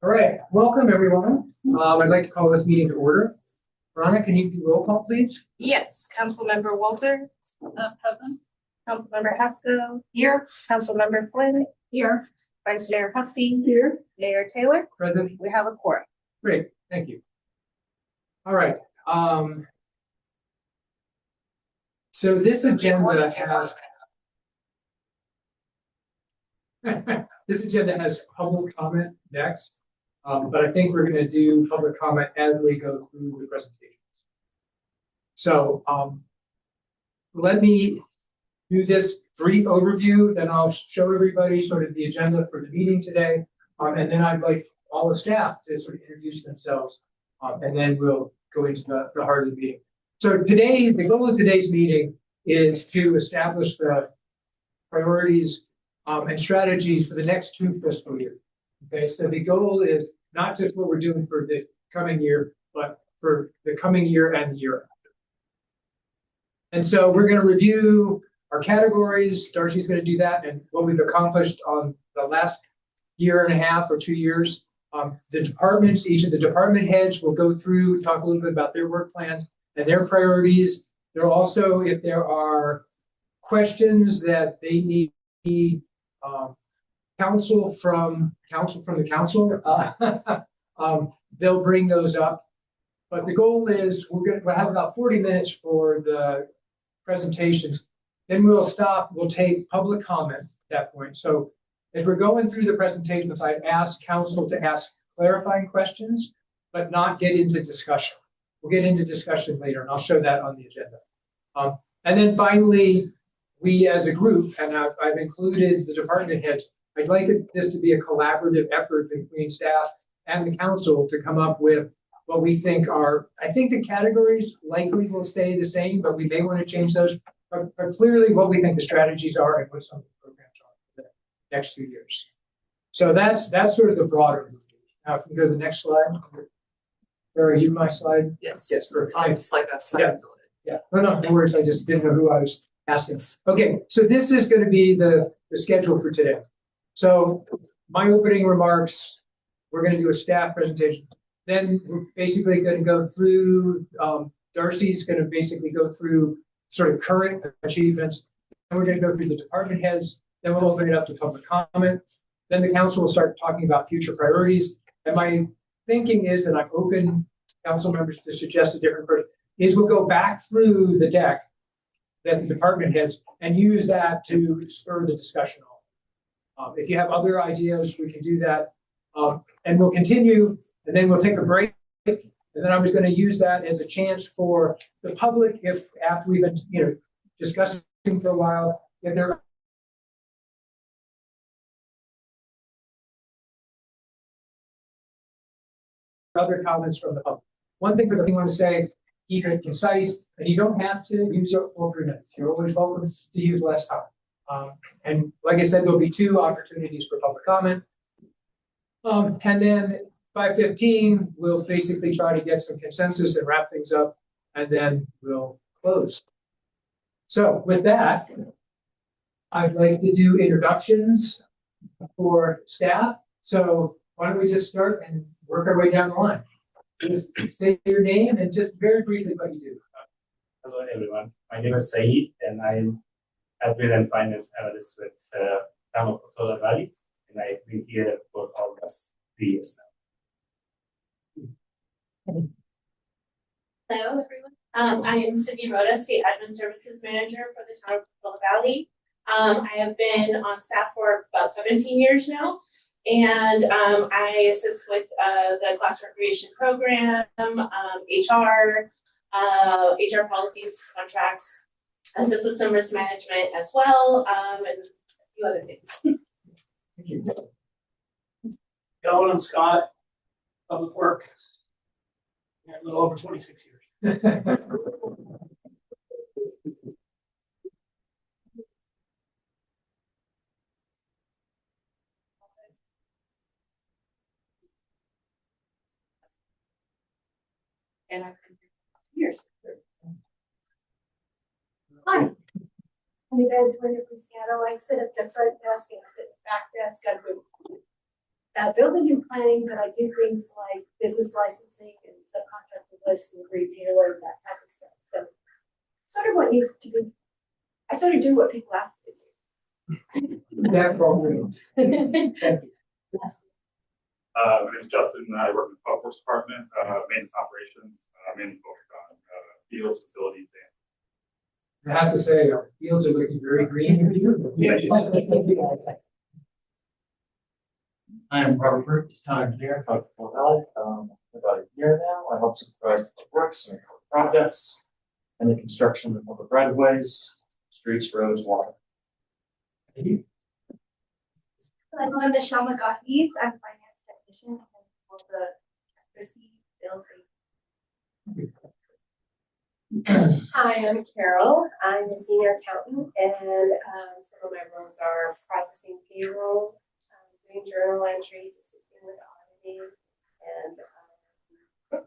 All right, welcome everyone. I'd like to call this meeting to order. Veronica, can you do roll call, please? Yes, Councilmember Walter. Present. Councilmember Haskell. Here. Councilmember Flynn. Here. Vice Mayor Huffey. Here. Mayor Taylor. Present. We have a quorum. Great, thank you. All right. So this agenda has this agenda has public comment next, but I think we're going to do public comment as we go through the presentations. So let me do this brief overview, then I'll show everybody sort of the agenda for the meeting today, and then I'd like all the staff to sort of introduce themselves, and then we'll go into the heart of the meeting. So today, the goal of today's meeting is to establish the priorities and strategies for the next 2 fiscal years. Okay, so the goal is not just what we're doing for the coming year, but for the coming year and the year after. And so we're going to review our categories. Darcy's going to do that, and what we've accomplished on the last year and a half or 2 years. The departments, each of the department heads will go through, talk a little bit about their work plans and their priorities. There are also, if there are questions that they need counsel from the council, they'll bring those up. But the goal is we'll have about 40 minutes for the presentations. Then we'll stop. We'll take public comment at that point. So as we're going through the presentations, I'd ask council to ask clarifying questions, but not get into discussion. We'll get into discussion later, and I'll show that on the agenda. And then finally, we as a group, and I've included the department heads, I'd like this to be a collaborative effort between staff and the council to come up with what we think are, I think the categories likely will stay the same, but we may want to change those. But clearly what we think the strategies are and what some of the programs are for the next 2 years. So that's sort of the broader view. Now, if we go to the next slide. Are you my slide? Yes. Yes, perfect. It's like a second. Yeah. No worries. I just didn't know who I was asking. Okay, so this is going to be the schedule for today. So my opening remarks, we're going to do a staff presentation. Then we're basically going to go through, Darcy's going to basically go through sort of current achievements. Then we're going to go through the department heads. Then we'll open it up to public comment. Then the council will start talking about future priorities. And my thinking is that I open council members to suggest a different person, is we'll go back through the deck that the department heads and use that to spur the discussion on. If you have other ideas, we can do that. And we'll continue, and then we'll take a break. And then I was going to use that as a chance for the public, if after we've been discussing for a while, if there are other comments from the public. One thing that I want to say, keep it concise, and you don't have to use all 3 minutes. You're always welcome to use less time. And like I said, there'll be 2 opportunities for public comment. And then 5:15, we'll basically try to get some consensus and wrap things up, and then we'll close. So with that, I'd like to do introductions for staff. So why don't we just start and work our way down the line? Just say your name and just very briefly what you do. Hello, everyone. My name is Saeed, and I'm Admin and Finance Analyst with Town of Portola Valley, and I've been here for almost 3 years now. Hello, everyone. I am Sydney Rhoda, State Admin Services Manager for the Town of Portola Valley. I have been on staff for about 17 years now. And I assist with the class recreation program, HR policies, contracts, assist with some risk management as well, and a few other things. Thank you. Hello, I'm Scott, Public Works. A little over 26 years. And I've been here for years. Hi, I'm Yvette Prisciano. I sit at the front desk and I sit at the back desk. building and planning, but I do things like business licensing and subcontractor lists and retailer and that type of stuff. So sort of what needs to be, I sort of do what people ask me to That program. Thank you. do. My name is Justin. I work in the Public Works Department, maintenance operations, mainly focused on fields, facilities, and I have to say, our fields are looking very green. I am Robert Brooks, town engineer, County of Valley. About a year now, I help supervise public works and projects and the construction of public right of ways, streets, roads, water. Thank you. I'm Michelle McGaughy. I'm finance technician and all the electricity bills. Hi, I'm Carol. I'm a senior accountant, and some of my roles are processing payroll, doing journal entries, assisting with auditing, and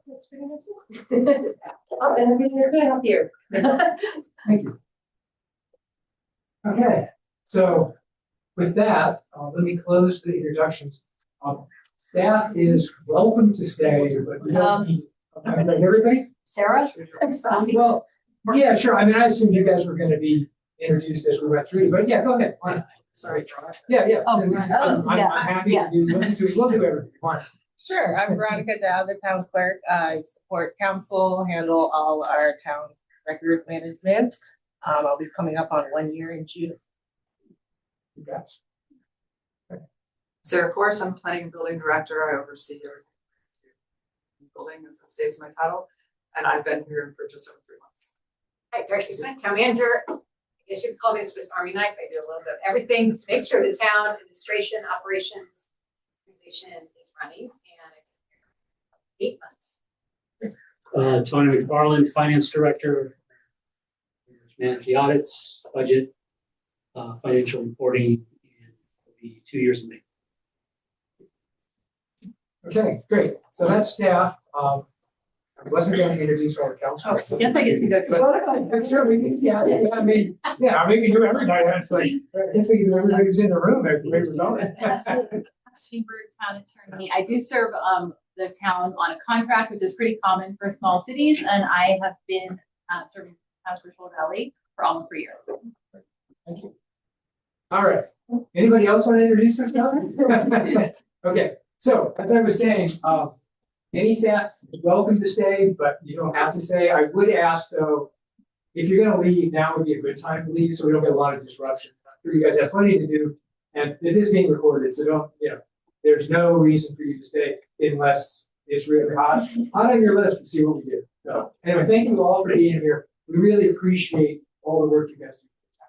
that's pretty much it. Oh, and I'm here to help you. Thank you. Okay, so with that, let me close the introductions. Staff is welcome to stay, but we don't need everybody. Sarah? Well, yeah, sure. I mean, I assumed you guys were going to be introduced as we went through, but yeah, go ahead. Why not? Sorry. Yeah. Oh, I'm happy to do. We'll do everything. Why not? Sure, I'm Veronica Dow, the town clerk. I support council, handle all our town records management. I'll be coming up on 1 year in June. Congrats. Sarah Course, I'm planning and building director. I oversee your building, as it states in my title, and I've been here for just over 3 months. Hi, Darcy Smith, town manager. I guess you could call me the Swiss Army knife. I do a little bit of everything to make sure the town administration, operations, organization is running, and I've been here 8 months. Tony McFarland, finance director, manage the audits, budget, financial reporting, and it'll be 2 years in May. Okay, great. So that's staff. I wasn't going to introduce our council. Oh, yes, I get to go too. But sure, we can, yeah, I mean, yeah, maybe do everybody. It's like, if we do everybody who's in the room, everybody was going. Shepherd, town attorney. I do serve the town on a contract, which is pretty common for small cities, and I have been serving the town of Virtual Valley for almost 3 years. Thank you. All right. Anybody else want to introduce themselves? Okay. So as I was saying, any staff is welcome to stay, but you don't have to stay. I would ask though, if you're going to leave, now would be a good time to leave, so we don't get a lot of disruption. I'm sure you guys have plenty to do, and this is being recorded, so don't, there's no reason for you to stay unless it's really hot on your list to see what we do. So anyway, thank you all for being here. We really appreciate all the work you guys do.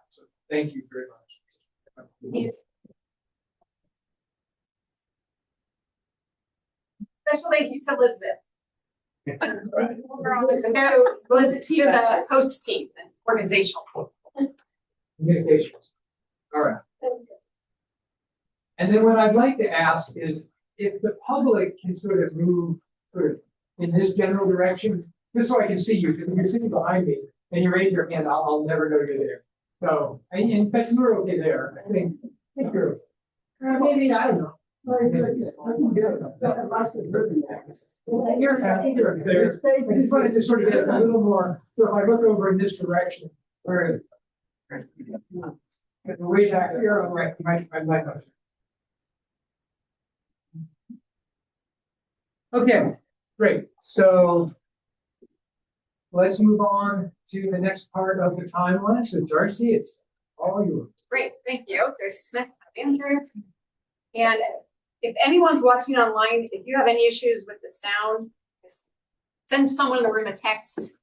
So thank you very much. Thank you. Special thank you to Elizabeth. Elizabeth, to the host team and organizational team. Communications. All right. And then what I'd like to ask is if the public can sort of move in this general direction, just so I can see you, because if you're sitting behind me and you raise your hand, I'll never know you're there. So, and but you're okay there. I think you're, maybe, I don't know. You're there. I just wanted to sort of get a little more, so if I look over in this direction, where way back here, on my touch. Okay, great. So let's move on to the next part of the timeline. So Darcy, it's all yours. Great, thank you. Darcy Smith, manager. And if anyone's watching online, if you have any issues with the sound, just send someone in the room a text. If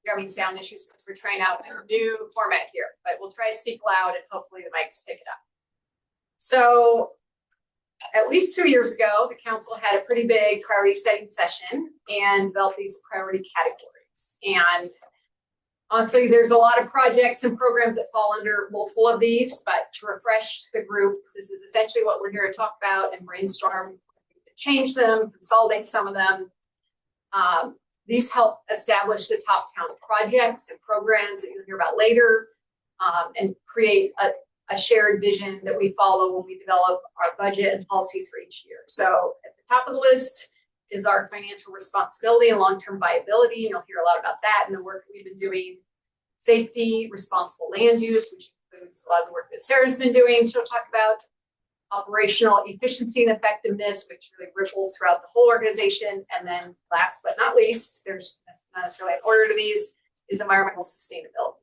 you're having sound issues, because we're trying out a new format here, but we'll try to speak loud and hopefully the mics pick it up. So at least 2 years ago, the council had a pretty big priority setting session and developed these priority categories. And honestly, there's a lot of projects and programs that fall under multiple of these, but to refresh the group, this is essentially what we're here to talk about and brainstorm, change them, consolidate some of them. These help establish the top town projects and programs that you'll hear about later, and create a shared vision that we follow when we develop our budget and policies for each year. So at the top of the list is our financial responsibility and long-term viability. And you'll hear a lot about that in the work that we've been doing. Safety, responsible land use, which includes a lot of the work that Sarah's been doing. She'll talk about operational efficiency and effectiveness, which really ripples throughout the whole organization. And then last but not least, there's not necessarily an order to these, is environmental sustainability.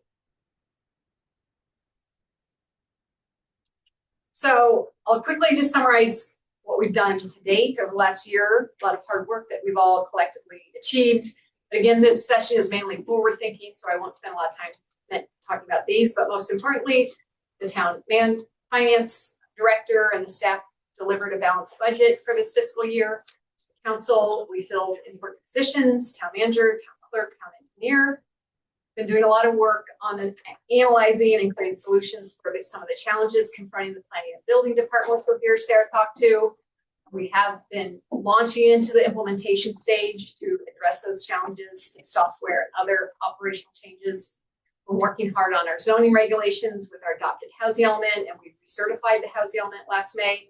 So I'll quickly just summarize what we've done to date over the last year, a lot of hard work that we've all collectively achieved. But again, this session is mainly forward thinking, so I won't spend a lot of time talking about these, but most importantly, the town finance director and the staff delivered a balanced budget for this fiscal year. Council, we filled important positions, town manager, town clerk, town engineer. Been doing a lot of work on analyzing and creating solutions for some of the challenges confronting the planning and building department, which we'll hear Sarah talk to. We have been launching into the implementation stage to address those challenges in software and other operational changes. We're working hard on our zoning regulations with our adopted housing element, and we recertified the housing element last May.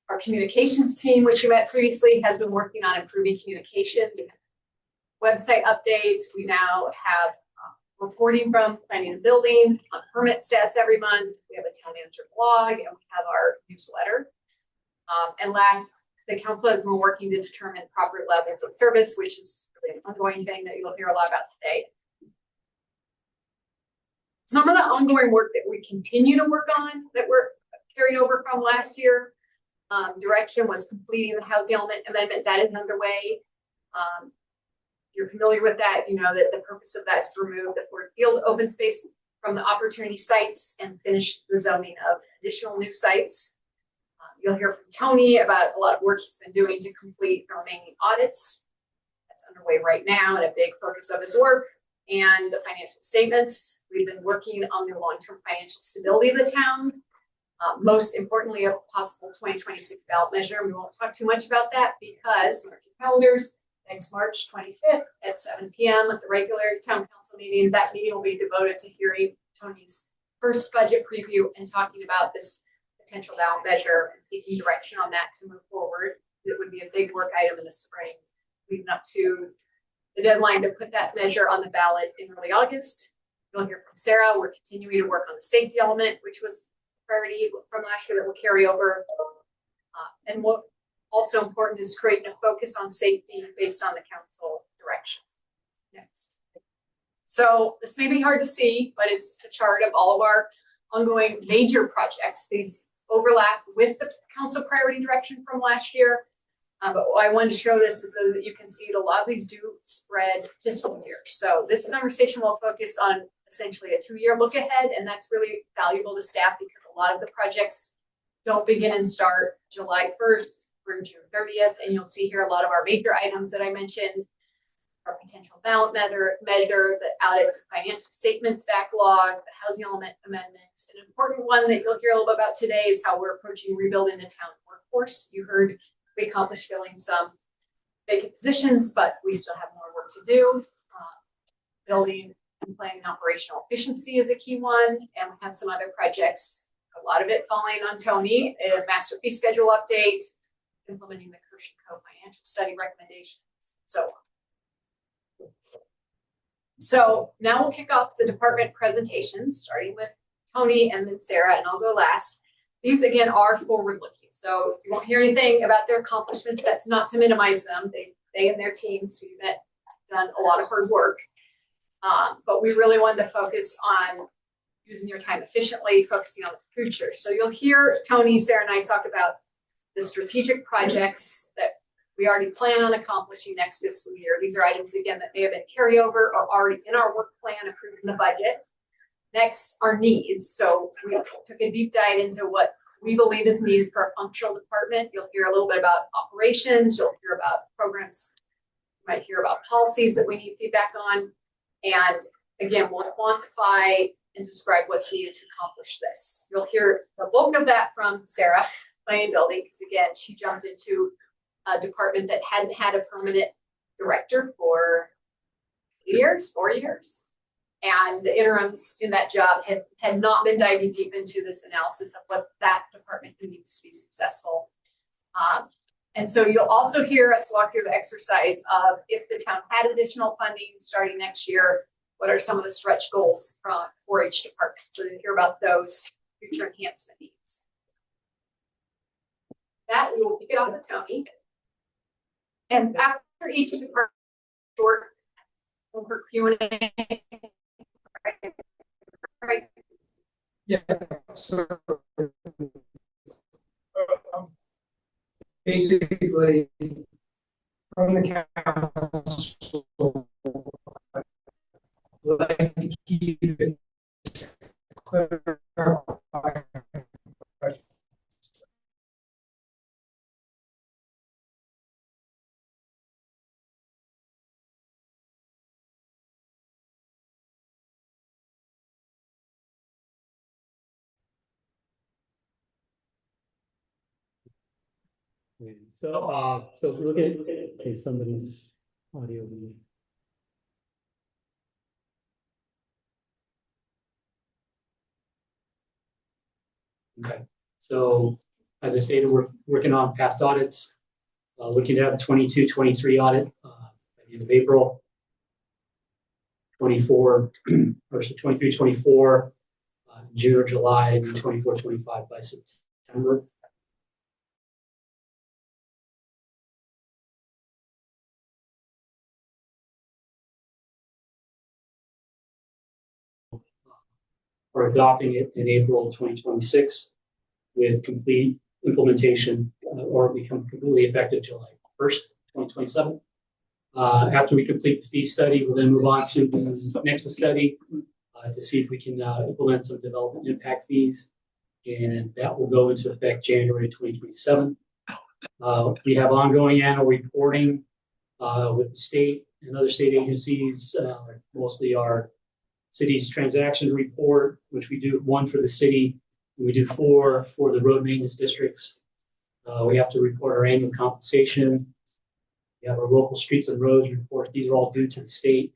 Our communications team, which you met previously, has been working on improving communication. Website updates. We now have reporting from planning and building on permit status every month. We have a town manager blog, and we have our newsletter. And last, the council has been working to determine proper level of service, which is really an ongoing thing that you'll hear a lot about today. Some of the ongoing work that we continue to work on that we're carried over from last year, direction was completing the housing element amendment that is underway. You're familiar with that, you know that the purpose of that is to remove the Ford Field open space from the opportunity sites and finish the zoning of additional new sites. You'll hear from Tony about a lot of work he's been doing to complete the remaining audits. That's underway right now and a big focus of his work. And the financial statements. We've been working on the long-term financial stability of the town. Most importantly, a possible 2026 ballot measure. We won't talk too much about that because mark your calendars. Next March 25th at 7 p.m. at the regular town council meeting. That meeting will be devoted to hearing Tony's first budget preview and talking about this potential ballot measure and seeking direction on that to move forward. It would be a big work item in the spring, leading up to the deadline to put that measure on the ballot in early August. You'll hear from Sarah. We're continuing to work on the safety element, which was a priority from last year that will carry over. And what also important is creating a focus on safety based on the council direction. Next. So this may be hard to see, but it's a chart of all of our ongoing major projects. These overlap with the council priority direction from last year. But why I wanted to show this is so that you can see that a lot of these do spread fiscal years. So this conversation will focus on essentially a 2-year look ahead, and that's really valuable to staff because a lot of the projects don't begin and start July 1st through June 30th. And you'll see here a lot of our major items that I mentioned, our potential ballot measure, the audit financial statements backlog, the housing element amendment. An important one that you'll hear a little bit about today is how we're approaching rebuilding the town workforce. You heard we accomplished filling some vacant positions, but we still have more work to do. Building and planning operational efficiency is a key one, and we have some other projects, a lot of it falling on Tony, a master fee schedule update, implementing the Kirsch & Co financial study recommendations, so on. So now we'll kick off the department presentations, starting with Tony and then Sarah, and I'll go last. These again are forward-looking. So you won't hear anything about their accomplishments. That's not to minimize them. They and their teams who you met done a lot of hard work. But we really wanted to focus on using your time efficiently, focusing on the future. So you'll hear Tony, Sarah, and I talk about the strategic projects that we already plan on accomplishing next fiscal year. These are items, again, that may have been carryover or already in our work plan approved in the budget. Next, our needs. So we took a deep dive into what we believe is needed for a functional department. You'll hear a little bit about operations. You'll hear about programs. You might hear about policies that we need feedback on. And again, we'll quantify and describe what's needed to accomplish this. You'll hear the bulk of that from Sarah, planning and building, because again, she jumped into a department that hadn't had a permanent director for 4 years. And the interims in that job had not been diving deep into this analysis of what that department needs to be successful. And so you'll also hear us walk through the exercise of if the town had additional funding starting next year, what are some of the stretch goals for each department? So you'll hear about those future enhancement needs. That we will kick it off to Tony. And after each department short over Q&A. Right. Yeah, so basically from the council, like to keep it clarifying. So if we look at, okay, somebody's audio. Okay, so as I stated, we're working on past audits, looking to have a 22-23 audit by the end of April. 24 or so 23-24 June or July, and 24-25 by September. Are adopting it in April 2026 with complete implementation or become completely effective July 1st, 2027. After we complete the fee study, we'll then move on to the next study to see if we can implement some development impact fees, and that will go into effect January 2027. We have ongoing annual reporting with the state and other state agencies, mostly our city's transaction report, which we do one for the city, and we do 4 for the road maintenance districts. We have to report our annual compensation. We have our local streets and roads report. These are all due to the state.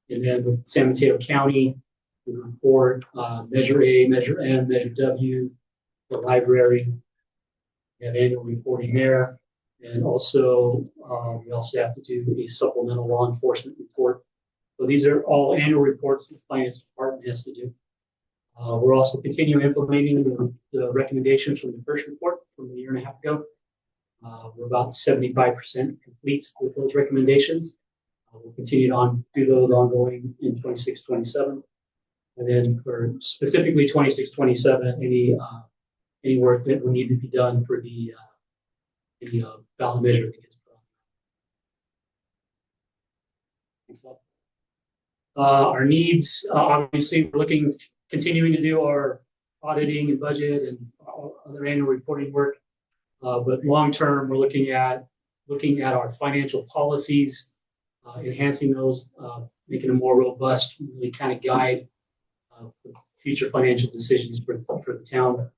And then with San Mateo County, we report Measure A, Measure M, Measure W, the library. We have annual reporting there. And also, we also have to do a supplemental law enforcement report. So these are all annual reports that the finance department has to do. We're also continuing implementing the recommendations from the first report from a year and a half ago. We're about 75% complete with those recommendations. We'll continue to do those ongoing in 26-27. And then for specifically 26-27, any work that will need to be done for the ballot measure that gets put on. Our needs, obviously, we're continuing to do our auditing and budget and other annual reporting work. But long term, we're looking at our financial policies, enhancing those, making them more robust, really kind of guide future financial decisions for the town.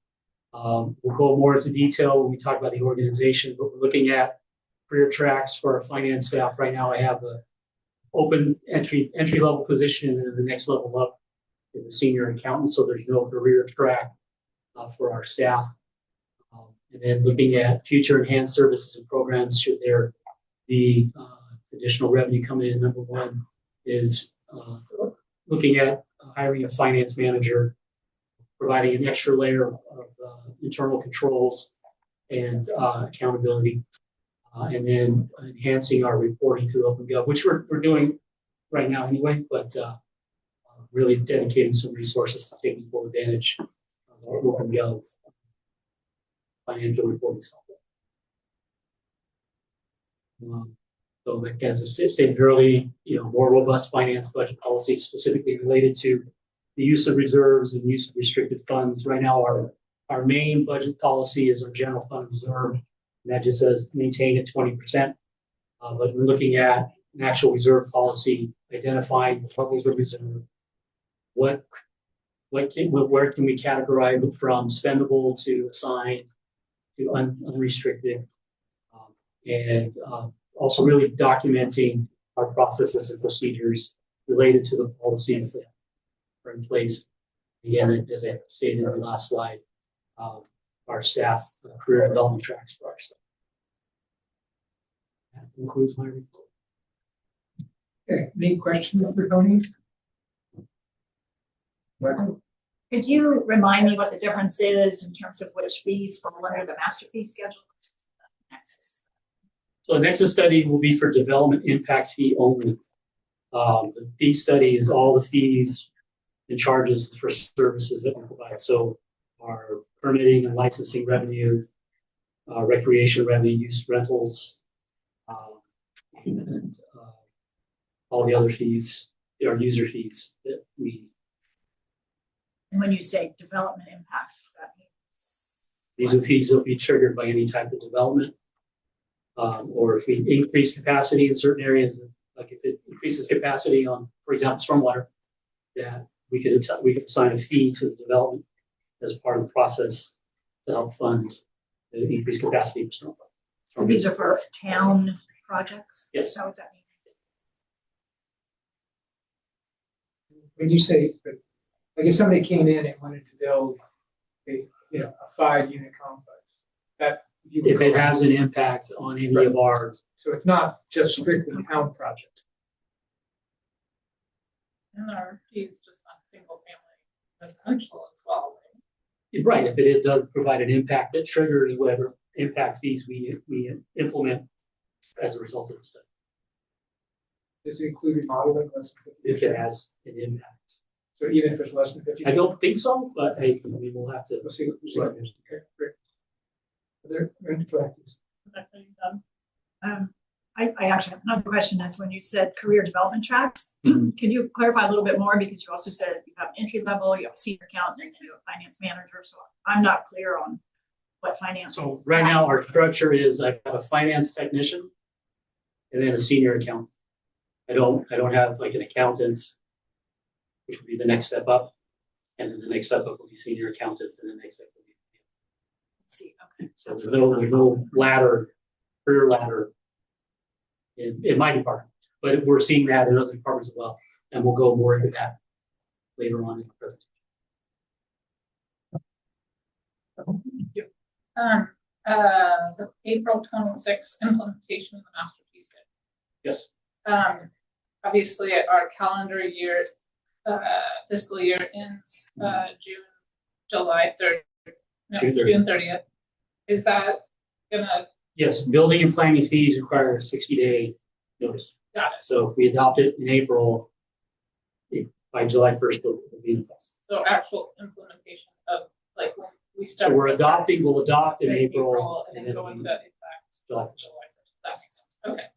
We'll go more into detail when we talk about the organization, but we're looking at career tracks for our finance staff. Right now, I have a open entry level position, and the next level up is a senior accountant. So there's no career track for our staff. And then looking at future enhanced services and programs, should there be additional revenue coming in. Number one is looking at hiring a finance manager, providing an extra layer of internal controls and accountability, and then enhancing our reporting to OpenGov, which we're doing right now anyway, but really dedicating some resources to taking full advantage of our OpenGov financial reporting software. So like as I stated earlier, more robust finance budget policy specifically related to the use of reserves and use of restricted funds. Right now, our main budget policy is our general fund reserve, and that just says maintain at 20%. But we're looking at an actual reserve policy, identifying the levels of reserve, where can we categorize it from spendable to assigned to unrestricted, and also really documenting our processes and procedures related to the policies that are in place. Again, as I stated in the last slide, our staff career development tracks for our staff. That concludes my report. Okay, any questions for Tony? Michael? Could you remind me what the difference is in terms of which fees fall under the master fee schedule? Nexus. So the Nexus study will be for development impact fee only. The fee study is all the fees and charges for services that we provide. So our permitting and licensing revenue, recreation revenue, use rentals, and all the other fees, our user fees that we. And when you say development impacts, that means. These are fees that will be triggered by any type of development. Or if we increase capacity in certain areas, like if it increases capacity on, for example, stormwater, that we could assign a fee to the development as part of the process to help fund the increased capacity for stormwater. These are for town projects? Yes. Is that what that means? When you say, like if somebody came in and wanted to build a 5-unit complex, that you would If it go- has an impact on any of our, So it's not just strictly town project. And our fees just on single family residential as well, right? right, if it does provide an impact that triggers whatever impact fees we implement as a result of the study, Does it include remodeling less than 50%? if it has an impact. So even if it's less than 50%? I don't think so, but I mean, we'll have to. We'll see what it is. Okay, great. Are there any questions? I actually have another question is when you said career development tracks, Mhm. can you clarify a little bit more? Because you also said you have an entry level, you have a senior accountant, and you have a finance manager. So I'm not clear on what finance. So right now, our structure is I have a finance technician and then a senior accountant. I don't have like an accountant, which would be the next step up. And then the next step up will be senior accountant, and the next step will be. Let's see, okay. So there's no ladder, career ladder in my department, but we're seeing that in other departments as well. And we'll go more into that later on in the presentation. The April 26th implementation of the master fee schedule. Yes. Obviously our calendar year, fiscal year ends, July 3rd, no, June 30th. June 30th. Is that gonna, Yes, building and planning fees require a 60-day notice. got it, So if we adopt it in April, by July 1st, it'll be in effect. so actual implementation of, like, when we So start. we'll adopt in April And then go into effect July 1st. July 1st. That makes sense, okay.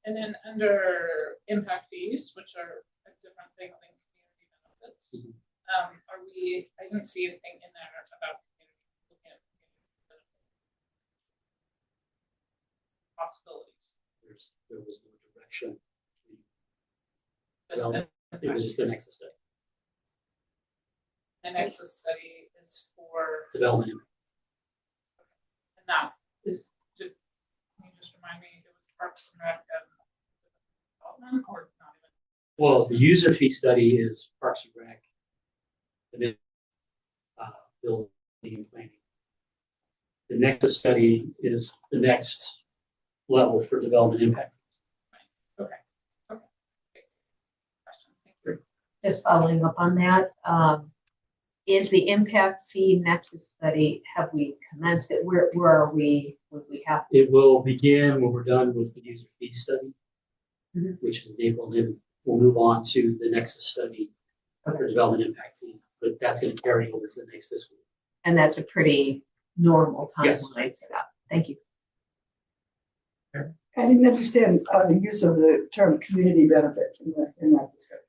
And then under impact fees, which are a different thing than community benefits. Mhm. I didn't see anything in there about looking at community benefit possibilities. There was no direction. Just Well, it was just the Nexus study, the Nexus study is for, development. and that is, can you just remind me, it was Parks and Rec and development or not even? Well, the user fee study is Parks and Rec. And then building and planning. The Nexus study is the next level for development impact. Okay. Questions, thank you. Just following up on that, is the impact fee nexus study, have we commenced it? Where are we, would we have? It will begin when we're done with the user fee study, Mhm. which is in April, then we'll move on to the Nexus study for development impact fee, but that's going to carry over to the next fiscal year. And that's a pretty normal Yes. timeline for that. Thank you. I didn't understand the use of the term community benefit in that discussion.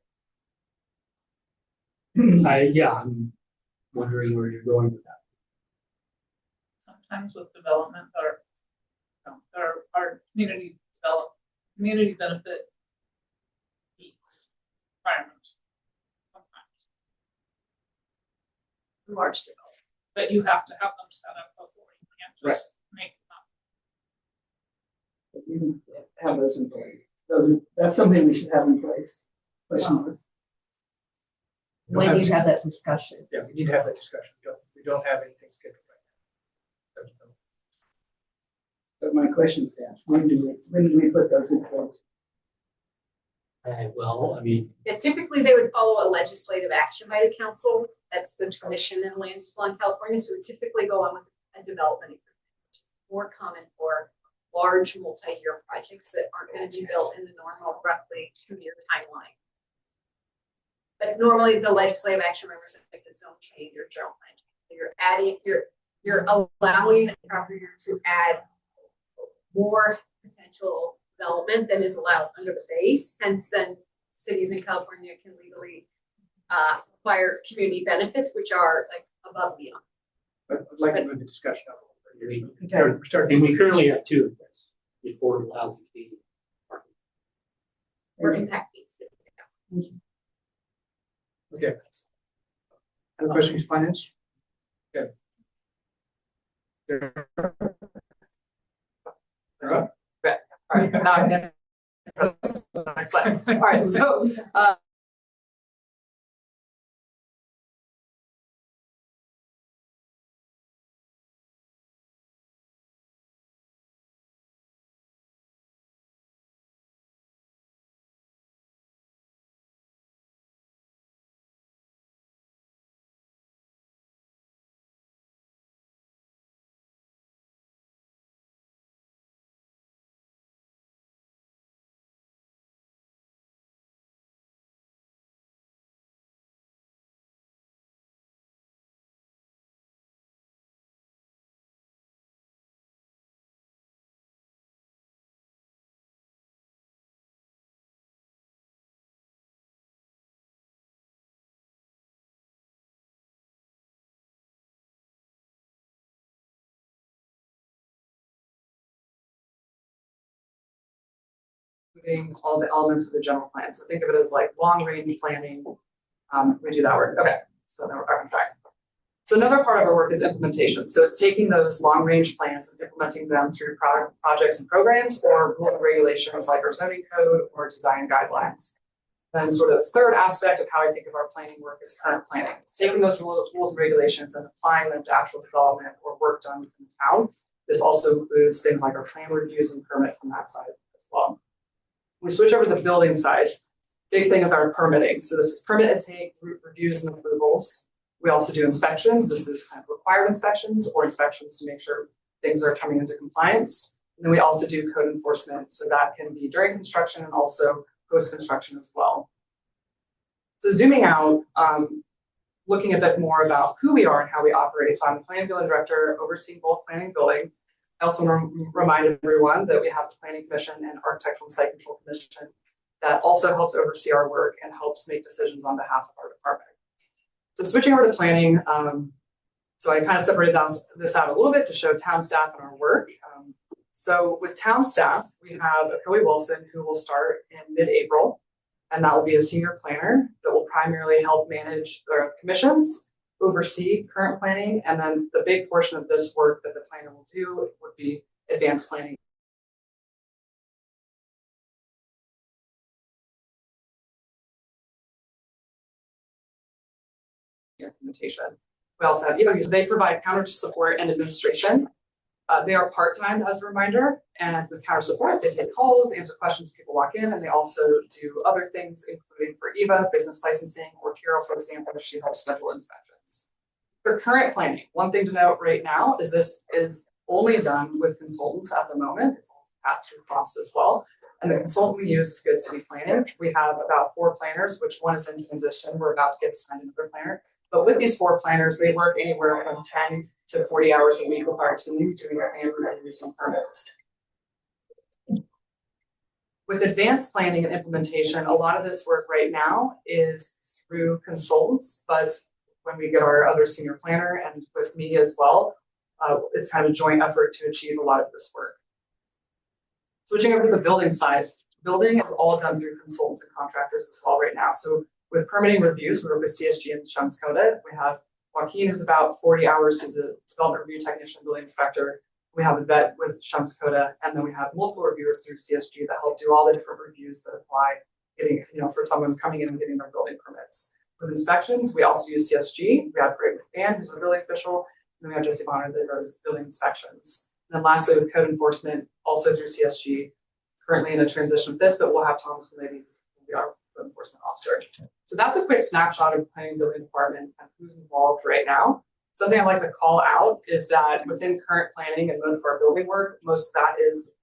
I'm wondering where you're going with that. Sometimes with development, there are community benefit needs, requirements. Sometimes. Large development, but you have to have them set up before you can't just make them up. But we have those in place. That's something we should have in place. Question. don't When you a- have that discussion. Yeah, we need to have that discussion. We don't have anything scheduled right now. But my question stands, when do we put those in place? Well, I mean, Yeah, typically they would follow a legislative action by the council. That's the tradition in land use law in California. So we typically go on with a development agreement, which is more common for large multi-year projects that aren't going to be built in the normal roughly 2-year timeline. But normally the legislative action represents like a zone change or general plan change. So you're adding, you're allowing the property to add more potential development than is allowed under the base. Hence, then cities in California can legally acquire community benefits, which are like above and beyond. But I'd like to move the discussion up. we're starting, we currently have two of this, the affordable housing fee. Or impact fees. Okay. Other questions, finance? Okay. They're up. All right, now I'm gonna. Next slide. All right, so, including all the elements of the general plan. So think of it as like long range planning. We do that work. Okay, so now we're on track. So another part of our work is implementation. So it's taking those long range plans and implementing them through projects and programs or rules and regulations like our zoning code or design guidelines. Then sort of the third aspect of how I think of our planning work is current planning. It's taking those rules and regulations and applying them to actual development or work done within the town. This also includes things like our plan reviews and permit from that side as well. We switch over to the building side. Big thing is our permitting. So this is permit intake, reviews and approvals. We also do inspections. This is kind of required inspections or inspections to make sure things are coming into compliance. And then we also do code enforcement. So that can be during construction and also post-construction as well. So zooming out, looking a bit more about who we are and how we operate. So I'm the planning and building director overseeing both planning and building. I also remind everyone that we have the Planning Commission and Architectural and Site Control Commission that also helps oversee our work and helps make decisions on behalf of our department. So switching over to planning, so I kind of separated this out a little bit to show town staff and our work. So with town staff, we have Akoi Wilson, who will start in mid-April, and that will be a senior planner that will primarily help manage the commissions, oversee current planning, and then the big portion of this work that the planner will do would be advanced planning. Implementation. We also have EOUs. They provide counter support and administration. They are part-time, as a reminder, and with counter support, they take calls, answer questions when people walk in, and they also do other things, including for Eva, business licensing, or Carol, for example, she helps schedule inspections. For current planning, one thing to note right now is this is only done with consultants at the moment. It's all passed through costs as well. And the consultant we use is Good City Planning. We have about 4 planners, which one is in transition. We're about to get assigned another planner. But with these 4 planners, they work anywhere from 10 to 40 hours a week with our team doing their plan reviews and permits. With advanced planning and implementation, a lot of this work right now is through consultants, but when we get our other senior planner and with me as well, it's kind of a joint effort to achieve a lot of this work. Switching over to the building side, building is all done through consultants and contractors as well right now. So with permitting reviews, we work with CSG and Shums Coda. We have Joaquin, who's about 40 hours, who's a development review technician, building inspector. We have a vet with Shums Coda, and then we have multiple reviewers through CSG that help do all the different reviews that apply getting, for someone coming in and getting their building permits. With inspections, we also use CSG. We have Greg McMahon, who's a building official, and we have Jesse Bonner that does building inspections. And then lastly, with code enforcement, also through CSG, currently in a transition with this, but we'll have Thomas Mulady, who's our code enforcement officer. So that's a quick snapshot of the planning and building department and who's involved right now. Something I'd like to call out is that within current planning and most of our building work, most of that is,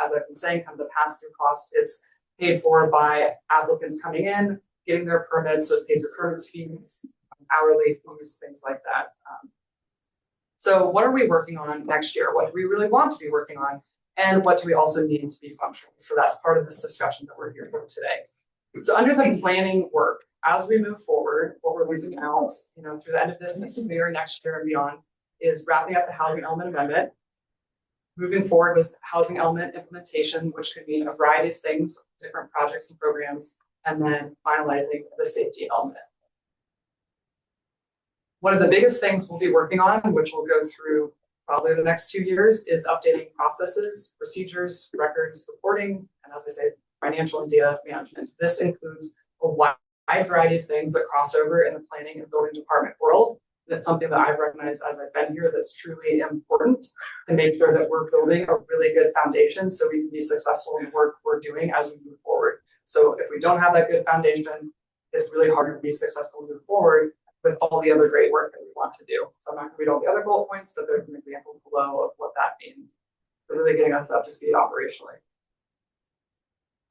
as I've been saying, kind of the pass-through cost. It's paid for by applicants coming in, getting their permits, so it's paid through permits fees, hourly fees, things like that. So what are we working on next year? What do we really want to be working on? And what do we also need to be functional? So that's part of this discussion that we're here for today. So under the planning work, as we move forward, what we're looking out, through the end of this year, next year and beyond, is wrapping up the housing element amendment, moving forward with housing element implementation, which could mean a variety of things, different projects and programs, and then finalizing the safety element. One of the biggest things we'll be working on, which we'll go through probably the next 2 years, is updating processes, procedures, records, reporting, and as I say, financial and data management. This includes a wide variety of things that cross over in the planning and building department world. That's something that I've recognized as I've been here that's truly important to make sure that we're building a really good foundation so we can be successful in the work we're doing as we move forward. So if we don't have that good foundation, it's really hard to be successful and move forward with all the other great work that we want to do. So I'm not going to read all the other bullet points, but there's an example below of what that means. So really getting us up to speed operationally.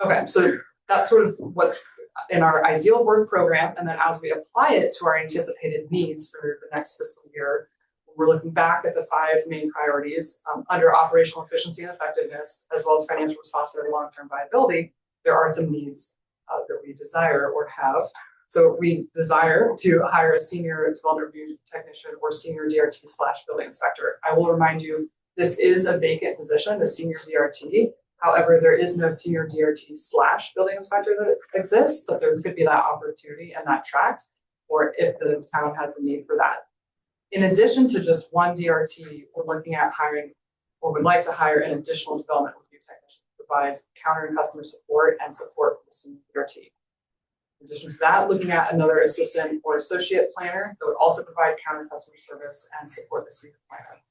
Okay, so that's sort of what's in our ideal work program, and then as we apply it to our anticipated needs for the next fiscal year, we're looking back at the 5 main priorities under operational efficiency and effectiveness, as well as financial responsibility and long-term viability. There are some needs that we desire or have. So we desire to hire a senior development review technician or senior DRT/building inspector. I will remind you, this is a vacant position, the senior DRT. However, there is no senior DRT/building inspector that exists, but there could be that opportunity and that track, or if the town has the need for that. In addition to just one DRT, we're looking at hiring, or would like to hire an additional development review technician to provide counter and customer support and support for the senior DRT. In addition to that, looking at another assistant or associate planner that would also provide counter customer service and support the senior planner.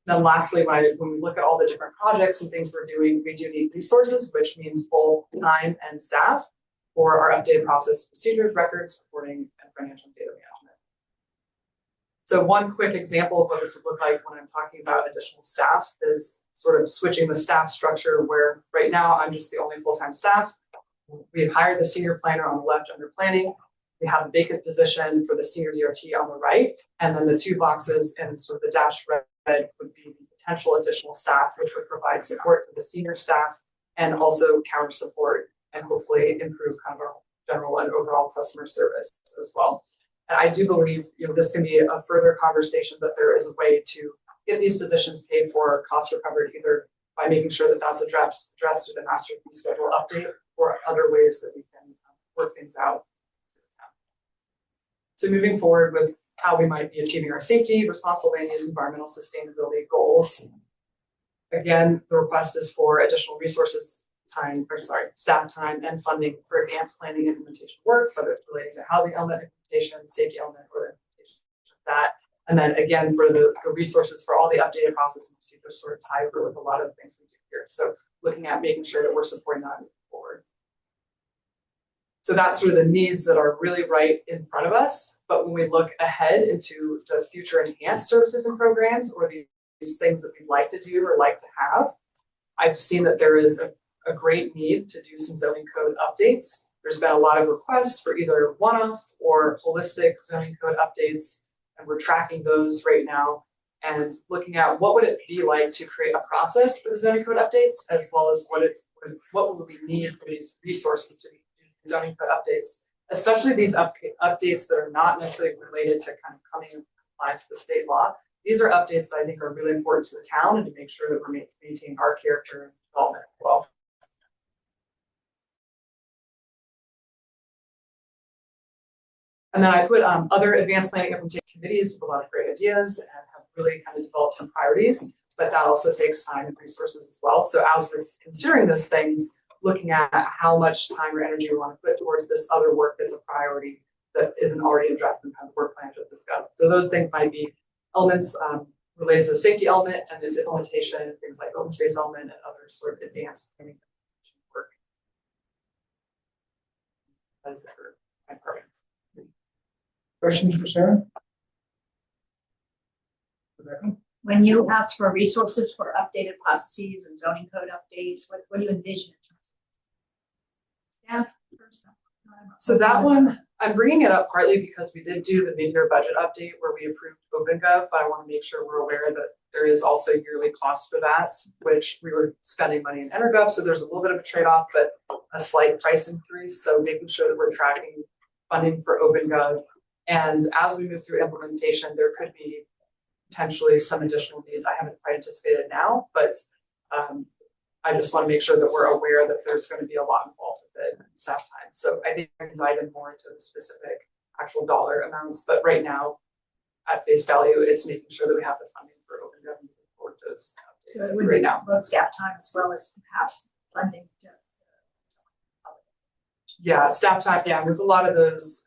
Then lastly, when we look at all the different projects and things we're doing, we do need resources, which means both time and staff for our updated process, procedures, records, reporting, and financial data management. So one quick example of what this would look like when I'm talking about additional staff is sort of switching the staff structure where right now I'm just the only full-time staff. We've hired the senior planner on the left under planning. We have a vacant position for the senior DRT on the right, and then the 2 boxes and sort of the dashed red would be potential additional staff, which would provide support to the senior staff and also counter support and hopefully improve kind of our general and overall customer service as well. And I do believe this can be a further conversation that there is a way to get these positions paid for, cost recovered, either by making sure that that's addressed through the master fee schedule update or other ways that we can work things out. So moving forward with how we might be achieving our safety, responsible land use, environmental sustainability goals. Again, the request is for additional resources, staff time and funding for advanced planning and implementation work, whether it's relating to housing element implementation, safety element, or the implementation of that. And then again, for the resources for all the updated process and procedures sort of tie over with a lot of the things we do here. So looking at making sure that we're supporting that moving forward. So that's sort of the needs that are really right in front of us. But when we look ahead into the future enhanced services and programs, or these things that we'd like to do or like to have, I've seen that there is a great need to do some zoning code updates. There's been a lot of requests for either one-off or holistic zoning code updates, and we're tracking those right now and looking at what would it be like to create a process for the zoning code updates, as well as what would we need for these resources to be zoning code updates, especially these updates that are not necessarily related to kind of coming in compliance with the state law. These are updates that I think are really important to the town and to make sure that we're maintaining our character and development as well. And then I put other advanced planning implementation committees with a lot of great ideas and have really kind of developed some priorities, but that also takes time and resources as well. So as we're considering those things, looking at how much time or energy we want to put towards this other work that's a priority that isn't already addressed in kind of work plan just discussed. So those things might be elements related to the safety element and its implementation, things like open space element and other sort of advanced planning work. That is it for my program. Questions for Sarah? Rebecca? When you ask for resources for updated processes and zoning code updates, what do you envision? Staff person? So that one, I'm bringing it up partly because we did do the mid-year budget update where we approved OpenGov, but I want to make sure we're aware that there is also yearly cost for that, which we were spending money in EnerGov, so there's a little bit of a trade-off, but a slight price increase. So making sure that we're tracking funding for OpenGov. And as we move through implementation, there could be potentially some additional needs. I haven't quite anticipated now, but I just want to make sure that we're aware that there's going to be a lot involved with it and staff time. So I think I can dive in more into the specific actual dollar amounts, but right now, at face value, it's making sure that we have the funding for OpenGov moving forward those So it would be both staff time as well as perhaps funding to. Yeah, staff time, yeah, with a lot of those,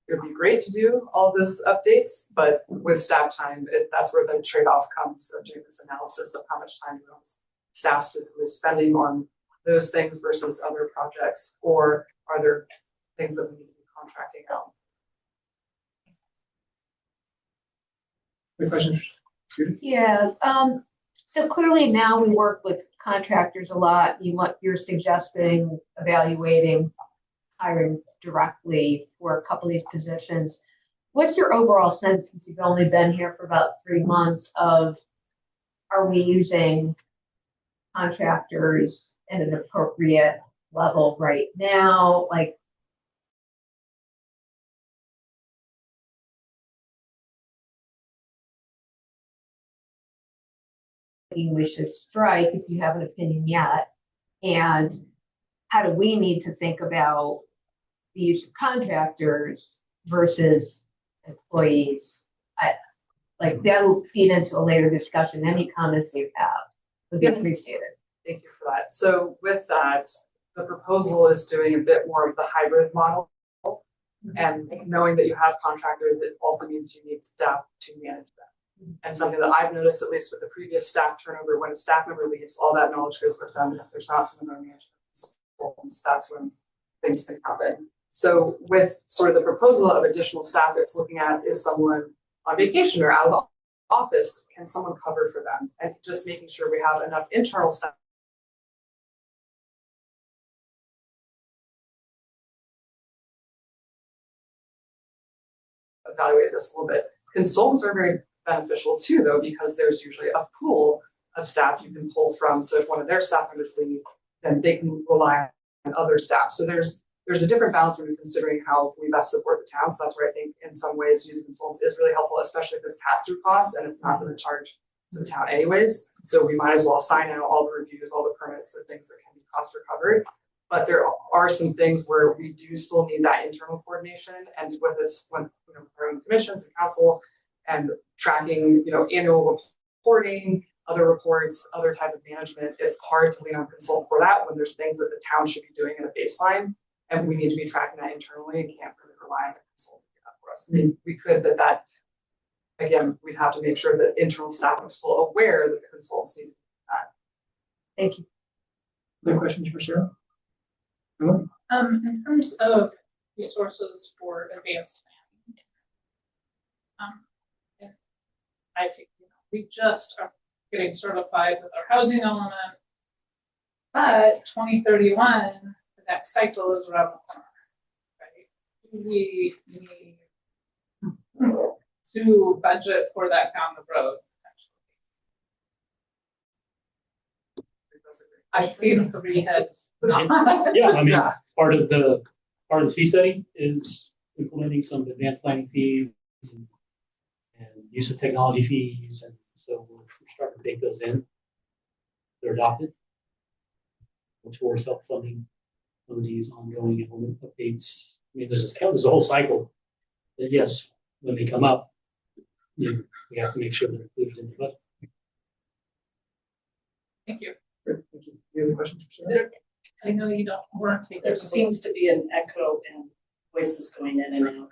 it would be great to do all those updates, but with staff time, that's where the trade-off comes of doing this analysis of how much time staff specifically spending on those things versus other projects, or are there things that we need to be contracting out? Any questions? Yeah, so clearly now we work with contractors a lot. You're suggesting evaluating hiring directly for a couple of these positions. What's your overall sense, since you've only been here for about 3 months, of are we using contractors at an appropriate level right now? Like, we should strike if you have an opinion yet, and how do we need to think about the use of contractors versus employees? Like that'll feed into a later discussion. Any comments you have would be appreciated. Thank you for that. So with that, the proposal is doing a bit more of the hybrid model. And knowing that you have contractors, it also means you need staff to manage them. And something that I've noticed, at least with the previous staff turnover, when a staff member leaves, all that knowledge goes with them. And if there's not someone on management, that's when things can happen. So with sort of the proposal of additional staff, it's looking at, is someone on vacation or out of the office, can someone cover for them? And just making sure we have enough internal staff. Evaluate this a little bit. Consultants are very beneficial too, though, because there's usually a pool of staff you can pull from. So if one of their staff members leave, then they can rely on other staff. So there's a different balance when you're considering how we best support the town. So that's where I think in some ways using consultants is really helpful, especially if it's pass-through costs and it's not going to charge to the town anyways. So we might as well sign out all the reviews, all the permits, the things that can be cost recovered. But there are some things where we do still need that internal coordination, and whether it's when our own commissions and council and tracking, annual reporting, other reports, other type of management, it's hard to lean on consult for that when there's things that the town should be doing in a baseline, and we need to be tracking that internally and can't really rely on the consultant to do that for us. I mean, we could, but that again, we'd have to make sure that internal staff are still aware that the consultants need to do that. Thank you. Other questions for Sarah? In terms of resources for advanced planning, I think we just are getting certified with our housing element, but 2031, the next cycle is around the corner, right? We need to budget for that down the road. I've seen 3 heads. Yeah, I mean, part of the fee study is implementing some advanced planning fees and use of technology fees, and so we're starting to bake those in. They're adopted, which will self-funding some of these ongoing enrollment updates. I mean, there's a whole cycle that, yes, when they come up, we have to make sure they're included in the budget. Thank you. Great, thank you. Any other questions for Sarah? I know you don't warranty. There seems to be an echo and voices going in and out.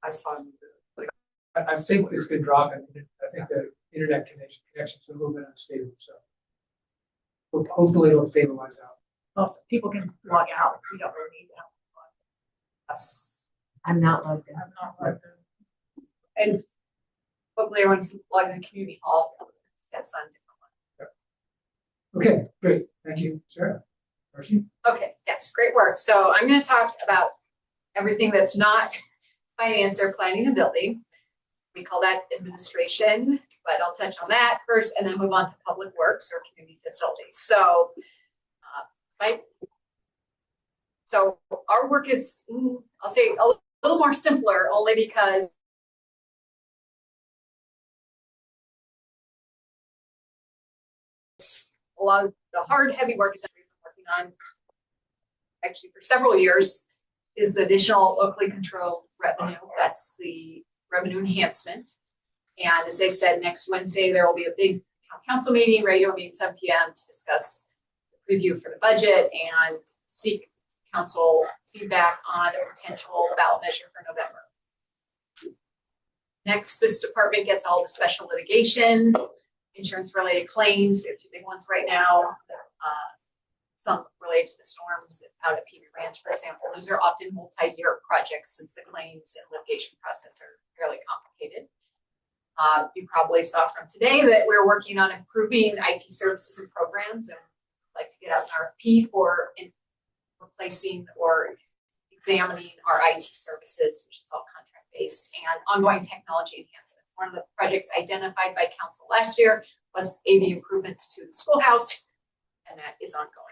I saw. I'm stable, it's been dropping. I think the internet connection's a little bit unstable, so. Hopefully it'll stabilize out. Well, people can log out, we don't really need to have. Yes. I'm not logged in. I'm not like And hopefully everyone's logged in the community hall. That's on different one. Okay, great, thank you, Sarah. Darcy? Okay, yes, great work. So I'm gonna talk about everything that's not finance or planning and building. We call that administration, but I'll touch on that first and then move on to public works or community facilities. So, so our work is, I'll say a little more simpler only because a lot of the hard, heavy work is that we've been working on actually for several years is the additional locally controlled revenue. That's the revenue enhancement. And as I said, next Wednesday, there will be a big town council meeting, regular meeting, 7 p.m. to discuss the preview for the budget and seek council feedback on a potential ballot measure for November. Next, this department gets all the special litigation, insurance related claims. We have 2 big ones right now. Some related to the storms out at Peavy Ranch, for example. Those are often multi-year projects since the claims and litigation process are fairly complicated. You probably saw from today that we're working on improving IT services and programs, and I'd like to get out an RFP for replacing or examining our IT services, which is all contract based, and ongoing technology enhancements. One of the projects identified by council last year was AV improvements to the schoolhouse, and that is ongoing.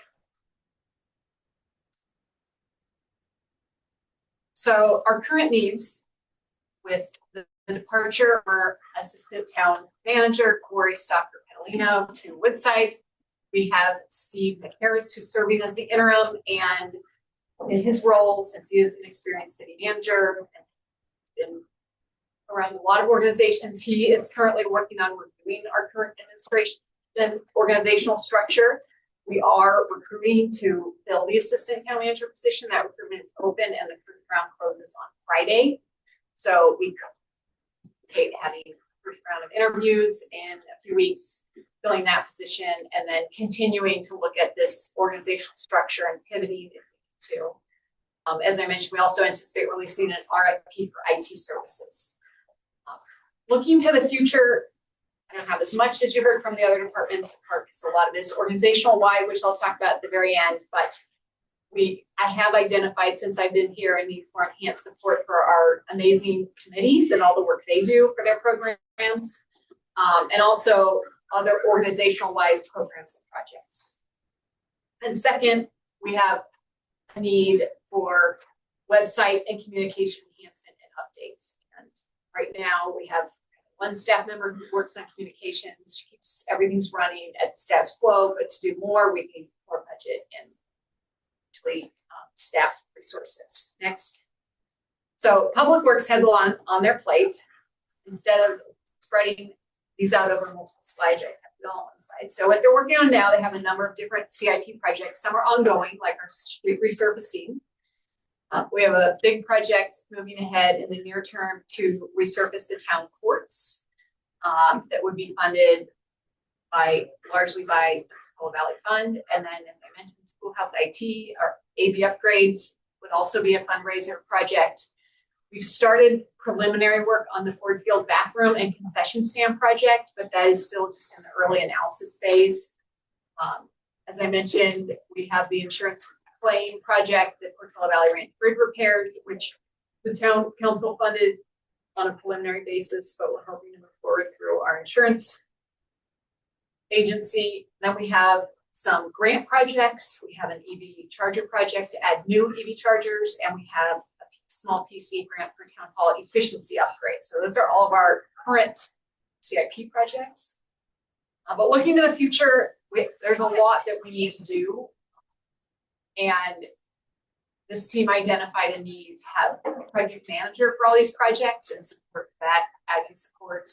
So our current needs with the departure of our assistant town manager, Corey Stocker-Petalino, to Woodside, we have Steve McHarris, who's serving as the interim, and in his role, since he is an experienced city manager and been around a lot of organizations, he is currently working on reviewing our current administration and organizational structure. We are recruiting to fill the assistant town manager position. That recruitment is open and the first round closes on Friday. So we anticipate having the first round of interviews in a few weeks, filling that position, and then continuing to look at this organizational structure and pivoting to. As I mentioned, we also anticipate releasing an RFP for IT services. Looking to the future, I don't have as much as you heard from the other departments, because a lot of it is organizational wide, which I'll talk about at the very end, but I have identified since I've been here a need for enhanced support for our amazing committees and all the work they do for their programs, and also other organizational wide programs and projects. And second, we have a need for website and communication enhancement and updates. And right now we have one staff member who works on communications. She keeps everything's running at status quo, but to do more, we need more budget and actually staff resources. Next. So Public Works has a lot on their plate. Instead of spreading these out over multiple slides, I have it all on one slide. So what they're working on now, they have a number of different CIP projects. Some are ongoing, like our street resurfacing. We have a big project moving ahead in the near term to resurface the town courts that would be funded largely by the Pella Valley Fund. And then, as I mentioned, schoolhouse IT or AV upgrades would also be a fundraiser project. We've started preliminary work on the Ford Field bathroom and concession stand project, but that is still just in the early analysis phase. As I mentioned, we have the insurance claim project that Portola Valley Ranch Bridge repaired, which the town council funded on a preliminary basis, but we're hoping to move forward through our insurance agency. Then we have some grant projects. We have an EV charger project to add new EV chargers, and we have a small PC grant for town hall efficiency upgrades. So those are all of our current CIP projects. But looking to the future, there's a lot that we need to do. And this team identified a need to have a project manager for all these projects and support that, admin support.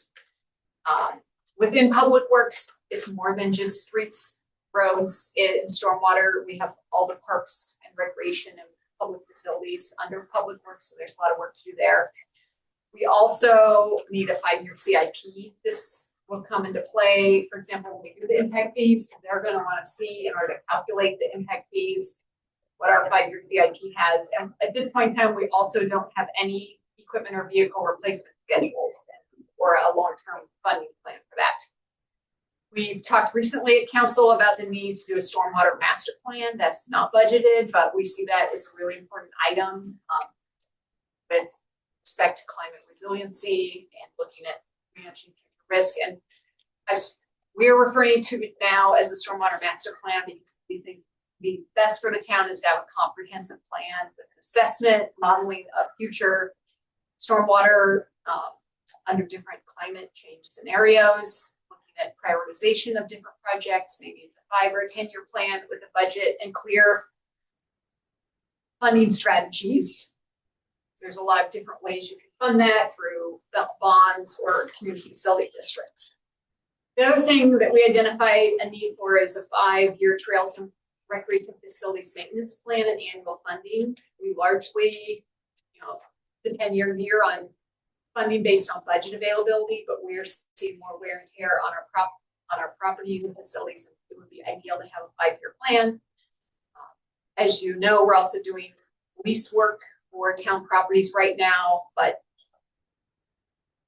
Within Public Works, it's more than just streets, roads and stormwater. We have all the parks and recreation and public facilities under public works, so there's a lot of work to do there. We also need a 5-year CIP. This will come into play, for example, when we do the impact fees, they're gonna wanna see in order to calculate the impact fees, what our 5-year CIP has. And at this point in time, we also don't have any equipment or vehicle replacement schedules or a long-term funding plan for that. We've talked recently at council about the need to do a stormwater master plan. That's not budgeted, but we see that as a really important item with respect to climate resiliency and looking at managing future risk. And as we're referring to it now as the stormwater master plan, because we think the best for the town is to have a comprehensive plan with assessment, modeling of future stormwater under different climate change scenarios, looking at prioritization of different projects. Maybe it's a 5 or a 10-year plan with a budget and clear funding strategies. There's a lot of different ways you can fund that through bonds or community facility districts. The other thing that we identified a need for is a 5-year trails and recreation facilities maintenance plan and annual funding. We largely, depend year to year on funding based on budget availability, but we're seeing more wear and tear on our properties and facilities. It would be ideal to have a 5-year plan. As you know, we're also doing lease work for town properties right now, but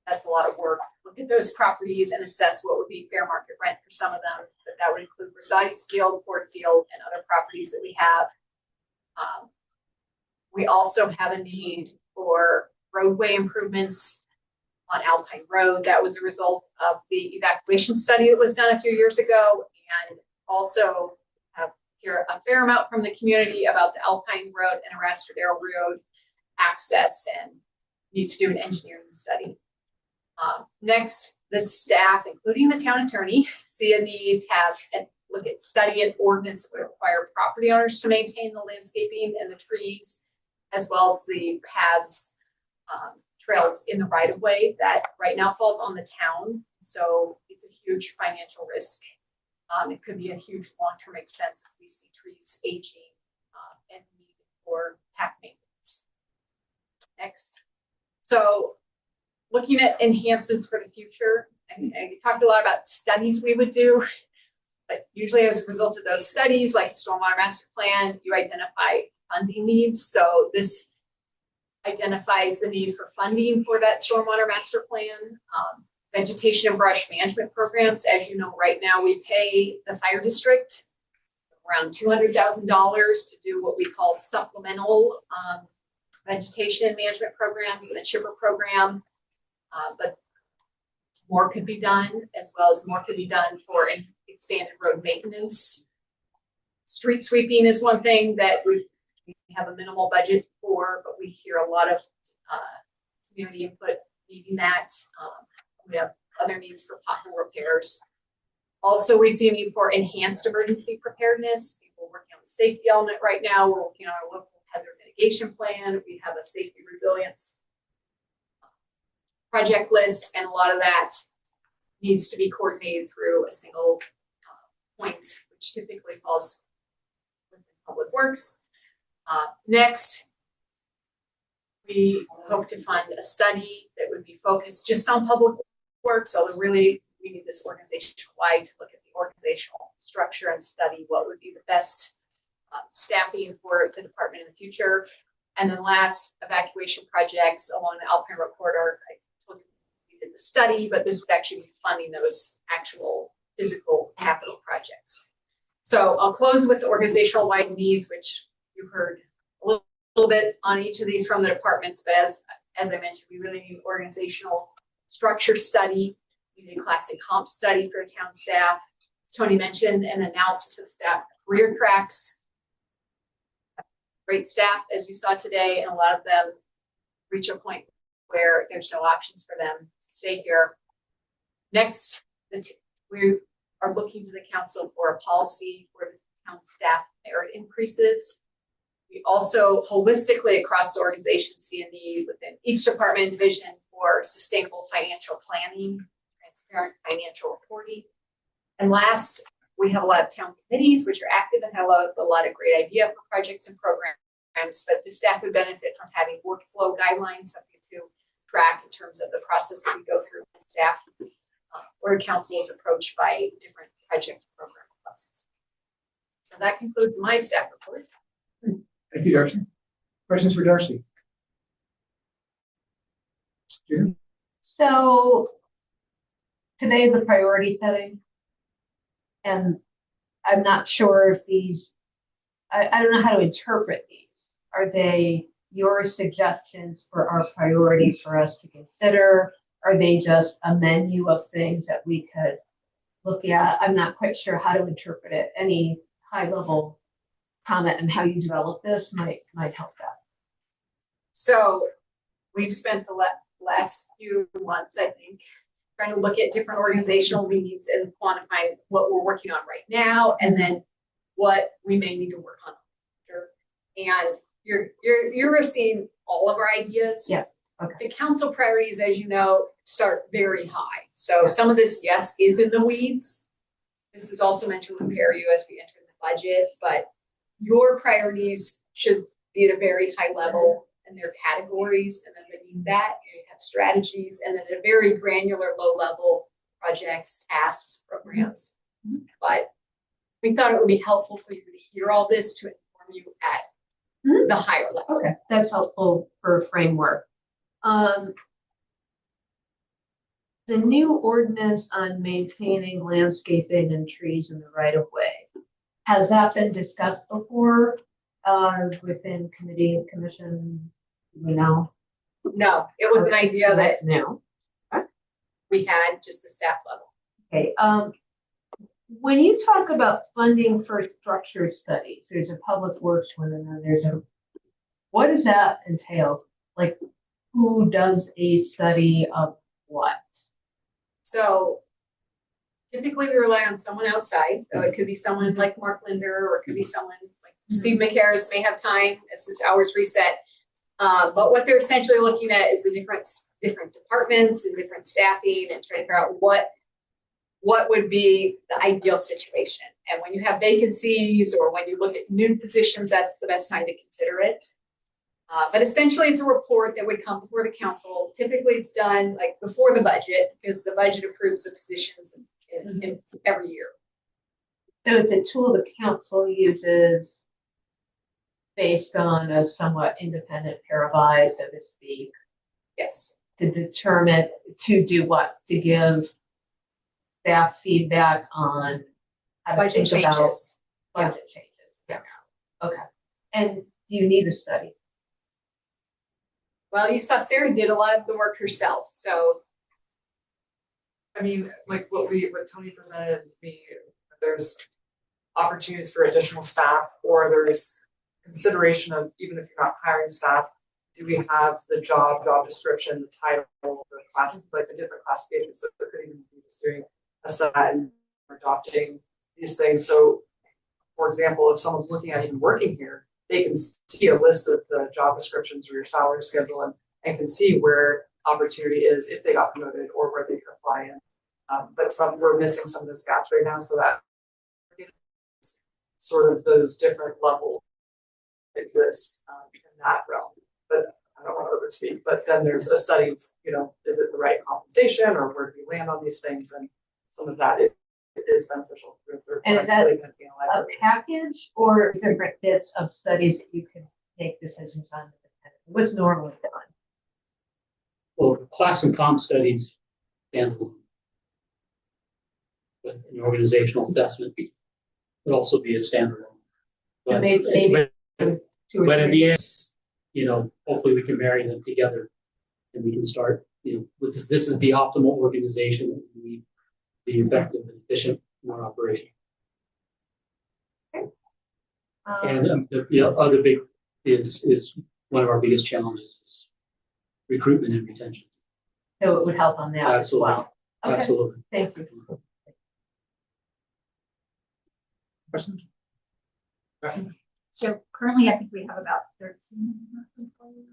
that's a lot of work. Look at those properties and assess what would be fair market rent for some of them. But that would include Versailles Field, Ford Field, and other properties that we have. We also have a need for roadway improvements on Alpine Road. That was a result of the evacuation study that was done a few years ago, and also hear a fair amount from the community about the Alpine Road and Arastradero Road access and need to do an engineering study. Next, the staff, including the town attorney, see a need to have and look at study an ordinance that would require property owners to maintain the landscaping and the trees, as well as the paths, trails in the right of way that right now falls on the town. So it's a huge financial risk. It could be a huge long-term expense as we see trees aging and need for path maintenance. Next. So looking at enhancements for the future, and we talked a lot about studies we would do, but usually as a result of those studies, like Stormwater Master Plan, you identify funding needs. So this identifies the need for funding for that Stormwater Master Plan. Vegetation and brush management programs. As you know, right now we pay the fire district around $200,000 to do what we call supplemental vegetation management programs, the chipper program. But more could be done, as well as more could be done for expanded road maintenance. Street sweeping is one thing that we have a minimal budget for, but we hear a lot of community input needing that. We have other needs for pothole repairs. Also, we see a need for enhanced emergency preparedness. We're working on the safety element right now. We're working on our local hazard mitigation plan. We have a safety resilience project list, and a lot of that needs to be coordinated through a single point, which typically falls within Public Works. Next, we hope to fund a study that would be focused just on public work. So really, we need this organization-wide to look at the organizational structure and study what would be the best staffing for the department in the future. And then last, evacuation projects along the Alpine Road corridor. I told you we did the study, but this would actually be funding those actual physical capital projects. So I'll close with the organizational-wide needs, which you've heard a little bit on each of these from the departments, but as I mentioned, we really need organizational structure study. We need a classic comp study for town staff. As Tony mentioned, an analysis of staff career tracks. Great staff, as you saw today, and a lot of them reach a point where there's no options for them to stay here. Next, we are looking to the council for a policy for the town staff merit increases. We also holistically across the organization see a need within each department and division for sustainable financial planning, transparent financial reporting. And last, We have a lot of town committees which are active and have a lot of great idea for projects and programs, but the staff would benefit from having workflow guidelines, something to track in terms of the process that we go through with staff, or council is approached by different project program requests. So that concludes my staff report. Thank you, Darcy. Questions for Darcy? June? So today is the priority setting. And I'm not sure if these, I don't know how to interpret these. Are they your suggestions for our priority for us to consider? Are they just a menu of things that we could look at? I'm not quite sure how to interpret it. Any high level comment on how you develop this might help that. So we've spent the last few months, I think, trying to look at different organizational needs and quantify what we're working on right now, and then what we may need to work on. And you're seeing all of our ideas. Yeah. Okay. The council priorities, as you know, start very high. So some of this, yes, is in the weeds. This is also meant to prepare you as we enter the budget, but your priorities should be at a very high level in their categories, and then beneath that you have strategies, and then at a very granular low level projects, tasks, programs. But we thought it would be helpful for you to hear all this to inform you at the higher level. Okay, that's helpful for a framework. The new ordinance on maintaining landscaping and trees in the right of way, has that been discussed before within committee and commission? You know? No, it was an idea that That's new. we had just the staff level. Okay, when you talk about funding for structure studies, there's a public works one and then there's a, what does that entail? Like, who does a study of what? So typically we rely on someone outside. So it could be someone like Mark Linder, or it could be someone like Steve McHarris may have time as his hours reset. But what they're essentially looking at is the different departments and different staffing, and trying to figure out what would be the ideal situation. And when you have vacancies or when you look at new positions, that's the best time to consider it. But essentially it's a report that would come before the council. Typically it's done like before the budget, because the budget approves the positions in every year. So it's a tool the council uses based on a somewhat independent pair of eyes, so to speak. Yes. To determine, to do what? To give staff feedback on how to Budget think about changes. budget changes. Yeah. Okay. And do you need a study? Well, you saw Sarah did a lot of the work herself, so. I mean, like what Tony presented me, there's opportunities for additional staff, or there's consideration of, even if you're not hiring staff, do we have the job description, the title, the class, like the different classifications? So there could even be just doing a study and adopting these things. So, for example, if someone's looking at even working here, they can see a list of the job descriptions or your salary schedule, and can see where opportunity is if they got promoted or where they could apply in. But we're missing some of those gaps right now, so that sort of those different levels exist in that realm. But I don't want to overspeak. But then there's a study of, is it the right compensation, or where do we land on these things? And some of that it is beneficial. And is that a package or different bits of studies that you can make decisions on? What's normally done? Well, class and comp studies and an organizational assessment would also be a standard. But, Maybe but in the end, hopefully we can marry them together and we can start, with this is the optimal organization that we be effective and efficient in our operation. And the other big is one of our biggest challenges is recruitment and retention. So it would help on that as well. Okay. Absolutely. Thank you. Questions? So currently, I think we have about 13 employees.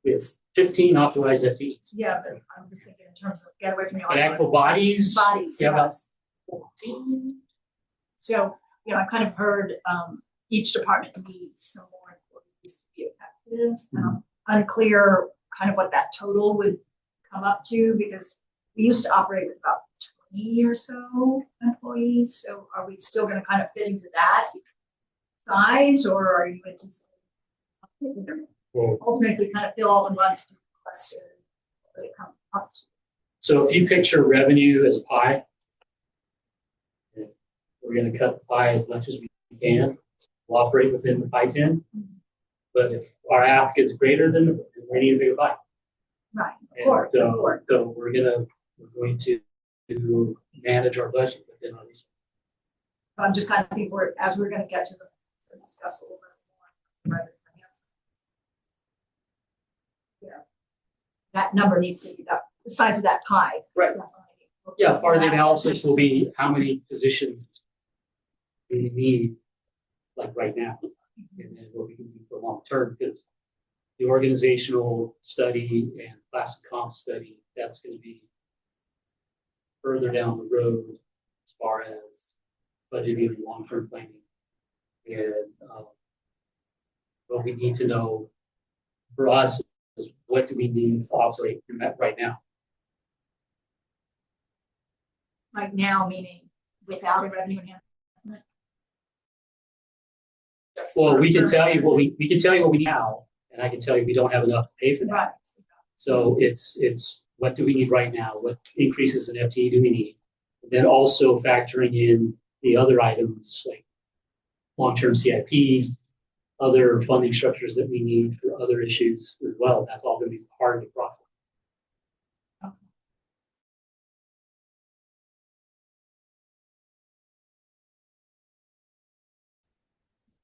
We have 15 authorized FTEs. Yeah, but I'm just thinking in terms of get away from the. But actual bodies, Bodies, yeah, yes. So, you know, I kind of heard, each department needs some more employees to be effective. Unclear kind of what that total would come up to, because we used to operate with about 20 or so employees. So are we still gonna kind of fit into that size, or are you anticipating ultimately kind of fill all the months requested when it comes up to? So if you picture revenue as a pie, we're gonna cut the pie as much as we can. We'll operate within the pie tin. But if our app is greater than, we need a bigger pie. Right, of And course, of so, course. so we're going to manage our budget within our resources. So I'm just kind of thinking as we're gonna get to discuss a little bit more. Rather than yeah. That number needs to be the size of that pie. Right. Yeah, part of the analysis will be how many positions we need, like right now, and then what we can do for long term, because the organizational study and class and comp study, that's going to be further down the road as far as budgeting and long term planning. And what we need to know for us is what do we need to operate right now. Right now, meaning without a revenue enhancement? Well, we can tell you what we can tell you what we need now, and I can tell you we don't have enough to pay for that. Right. So it's what do we need right now? What increases in FTE do we need? And then also factoring in the other items like long-term CIP, other funding structures that we need for other issues as well. That's all going to be part of the process.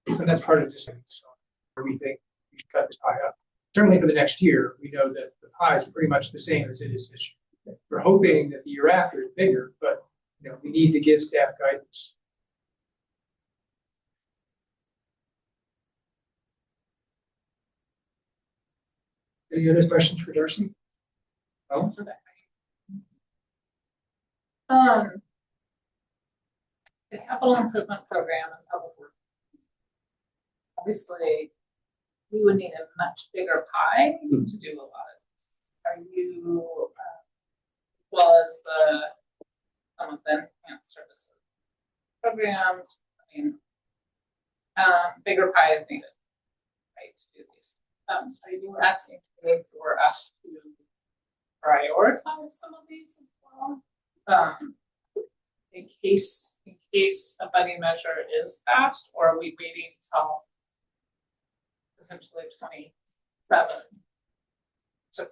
And that's part of just where we think we should cut this pie up. Certainly for the next year, we know that the pie is pretty much the same as it is this year. We're hoping that the year after is bigger, but you know, we need to give staff guidance. Any other questions for Darcy? No? The capital improvement program and public works. Obviously, we would need a much bigger pie to do a lot of this. Are you, was some of the enhanced services programs, I mean, bigger pie is needed, right, to do these. Are you asking today for us to prioritize some of these as well? In case a funding measure is passed, or are we waiting till potentially 27 to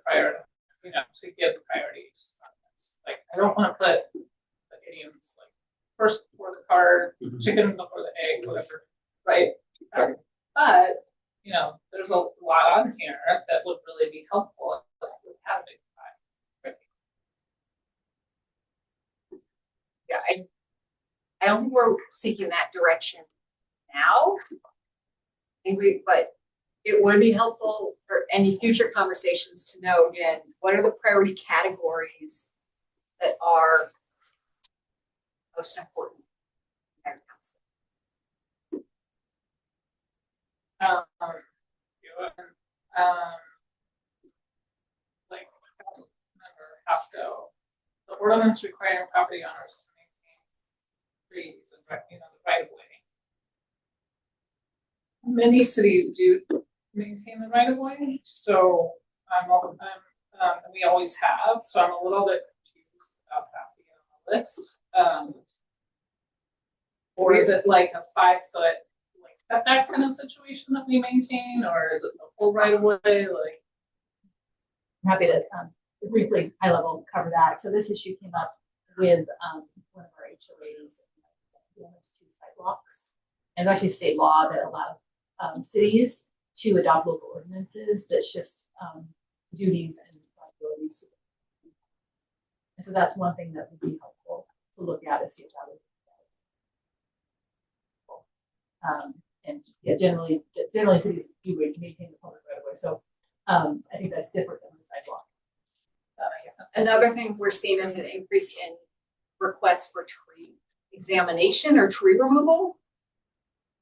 to give priorities on this? Like, I don't want to put the idioms like first before the card, chicken before the egg, whatever, right? But you know, there's a lot on here that would really be helpful if we had a big pie. Right? Yeah, I don't think we're seeking that direction now. But it would be helpful for any future conversations to know, again, what are the priority categories that are most important. Like member Hasco, the ordinance requiring property owners to maintain trees and the right of way. Many cities do maintain the right of way, so we always have. So I'm a little bit confused about that being on the list. Or is it like a 5-foot like setback kind of situation that we maintain, or is it the full right of way? Like, I'm happy to briefly, high level, cover that. So this issue came up with one of our HOAs, two sidewalks. And there's actually state law that allows cities to adopt local ordinances that shifts duties and responsibilities to them. And so that's one thing that would be helpful to look at and see if that would and yeah, generally cities do maintain the public right of way. So I think that's different than the sidewalk. Another thing we're seeing is an increase in requests for tree examination or tree removal.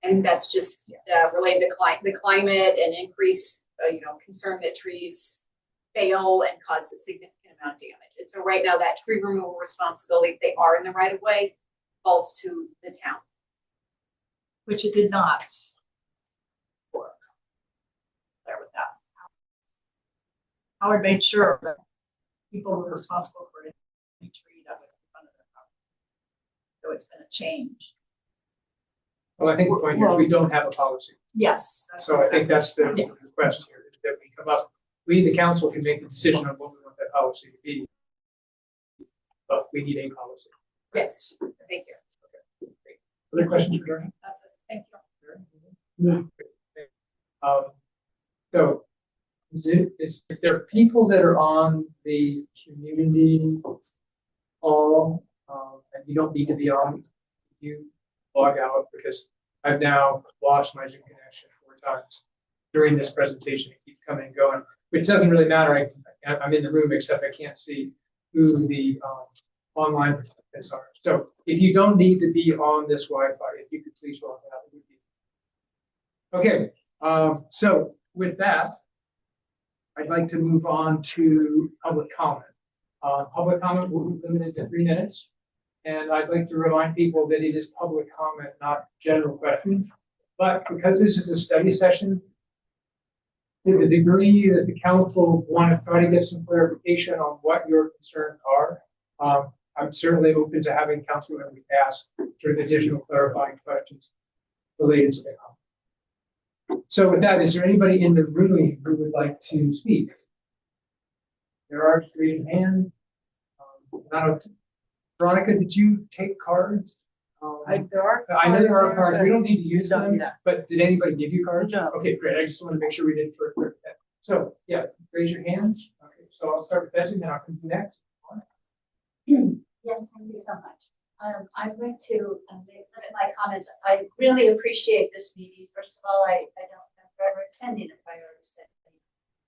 And that's just related to the climate and increased, concern that trees fail and cause a significant amount of damage. And so right now that tree removal responsibility, if they are in the right of way, falls to the town. Which it did not. There with that. Howard made sure that people were responsible for any tree that was in front of their property. So it's been a change. Well, I think the point here is we don't have a policy. Yes. So I think that's the request here, is that we come up, we, the council, can make the decision on what we want that policy to be. But we need a policy. Yes, thank you. Other questions for Jordan? That's it. Thank you. So if there are people that are on the community call, and you don't need to be on, you log out, because I've now lost my Zoom connection 4 times during this presentation. It keeps coming and going, which doesn't really matter. I'm in the room, except I can't see who the online participants are. So if you don't need to be on this Wi-Fi, if you could please log out. Okay, so with that, I'd like to move on to public comment. Public comment will be limited to 3 minutes. And I'd like to remind people that it is public comment, not general questions. But because this is a study session, to the degree that the council want to try to get some clarification on what your concerns are, I'm certainly open to having council members ask sort of additional clarifying questions related to the comment. So with that, is there anybody in the room who would like to speak? There are, just raise your hand. Veronica, did you take cards? There are. I know there are cards. We don't need to use them, Yeah. but did anybody give you cards? No. Okay, great. I just want to make sure we did for that. So yeah, raise your hands. Okay, so I'll start with Betsy, then I'll come next. Yes, thank you so much. I'd like to limit my comments. I really appreciate this meeting. First of all, I don't remember attending a priority setting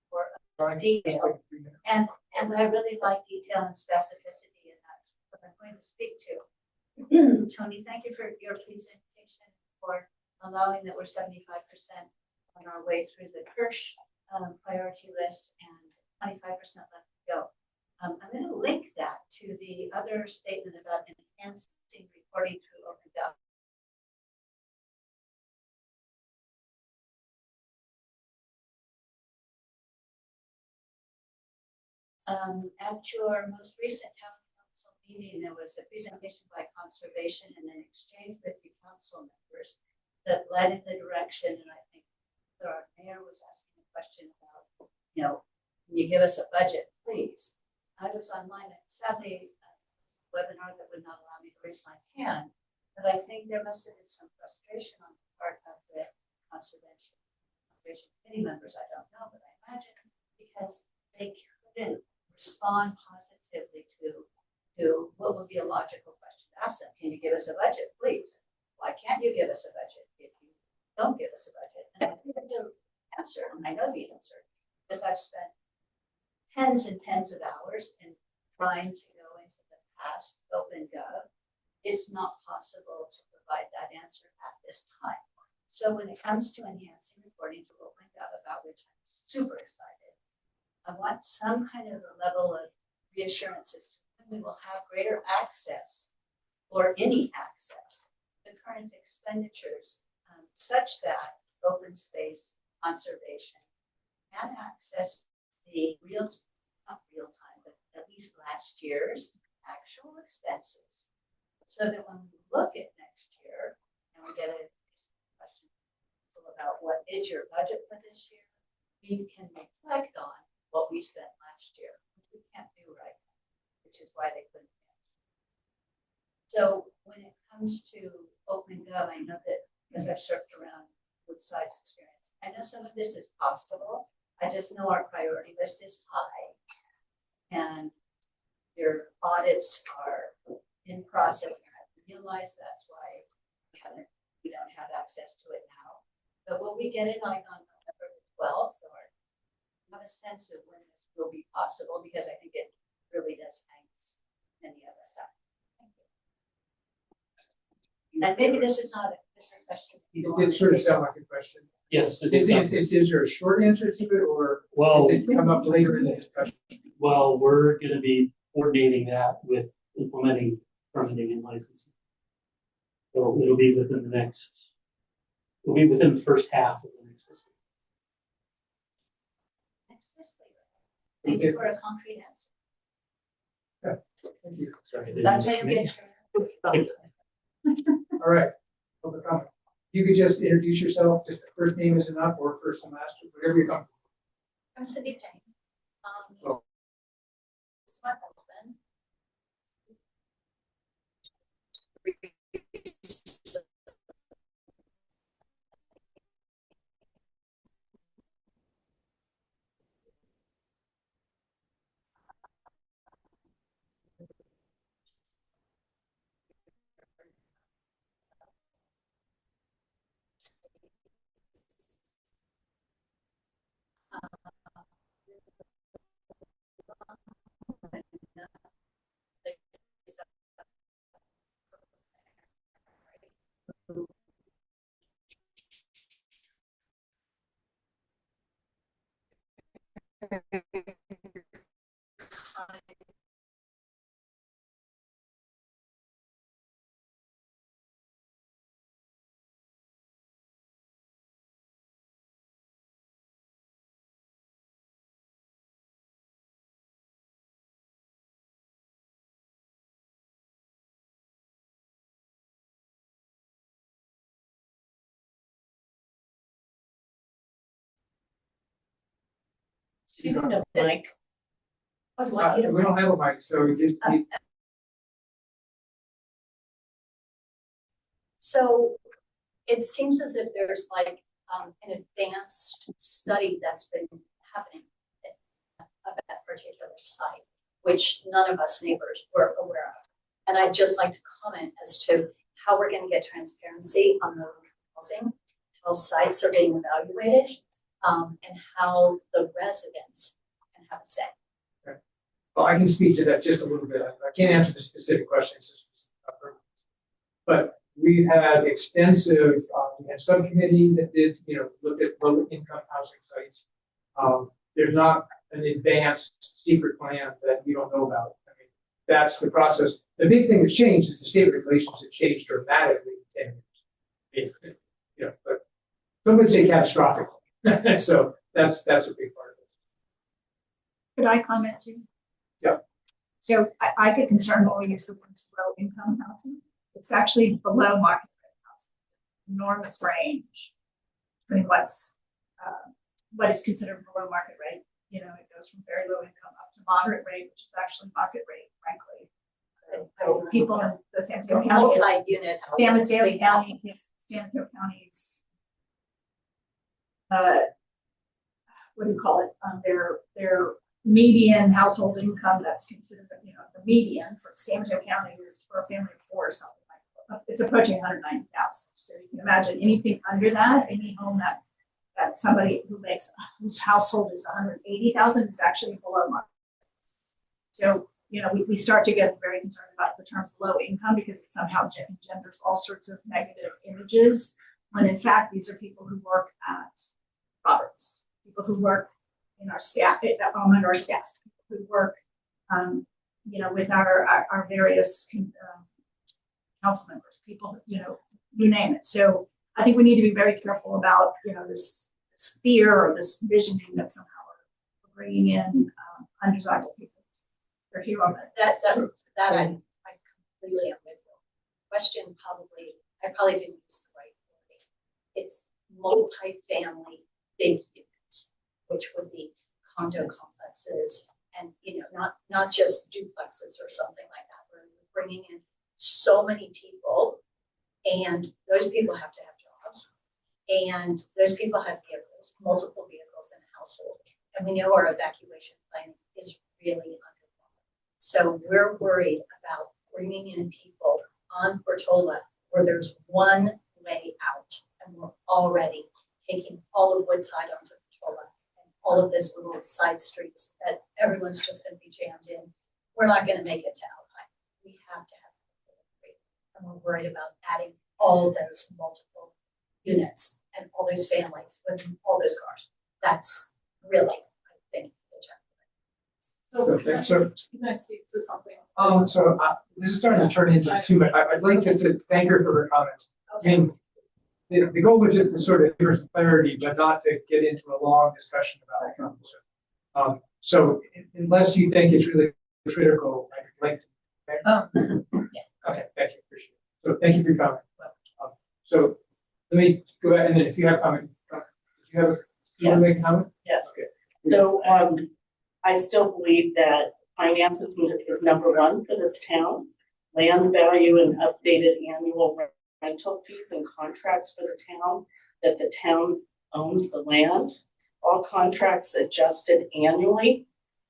for detail. And I really like detail and specificity, and that's what I'm going to speak to. Tony, thank you for your presentation, for allowing that we're 75% on our way through the Kirsch priority list and 25% left to go. I'm going to link that to the other statement about enhancing reporting through OpenGov. At your most recent town council meeting, there was a presentation by conservation and an exchange with the council members that led in the direction, and I think our mayor was asking a question about, can you give us a budget, please? I was online at sadly a webinar that would not allow me to raise my hand, but I think there must have been some frustration on the part of the conservation committee members. I don't know, but I imagine because they couldn't respond positively to what would be a logical question to ask them. Can you give us a budget, please? Why can't you give us a budget if you don't give us a budget? And I think the answer, and I know the answer, because I've spent tens and tens of hours in trying to go into the past OpenGov. It's not possible to provide that answer at this time. So when it comes to enhancing reporting to OpenGov, about which I'm super excited, I want some kind of a level of reassurances that we will have greater access, or any access, to current expenditures, such that open space conservation can access the not real time, but at least last year's actual expenses. So that when we look at next year and we get a question about what is your budget for this year, we can reflect on what we spent last year, which we can't do right now, which is why they couldn't answer. So when it comes to OpenGov, I know that because I've surfed around Woodside's experience, I know some of this is possible. I just know our priority list is high, and your audits are in process. I realize that's why we don't have access to it now. But will we get it like on November 12th, or have a sense of when this will be possible? Because I think it really does hang many of us up. Thank you. And maybe this is not a question. It did sort of sound like a question. Yes, it Is is. there a short answer to it, or Well, does it come up later in the discussion? well, we're gonna be coordinating that with implementing permitting and licensing. So it'll be within the first half of the next fiscal Next fiscal year. Thank you for a concrete answer. Thank you. Sorry, I didn't That's how mean you to get. All right, public comment. You could just introduce yourself, just the first name is enough, or first and last, whatever you come. I'm Cindy Payne. Oh. This is my husband. You don't have a mic. What do I need a We don't have a mic, so we just. So it seems as if there's like an advanced study that's been happening at that particular site, which none of us neighbors were aware of. And I'd just like to comment as to how we're going to get transparency on the housing, how sites are being evaluated, and how the residents can have a say. Well, I can speak to that just a little bit. I can't answer the specific questions. But we've had extensive, we had a subcommittee that did, looked at low income housing sites. There's not an advanced secret plan that we don't know about. I mean, that's the process. The big thing that's changed is the state regulations have changed dramatically in 10 years. But some would say catastrophically. So that's a big part of it. Could I comment too? Yeah. So I get concerned when we use the words low income housing. It's actually below market rate housing. Enormous range between what is considered below market rate. It goes from very low income up to moderate rate, which is actually market rate, frankly. People in the San Mateo County, Multi-unit. San Mateo County, San Mateo County's, what do you call it? Their median household income that's considered, the median for San Mateo County is for a family of four or something like that. It's approaching 190,000. So you can imagine anything under that, any home that somebody whose household is 180,000 is actually below market. So, we start to get very concerned about the terms low income because it somehow engenders all sorts of negative images, when in fact, these are people who work at Roberts, people who work in our staff, on our staff, people who work, with our various council members, people, you name it. So I think we need to be very careful about, this fear or this visioning that somehow we're bringing in undesirable people. They're here on that I completely am with you. Question I probably didn't use the right wording. It's multi-family big units, which would be condo complexes and, not just duplexes or something like that. We're bringing in so many people, and those people have to have jobs, and those people have vehicles, multiple vehicles in a household, and we know our evacuation plan is really underwater. So we're worried about bringing in people on Portola where there's one way out, and we're already taking all of Woodside onto Portola and all of those little side streets that everyone's just going to be jammed in. We're not going to make it to Alpine. We have to have, and we're worried about adding all those multiple units and all those families with all those cars. That's really, I think, the challenge. Can I speak to something? This is starting to turn into two, but I'd like just to thank her for her comments. I mean, the goal was just to sort of give her some clarity, but not to get into a long discussion about it. So unless you think it's really critical, I'd like to. Okay, thank you, appreciate it. So thank you for your comment. So let me go ahead, and then if you have comment, do you have you want to make a comment? Yes. Okay. So, I still believe that finances is number one for this town. Land value and updated annual rental fees and contracts for the town, that the town owns the land. All contracts adjusted annually.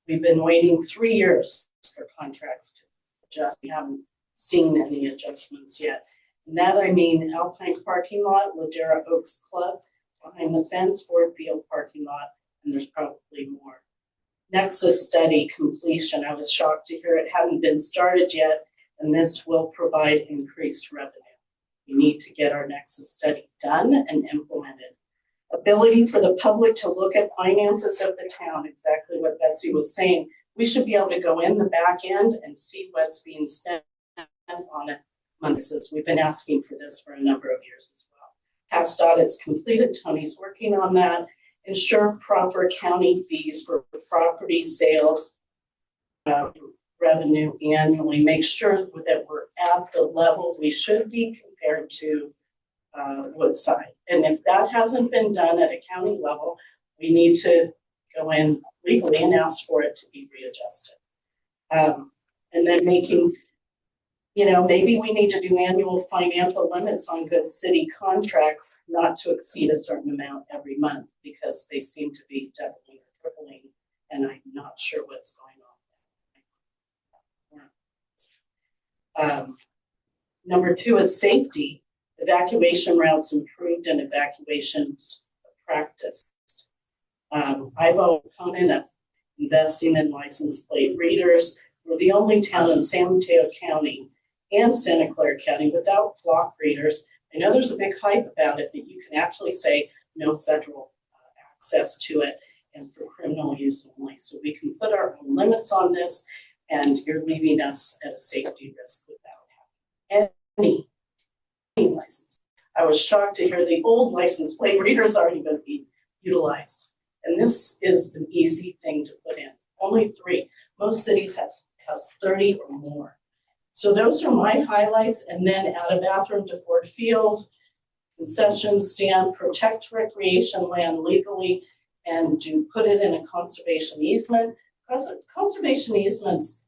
We've been waiting 3 years for contracts to adjust. We haven't seen any adjustments yet. And that I mean Alpine parking lot, Ladera Oaks Club, behind the fence, Ford Field parking lot, and there's probably more. Nexus study completion. I was shocked to hear it hadn't been started yet, and this will provide increased revenue. We need to get our Nexus study done and implemented. Ability for the public to look at finances of the town, exactly what Betsy was saying. We should be able to go in the back end and see what's being spent on it. We've been asking for this for a number of years as well. Past audits completed, Tony's working on that. Ensure proper county fees for property sales revenue annually. Make sure that we're at the level we should be compared to Woodside. And if that hasn't been done at a county level, we need to go in legally and ask for it to be readjusted. And then making, maybe we need to do annual financial limits on good city contracts, not to exceed a certain amount every month, because they seem to be doubling or tripling, and I'm not sure what's going on. Number 2 is safety. Evacuation routes improved and evacuations practiced. I'm a proponent of investing in license plate readers. We're the only town in San Mateo County and Santa Clara County without flock readers. I know there's a big hype about it, but you can actually say no federal access to it and for criminal use only. So we can put our own limits on this, and you're leaving us at a safety risk without having any license. I was shocked to hear the old license plate readers aren't even being utilized. And this is an easy thing to put in. Only 3. Most cities have 30 or more. So those are my highlights. And then add a bathroom to Ford Field, concession stand, protect recreation land legally, and put it in a conservation easement. Conservation easements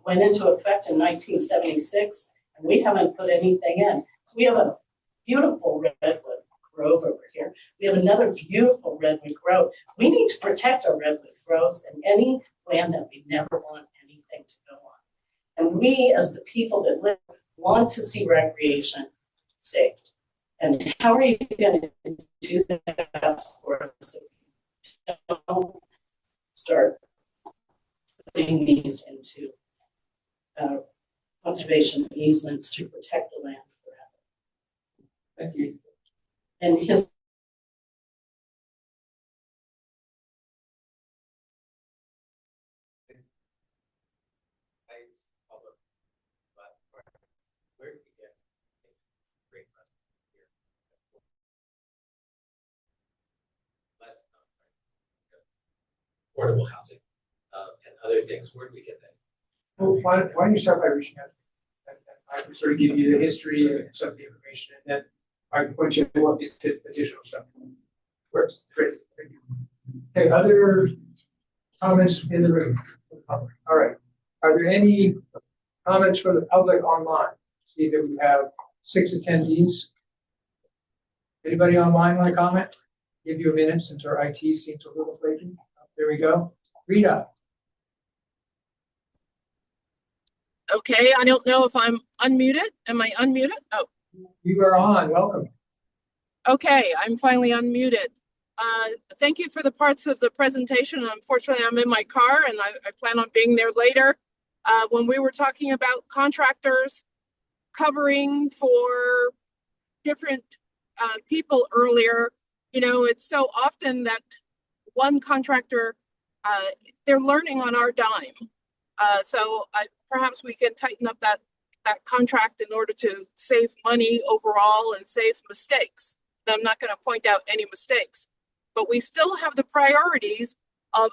went into effect in 1976, and we haven't put anything in. So we have a beautiful redwood grove over here. We have another beautiful redwood grove. We need to protect our redwood groves and any land that we never want anything to go on. And we, as the people that live, want to see recreation saved. And how are you going to do that for us? Don't start putting these into conservation easements to protect the land forever. Thank you. And his affordable housing and other things. Where do we get that? Well, why don't you start by reaching out? And I can sort of give you the history and some of the information, and then I can point you to what the additional stuff. Works. Great. Thank you. Okay, other comments in the room? All right. Are there any comments from the public online? See that we have 6 attendees. Anybody online want to comment? Give you a minute since our IT seems a little flaky. There we go. Rita. Okay, I don't know if I'm unmuted. Am I unmuted? Oh. You are on. Welcome. Okay, I'm finally unmuted. Thank you for the parts of the presentation. Unfortunately, I'm in my car and I plan on being there later. When we were talking about contractors covering for different people earlier. You know, it's so often that one contractor, they're learning on our dime. So perhaps we can tighten up that contract in order to save money overall and save mistakes. And I'm not going to point out any mistakes, but we still have the priorities of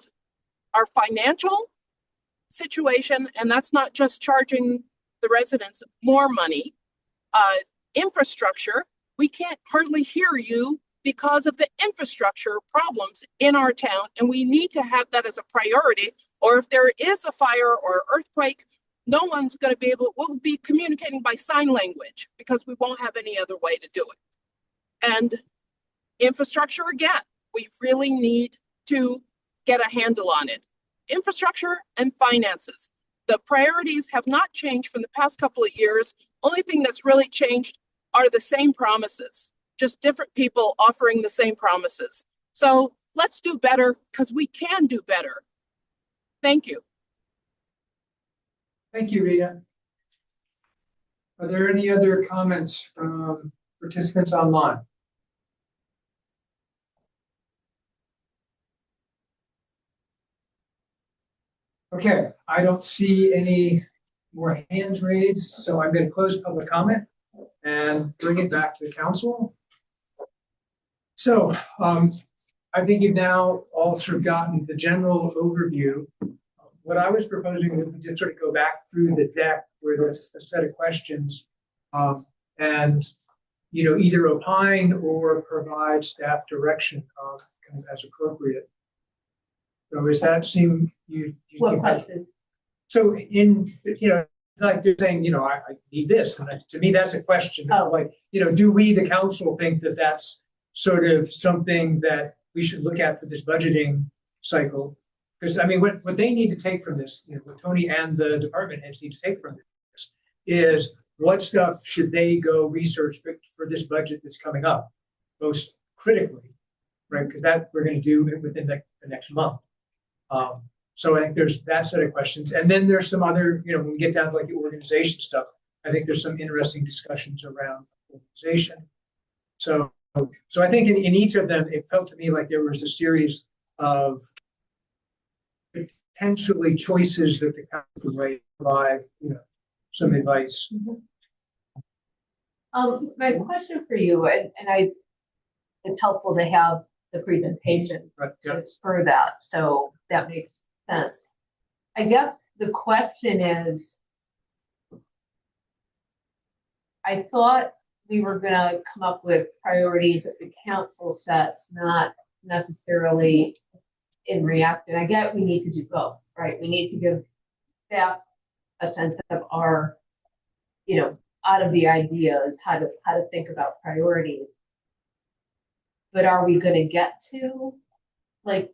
our financial situation, and that's not just charging the residents more money. Infrastructure, we can't hardly hear you because of the infrastructure problems in our town, and we need to have that as a priority. Or if there is a fire or earthquake, no one's going to be able, we'll be communicating by sign language because we won't have any other way to do it. And infrastructure, again, we really need to get a handle on it. Infrastructure and finances. The priorities have not changed from the past couple of years. Only thing that's really changed are the same promises, just different people offering the same promises. So let's do better because we can do better. Thank you. Thank you, Rita. Are there any other comments from participants online? Okay, I don't see any more hands raised, so I'm going to close public comment and bring it back to the council. So I think you've now all sort of gotten the general overview. What I was proposing is to sort of go back through the deck where there's a set of questions and, you know, either opine or provide staff direction kind of as appropriate. So does that seem you What question? So in, you know, like they're saying, you know, I need this, and to me that's a question. Like, you know, do we, the council, think that that's sort of something that we should look at for this budgeting cycle? Because I mean, what they need to take from this, you know, what Tony and the department heads need to take from this is what stuff should they go research for this budget that's coming up most critically, right? Because that we're going to do within the next month. So I think there's that set of questions. And then there's some other, you know, when we get down to like the organization stuff, I think there's some interesting discussions around organization. So I think in each of them, it felt to me like there was a series of potentially choices that the council might provide, you know, some advice. My question for you, and it's helpful to have the presentation to spur that, so that makes sense. I guess the question is, I thought we were gonna come up with priorities that the council sets, not necessarily in react. And I get we need to do both, right? We need to give staff a sense of our, you know, out of the ideas, how to think about priorities. But are we going to get to like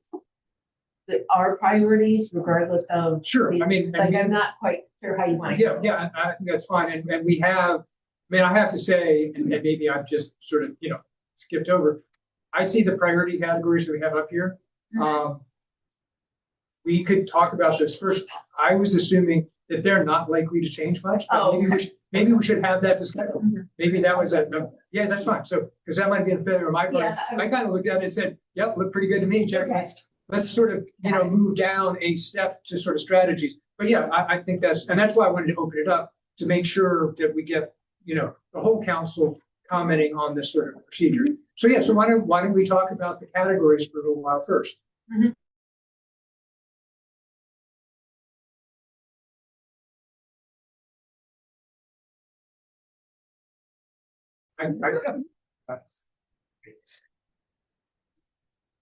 our priorities regardless of? Sure. I mean, I'm not quite sure how you want to. Yeah, I think that's fine. And we have, I mean, I have to say, and maybe I've just sort of, you know, skipped over. I see the priority categories that we have up here. We could talk about this first. I was assuming that they're not likely to change much, but maybe we should have that discussion. Maybe that was yeah, that's fine. So, because that might be a failure on my part. I kind of looked at it and said, yep, look pretty good to me. Check next. Let's sort of, you know, move down a step to sort of strategies. But yeah, I think that's why I wanted to open it up to make sure that we get, you know, the whole council commenting on this sort of procedure. So yeah, so why don't we talk about the categories for a little while first?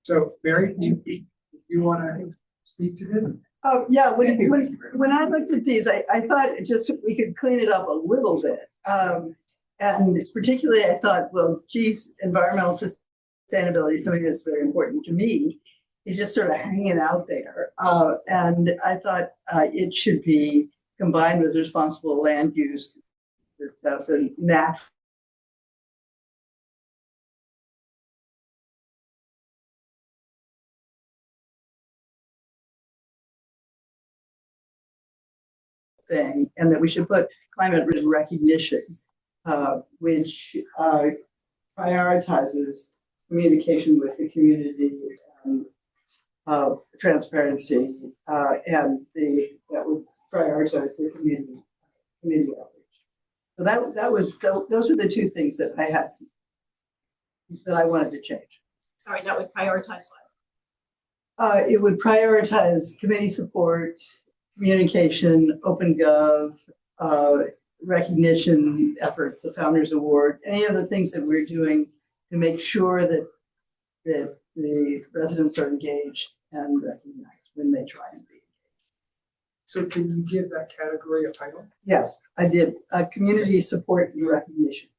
So Mary, you want to speak to this? Oh, yeah, when I looked at these, I thought we could clean it up a little bit. And particularly I thought, well, geez, environmental sustainability, something that's very important to me, is just sort of hanging out there. And I thought it should be combined with responsible land use. That's a natural thing, and that we should put climate recognition, which prioritizes communication with the community and transparency, and that would prioritize the community outreach. So those are the two things that I wanted to change. Sorry, that would prioritize what? It would prioritize committee support, communication, OpenGov, recognition efforts, the Founders Award, any of the things that we're doing to make sure that the residents are engaged and recognized when they try and be. So can you give that category a title? Yes, I did. Community support and recognition.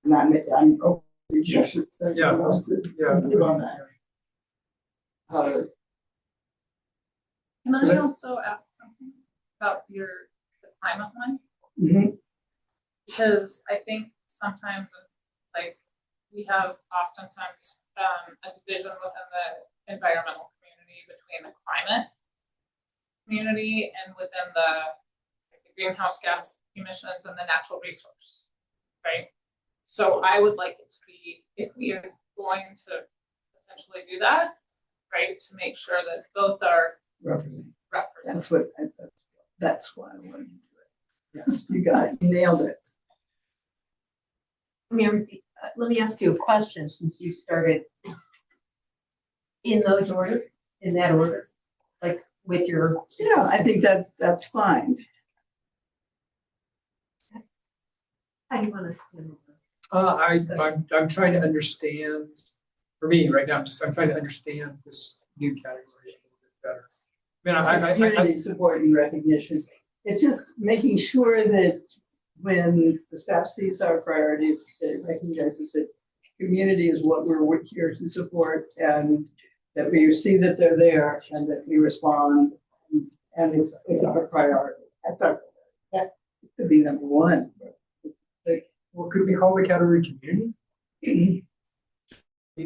And I'm open to suggestions. Yeah. Put on that. Can I also ask something about the climate one? Mm-hmm. Because I think sometimes, like, we have oftentimes a division within the environmental community between the climate community and within the greenhouse gas emissions and the natural resource, right? So I would like it to be, if we are going to potentially do that, right, to make sure that both are represented. That's why I wanted to do it. Yes, you got it. You nailed it. Mary, let me ask you a question since you started in that order, like with your. Yeah, I think that's fine. How do you want to? I'm trying to understand. For me, right now, I'm trying to understand this new category a little bit better. Community support and recognition. It's just making sure that when the staff sees our priorities, it recognizes that community is what we're here to support, and that we see that they're there and that we respond, and it's our priority. That could be number one. Well, could we call the category community? I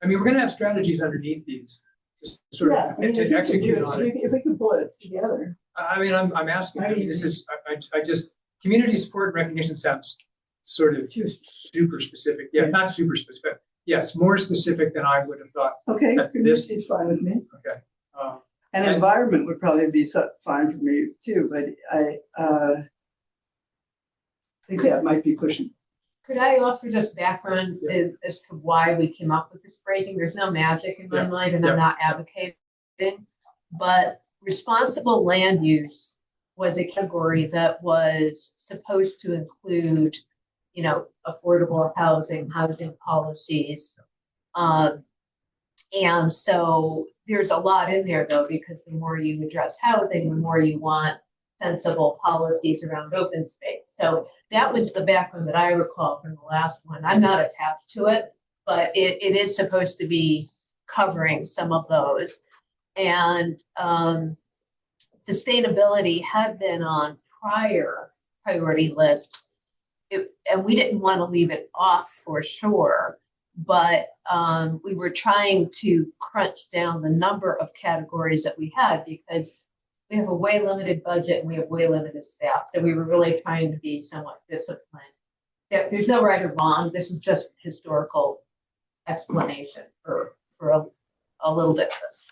mean, we're going to have strategies underneath these to sort of to execute on it. If we can pull it together. I mean, I'm asking. I mean, this is I just community support and recognition sounds sort of super specific. Yeah, not super specific. Yes, more specific than I would have thought. Okay, community is fine with me. Okay. And environment would probably be fine for me too, but I think that might be pushing. Could I offer just background as to why we came up with this phrasing? There's no magic in my mind, and I'm not advocating, but responsible land use was a category that was supposed to include, affordable housing policies. And so there's a lot in there though, because the more you address housing, the more you want sensible policies around open space. So that was the background that I recall from the last one. I'm not attached to it, but it is supposed to be covering some of those. And sustainability had been on prior priority lists, and we didn't want to leave it off for sure, but we were trying to crunch down the number of categories that we had because we have a way limited budget and we have way limited staff. So we were really trying to be somewhat disciplined. There's no right or wrong. This is just historical explanation for a little bit of this.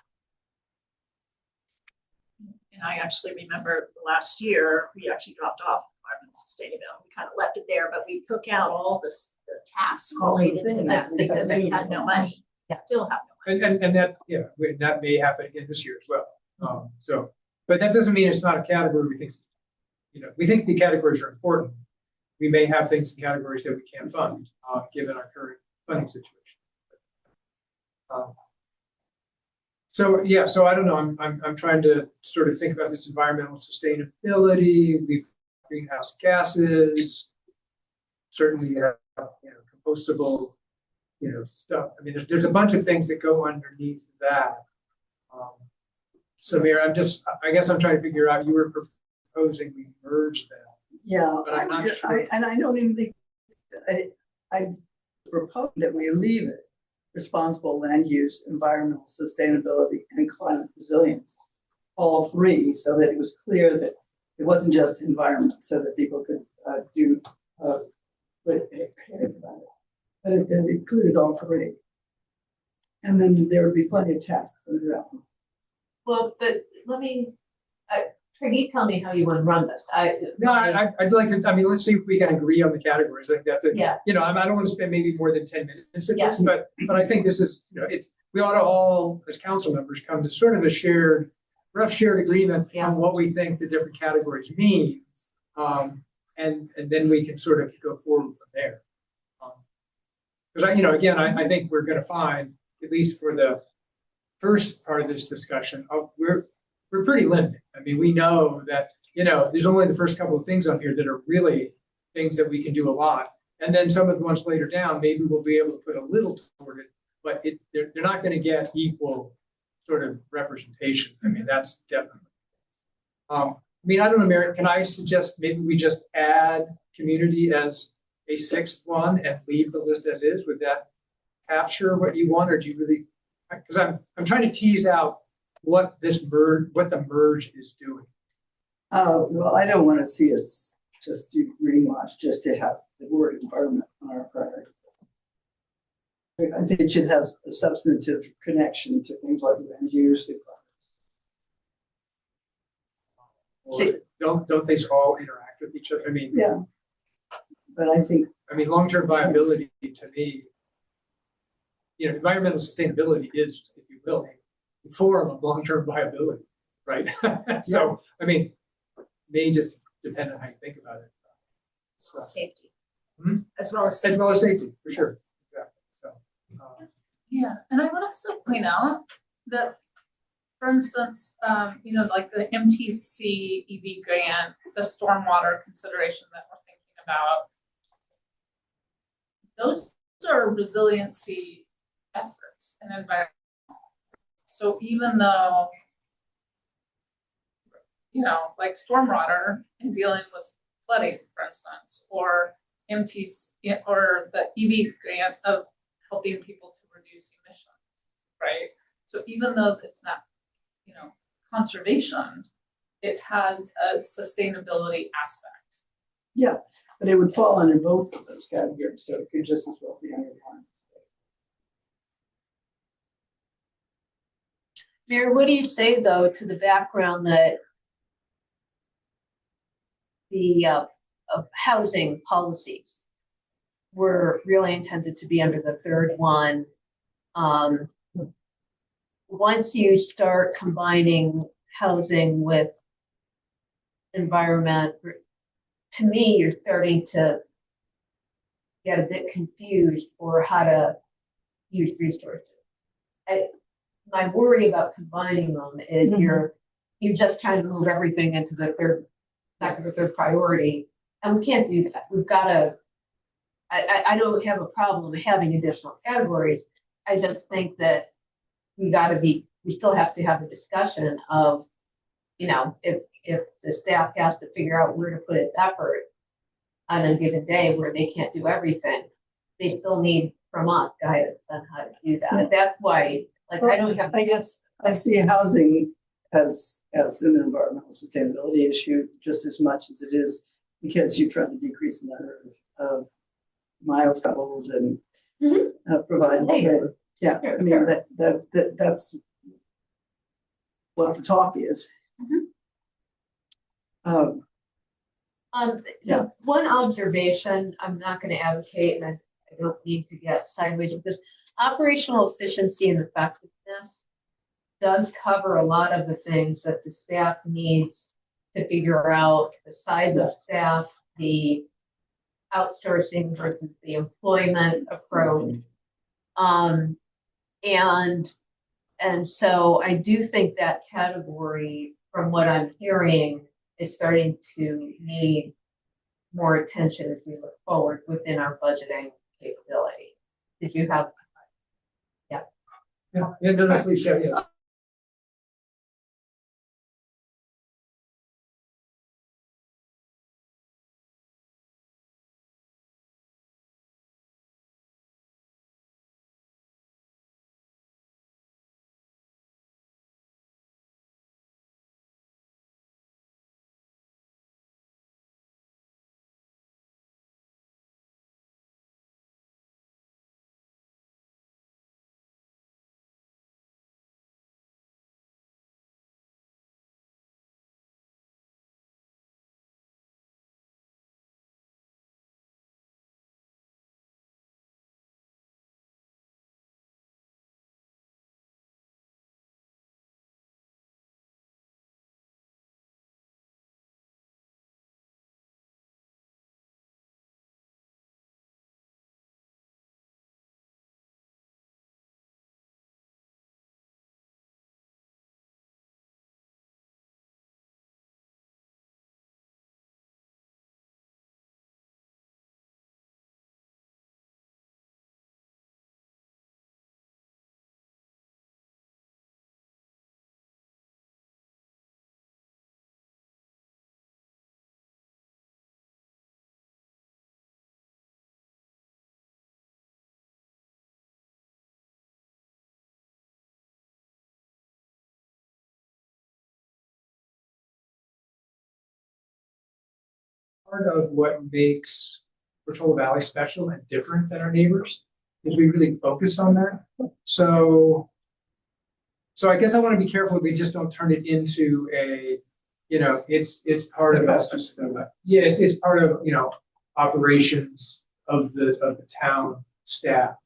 And I actually remember last year, we actually dropped off environmental sustainability. We kind of left it there, but we took out all the tasks related to that because we had no money. Still have no money. And that, that may happen again this year as well. But that doesn't mean it's not a category we think, we think the categories are important. We may have things in categories that we can't fund, given our current funding situation. So I don't know. I'm trying to sort of think about this environmental sustainability. We've greenhouse gases, certainly compostable, stuff. I mean, there's a bunch of things that go underneath that. So Mayor, I guess I'm trying to figure out. You were proposing we merge that. Yeah, but I'm not sure. I don't even think I propose that we leave it. Responsible land use, environmental sustainability, and climate resilience, all three, so that it was clear that it wasn't just environment, so that people could do but it included all three. And then there would be plenty of tasks under that one. Well, but let me, Craig, you tell me how you want to run this. I'd like to, I mean, let's see if we can agree on the categories. I think that's it. Yeah. You know, I don't want to spend maybe more than 10 minutes at Yeah. this, but I think this is, you know, we ought to all, as council members, come to sort of a rough shared agreement on what we think the different categories mean. And then we can sort of go forward from there. Because I think we're going to find, at least for the first part of this discussion, we're pretty limited. I mean, we know that, there's only the first couple of things on here that are really things that we can do a lot. And then some of the ones later down, maybe we'll be able to put a little toward it, but they're not going to get equal sort of representation. I mean, that's definitely. I don't know, Mary, can I suggest maybe we just add community as a sixth one and leave the list as is? Would that capture what you want, or do you really? Because I'm trying to tease out what the merge is doing. Well, I don't want to see us just do greenwash just to have the word environment on our priority. I think it should have a substantive connection to things like land use. Don't they all interact with each other? I mean, yeah. But I think, long-term viability to me, environmental sustainability is, if you will, a form of long-term viability, right? So, may just depend on how you think about it. So. Safety. As well as safety, for sure. Exactly. So, yeah, and I would also point out that, for instance, like the MTC EV grant, the stormwater consideration that we're thinking about, those are resiliency efforts and environmental. So even though, like stormwater and dealing with flooding, for instance, or MTC or the EV grant of helping people to reduce emissions, right? So even though it's not, conservation, it has a sustainability aspect. Yeah, but it would fall under both of those categories, so it could just as well be under one. Mary, what do you say though to the background that the housing policies were really intended to be under the third one? Once you start combining housing with environment, to me, you're starting to get a bit confused for how to use resources. My worry about combining them is you're just trying to move everything into the third priority, and we can't do that. We've got to. I don't have a problem having additional categories. I just think that we still have to have a discussion of, if the staff has to figure out where to put its effort on a given day where they can't do everything, they still need from us guidance on how to do that. Yeah. That's why, I don't have. I guess I see housing as an environmental sustainability issue just as much as it is because you're trying to decrease the number of miles traveled and provide labor. Yeah, that's what the talk is. One observation, I'm not going to advocate, and I don't need to get sideways with this. Operational efficiency and effectiveness does cover a lot of the things that the staff needs to figure out: the size of staff, the outsourcing versus the employment approach. And so I do think that category, from what I'm hearing, is starting to need more attention as we look forward within our budgeting capability. Did you have? Yeah, please share, yes. part of what makes Portola Valley special and different than our neighbors is we really focus on that. So I guess I want to be careful we just don't turn it into a, it's part of us. Yeah, it's part of, operations of the town staff.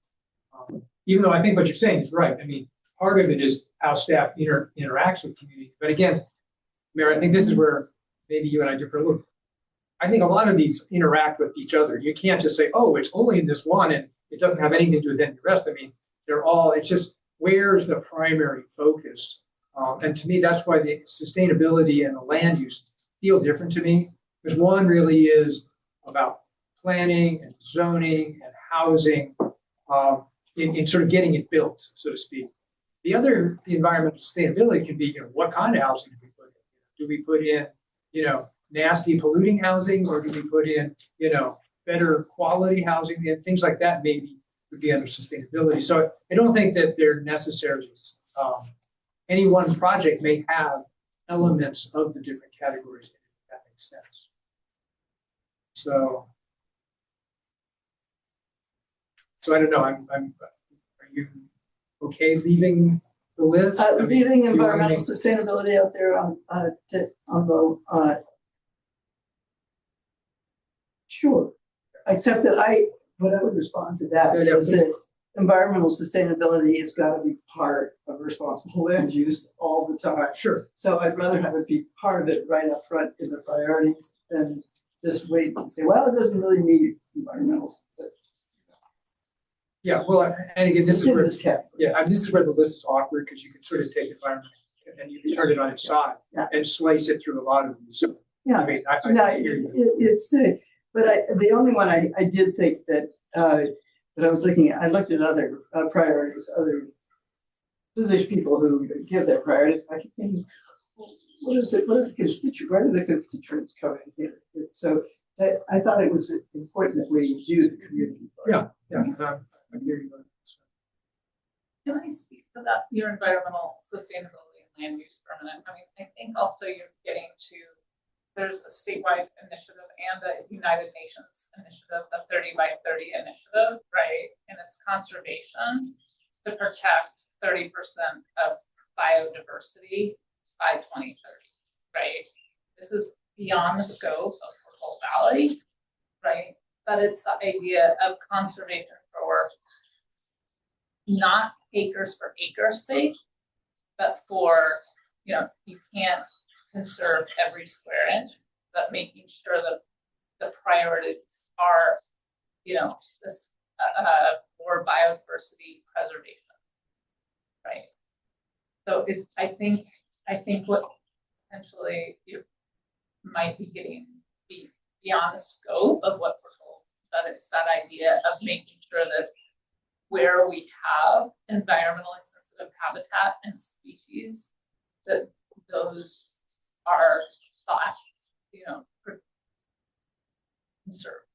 Even though I think what you're saying is right. I mean, part of it is how staff interacts with community. But again, Mayor, I think this is where maybe you and I differ a little. I think a lot of these interact with each other. You can't just say, oh, it's only in this one and it doesn't have anything to do with any of the rest. I mean, it's just where's the primary focus? And to me, that's why the sustainability and the land use feel different to me. Because one really is about planning and zoning and housing in sort of getting it built, so to speak. The other, the environmental sustainability can be, what kind of housing do we put in? Do we put in, nasty polluting housing, or do we put in, better quality housing and things like that maybe would be under sustainability. So I don't think that they're necessarily, any one project may have elements of the different categories, if that makes sense. So I don't know, are you okay leaving the list? Leaving environmental sustainability out there on the, sure. Except that what I would respond to that is that environmental sustainability has got to be part of responsible land use all the time. Sure. So I'd rather have it be part of it right up front in the priorities than just wait and say, well, it doesn't really meet environmental. Yeah, well, and again, this is where this is where the list is awkward because you can sort of take environment and you can turn it on its side and slice it through a lot of them. So yeah, I mean, it's but the only one I did think that that I was looking at, I looked at other priorities, other position people who give their priorities. I keep thinking, what are the constituents? Where do the constituents come in here? So I thought it was important that we do the community part. Yeah, I hear you. Can I speak to that, your environmental sustainability and land use for a minute? I mean, I think also you're getting to, there's a statewide initiative and a United Nations initiative, the 30 by 30 initiative, right? And it's conservation to protect 30% of biodiversity by 2030, right? This is beyond the scope of Portola Valley, right? But it's the idea of conservation for not acres for acres sake, but for, you can't conserve every square inch, but making sure that the priorities are, this for biodiversity preservation, right? So I think what potentially you might be getting beyond the scope of what we're told, that it's that idea of making sure that where we have environmentally sensitive habitat and species, that those are thought, conserved.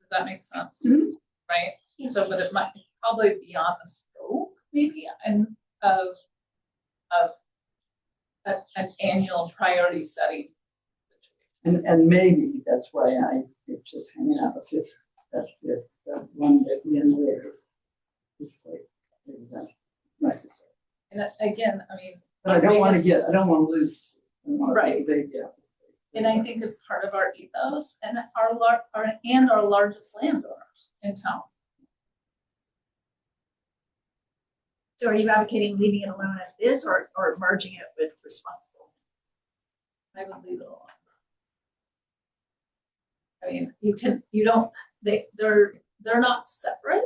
Does that make sense? Mm-hmm. Right? Yeah. So, but it might be probably beyond the scope, maybe, and of an annual priority setting. And maybe that's why I just hanging out a fifth one at the end there is like maybe not necessary. And again, I mean, but I don't want to lose. Right. And I think it's part of our ethos and our largest landowners in town. So are you advocating leaving it alone as is or merging it with responsible? I would leave it alone. I mean, they're not separate.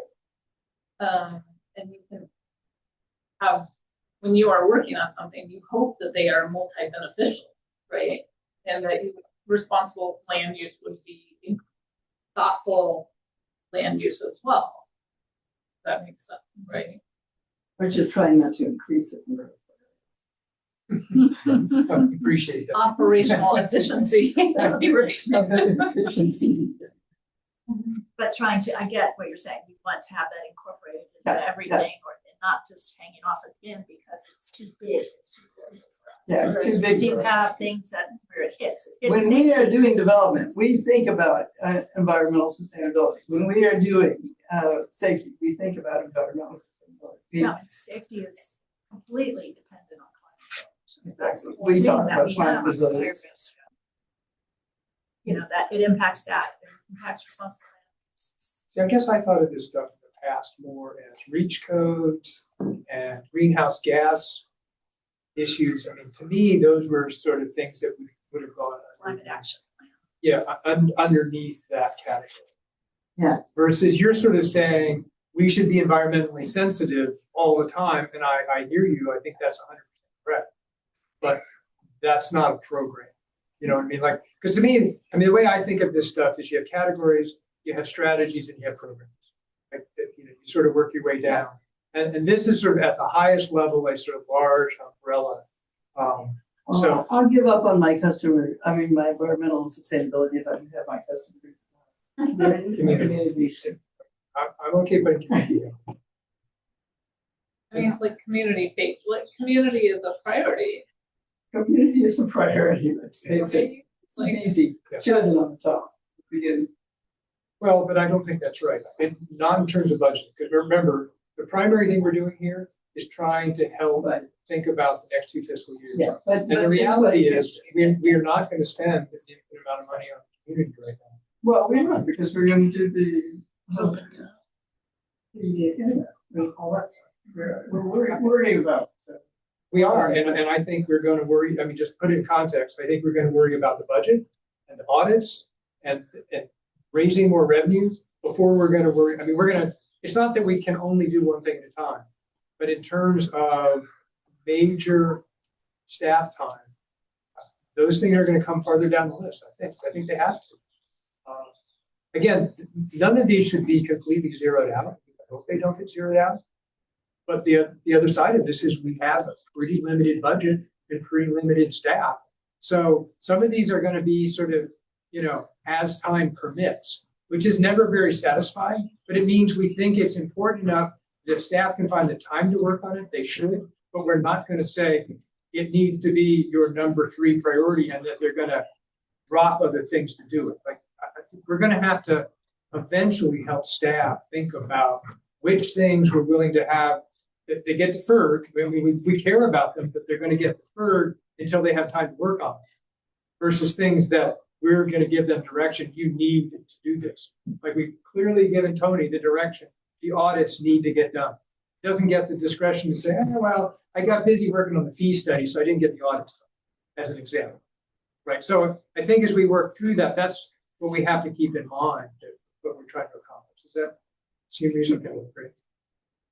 And you can have, when you are working on something, you hope that they are multi-beneficial, right? And that responsible land use would be thoughtful land use as well. That makes sense, right? We're just trying not to increase it. Appreciate that. Operational efficiency. But trying to, I get what you're saying. You want to have that incorporated into everything, or not just hanging off again because it's too big. It's too big for us. Yeah, it's too big. Do you have things that where it It's When we are safety. doing development, we think about environmental sustainability. When we are doing safety, we think about environmental sustainability. No, and safety is completely dependent on climate change. Exactly. We Thing talk that about we climate have is fire resilience. risk. You know, that it impacts that, it impacts responsible. See, I guess I thought of this stuff in the past more as reach codes and greenhouse gas issues. I mean, to me, those were sort of things that would have gone Climate action plan. yeah, underneath that category. Yeah. Versus you're sort of saying we should be environmentally sensitive all the time, and I hear you. I think that's 100% correct, but that's not a program. You know what I mean? Like, because to me, I mean, the way I think of this stuff is you have categories, you have strategies, and you have programs. Like, you know, you sort of work your way down, and this is sort of at the highest level, a sort of large umbrella. So I'll give up on my my environmental sustainability if I can have my customer. community. I'm okay, but community. I mean, like community faith, like community is a priority. Community is a priority. It's like easy. Children on the top. Begin. Well, but I don't think that's right. And not in terms of budget, because remember, the primary thing we're doing here is trying to help think about the next 2 fiscal years. Yeah, and the reality is we are not going to spend the significant amount of money on community right now. Well, we're not, because we're going to do the all that stuff. We're worrying about. We are, and I think we're going to worry. I mean, just put it in context. I think we're going to worry about the budget and the audits and raising more revenue before we're going to worry. I mean, it's not that we can only do one thing at a time, but in terms of major staff time, those things are going to come farther down the list. I think they have to. Again, none of these should be completely zeroed out. I hope they don't get zeroed out. But the other side of this is we have a pretty limited budget and pretty limited staff. So some of these are going to be sort of, you know, as time permits, which is never very satisfying, but it means we think it's important enough that if staff can find the time to work on it, they should, but we're not going to say it needs to be your number 3 priority and that they're going to drop other things to do it. Like, we're going to have to eventually help staff think about which things we're willing to have that they get deferred. I mean, we care about them, but they're going to get deferred until they have time to work on them versus things that we're going to give them direction. You need to do this. Like we've clearly given Tony the direction. The audits need to get done. He doesn't get the discretion to say, oh, well, I got busy working on the fee study, so I didn't get the audits done, as an example. Right. So I think as we work through that, that's what we have to keep in mind, what we're trying to accomplish. Does that seem reasonable? Great.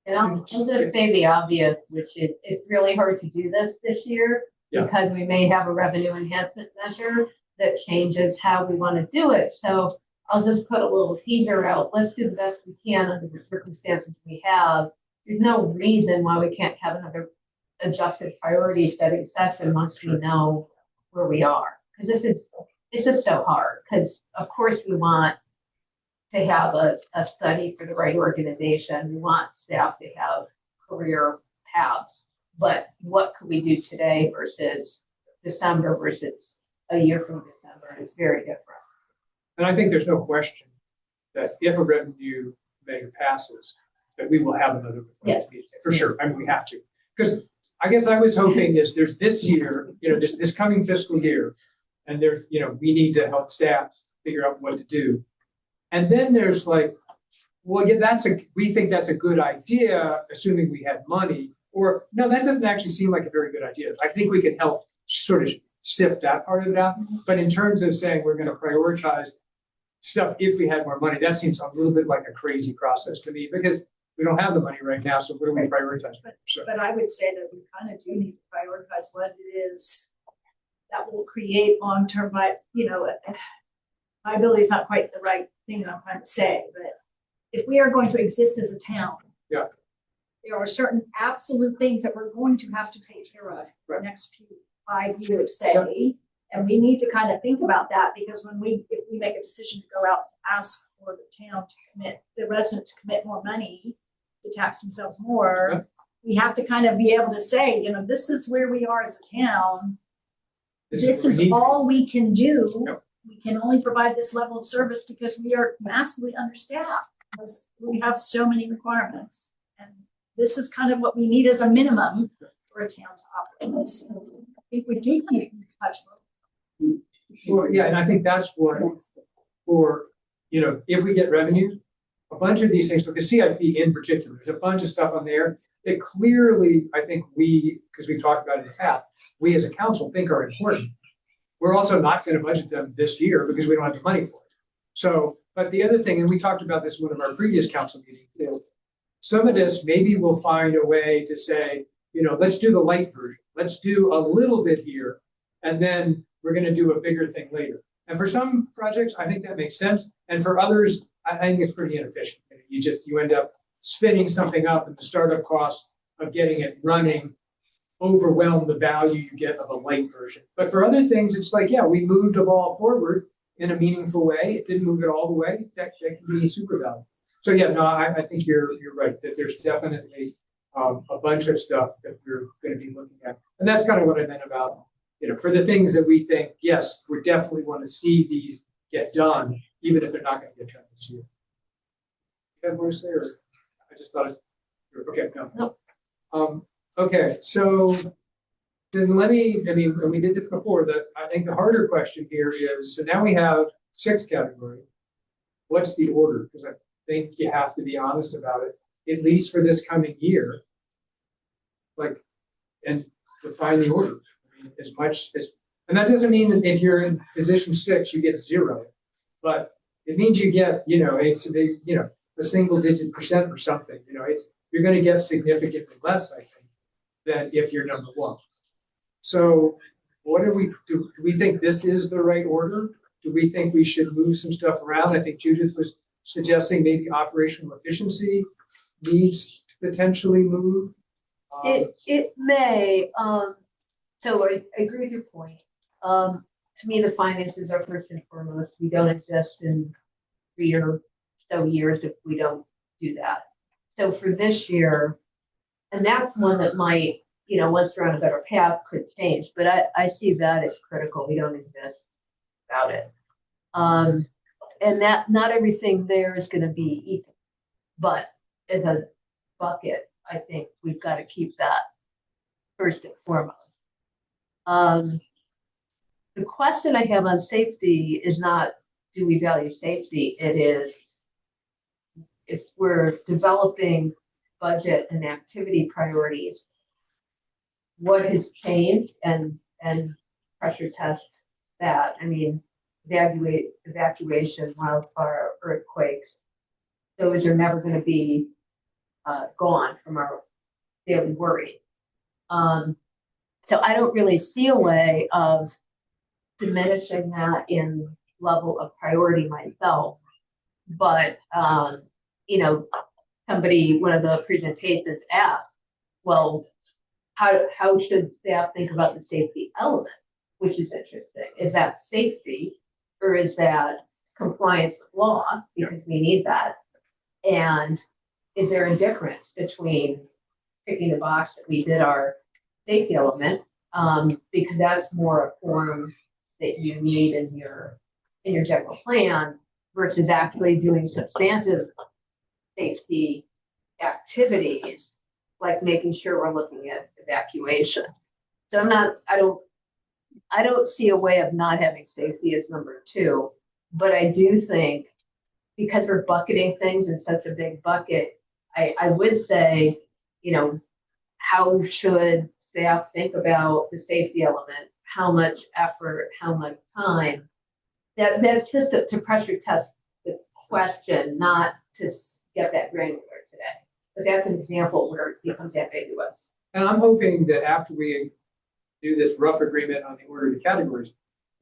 And I'll just say the obvious, which is it's really hard to do this year because we may have a revenue enhancement measure that changes how we want to do it. So I'll just put a little teaser out. Let's do the best we can under the circumstances we have. There's no reason why we can't have another adjusted priority setting session once we know where we are. Because this is so hard. Because of course we want to have a study for the right organization. We want staff to have career paths. But what could we do today versus December versus a year from December? It's very different. And I think there's no question that if a revenue measure passes, that we will have another performance meeting for sure. I mean, we have to. Because I guess I was hoping there's this year, this coming fiscal year, and there's, we need to help staff figure out what to do. And then there's like, well, yeah, we think that's a good idea, assuming we had money. Or no, that doesn't actually seem like a very good idea. I think we can help sort of sift that part of it out. But in terms of saying we're going to prioritize stuff if we had more money, that seems a little bit like a crazy process to me because we don't have the money right now. So what do we prioritize? But I would say that we kind of do need to prioritize what it is that will create long-term, viability is not quite the right thing I'm trying to say, but if we are going to exist as a town, there are certain absolute things that we're going to have to take care of for the next 5 years, say, and we need to kind of think about that because if we make a decision to go out and ask for the town to commit, the resident to commit more money to tax themselves more, we have to kind of be able to say, this is where we are as a town. This this what is we need. all we can do. Yep. We can only provide this level of service because we are massively understaffed, because we have so many requirements. And this is kind of what we need as a minimum for a town to operate. So I think we do kind of touch. Well, yeah, and I think that's what, for, if we get revenue, a bunch of these things, with the CIP in particular, there's a bunch of stuff on there that clearly, I think because we've talked about it in the past, we as a council think are important. We're also not going to budget them this year because we don't have the money for it. So, but the other thing, and we talked about this in one of our previous council meetings, is some of this, maybe we'll find a way to say, let's do the light version. Let's do a little bit here, and then we're going to do a bigger thing later. And for some projects, I think that makes sense. And for others, I think it's pretty inefficient. You end up spinning something up, and the startup costs of getting it running overwhelm the value you get of a light version. But for other things, it's like, yeah, we moved the ball forward in a meaningful way. It didn't move it all the way. That can be super valuable. So yeah, no, I think you're right, that there's definitely a bunch of stuff that we're going to be looking at. And that's kind of what I meant about, for the things that we think, yes, we definitely want to see these get done, even if they're not going to get done this year. You have more to say, or I just thought okay, no. Okay, so then and we did this before, I think the harder question here is, so now we have 6 categories. What's the order? Because I think you have to be honest about it, at least for this coming year, and define the order. As much as, and that doesn't mean that if you're in position 6, you get 0, but it means you get, it's a big, a single-digit % or something. You're going to get significantly less, I think, than if you're number 1. So, what do we think this is the right order? Do we think we should move some stuff around? I think Judith was suggesting maybe operational efficiency needs to potentially move. It may. So I agree with your point. To me, the finances are first and foremost. We don't exist in 3 or so years if we don't do that. So for this year, and that's one that might, once we're on a better path, could change. But I see that as critical. We don't exist without it. And that not everything there is going to be equal. But as a bucket, I think we've got to keep that first and foremost. The question I have on safety is not, do we value safety? It is, if we're developing budget and activity priorities, what has changed and pressure test that. Evacuation, wildfire, earthquakes, those are never going to be gone from our daily worry. So I don't really see a way of diminishing that in level of priority myself. But, one of the presentations asked, well, how should staff think about the safety element, which is interesting. Is that safety or is that compliance with law? Because we need that. And is there a difference between ticking the box that we did our safety element, because that's more a form that you need in your general plan versus actually doing substantive safety activities, like making sure we're looking at evacuation. So I don't see a way of not having safety as number 2, but I do think because we're bucketing things in such a big bucket, I would say, how should staff think about the safety element? How much effort, how much time? That's just to pressure test the question, not to get that granular today. But that's an example where it becomes ambiguous. And I'm hoping that after we do this rough agreement on the order of the categories,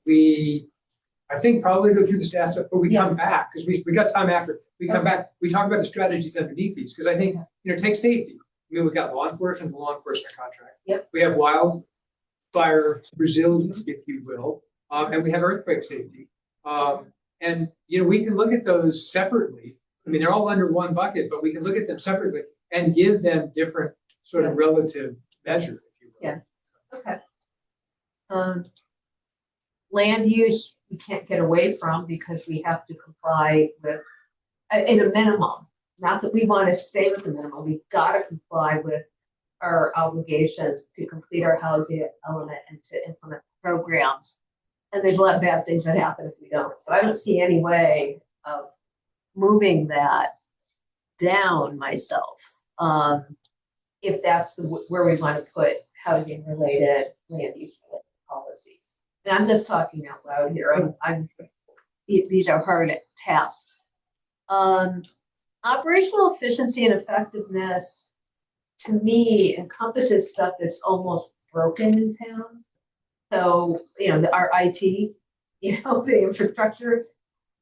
I think probably go through the stats, but we come back, because we got time after. We come back, we talk about the strategies underneath these, because I think, take safety. We've got law enforcement contract. Yep. We have wildfire resilience, if you will, and we have earthquake safety. And we can look at those separately. They're all under one bucket, but we can look at them separately and give them different sort of relative measure, if you will. Yeah. Okay. land use, we can't get away from because we have to comply with, in a minimum. Not that we want to stay with the minimum, we've got to comply with our obligations to complete our housing element and to implement programs. And there's a lot of bad things that happen if we don't. So I don't see any way of moving that down myself. If that's where we want to put housing related, land use related policies. And I'm just talking out loud here. These are hard tasks. Operational efficiency and effectiveness, to me, encompasses stuff that's almost broken in town. So, our IT, the infrastructure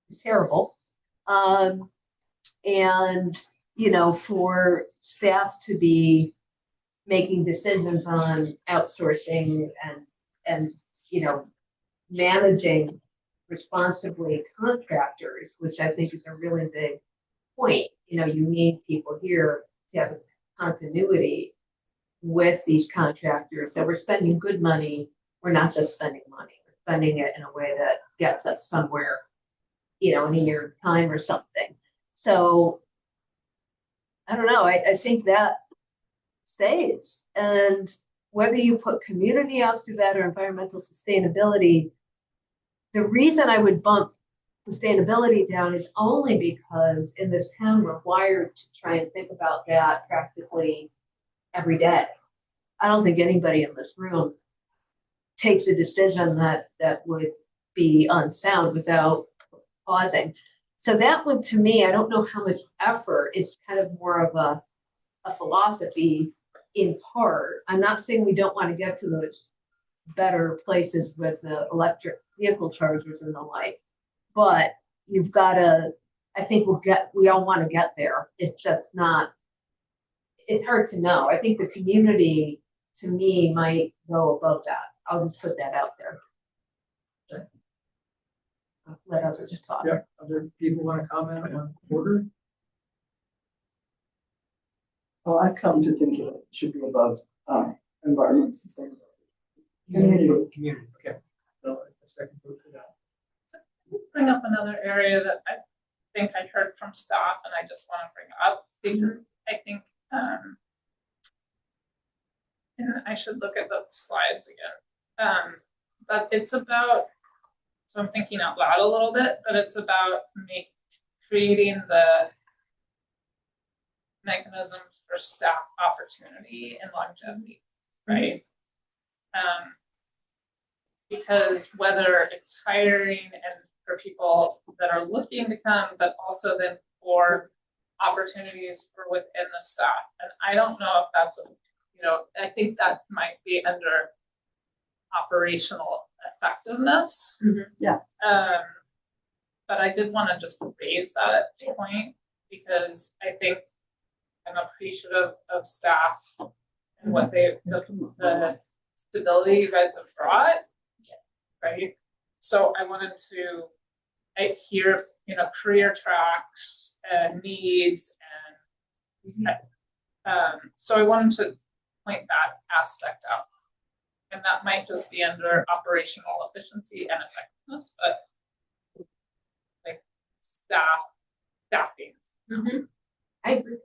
is terrible. And, for staff to be making decisions on outsourcing and managing responsibly contractors, which I think is a really big point. You need people here to have continuity with these contractors, that we're spending good money. We're not just spending money, we're spending it in a way that gets us somewhere, in a year's time or something. So I don't know, I think that stays. And whether you put community after that or environmental sustainability, the reason I would bump sustainability down is only because in this town we're wired to try and think about that practically every day. I don't think anybody in this room takes a decision that would be unsound without pausing. So that would, to me, I don't know how much effort, is kind of more of a philosophy in part. I'm not saying we don't want to get to those better places with the electric vehicle chargers and the like, but you've got to, I think we all want to get there. It's just not, it's hard to know. I think the community, to me, might go above that. I'll just put that out there. Let others just talk. Yeah, other people want to comment on order? Well, I've come to think it should be above environment sustainability. Community, okay. So a second vote for that. Bring up another area that I think I heard from staff and I just want to bring up because I think and I should look at the slides again. But it's about, so I'm thinking out loud a little bit, but it's about creating the mechanisms for staff opportunity and longevity, right? Because whether it's hiring and for people that are looking to come, but also then for opportunities for within the staff. And I don't know if that's, I think that might be under operational effectiveness. Yeah. But I did want to just raise that point because I think I'm appreciative of staff and what the stability you guys have brought, right? So I wanted to hear, career tracks and needs and so I wanted to point that aspect out. And that might just be under operational efficiency and effectiveness, but like staffing. Mm-hmm. I agree.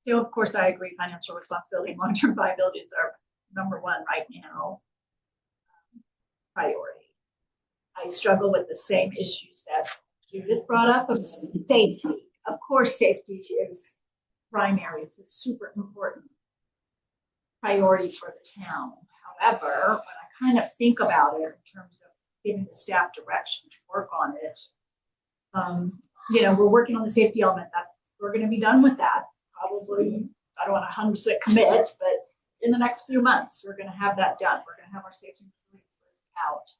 So of course I agree, financial responsibility and long-term viability is our number one right now priority. I struggle with the same issues that Judith brought up of safety. Of course, safety is primary. It's a super important priority for the town. However, when I kind of think about it in terms of giving the staff direction to work on it, we're working on the safety element. That we're going to be done with that. Probably, I don't want to 100% commit, but in the next few months, we're going to have that done. We're going to have our safety facilities list out.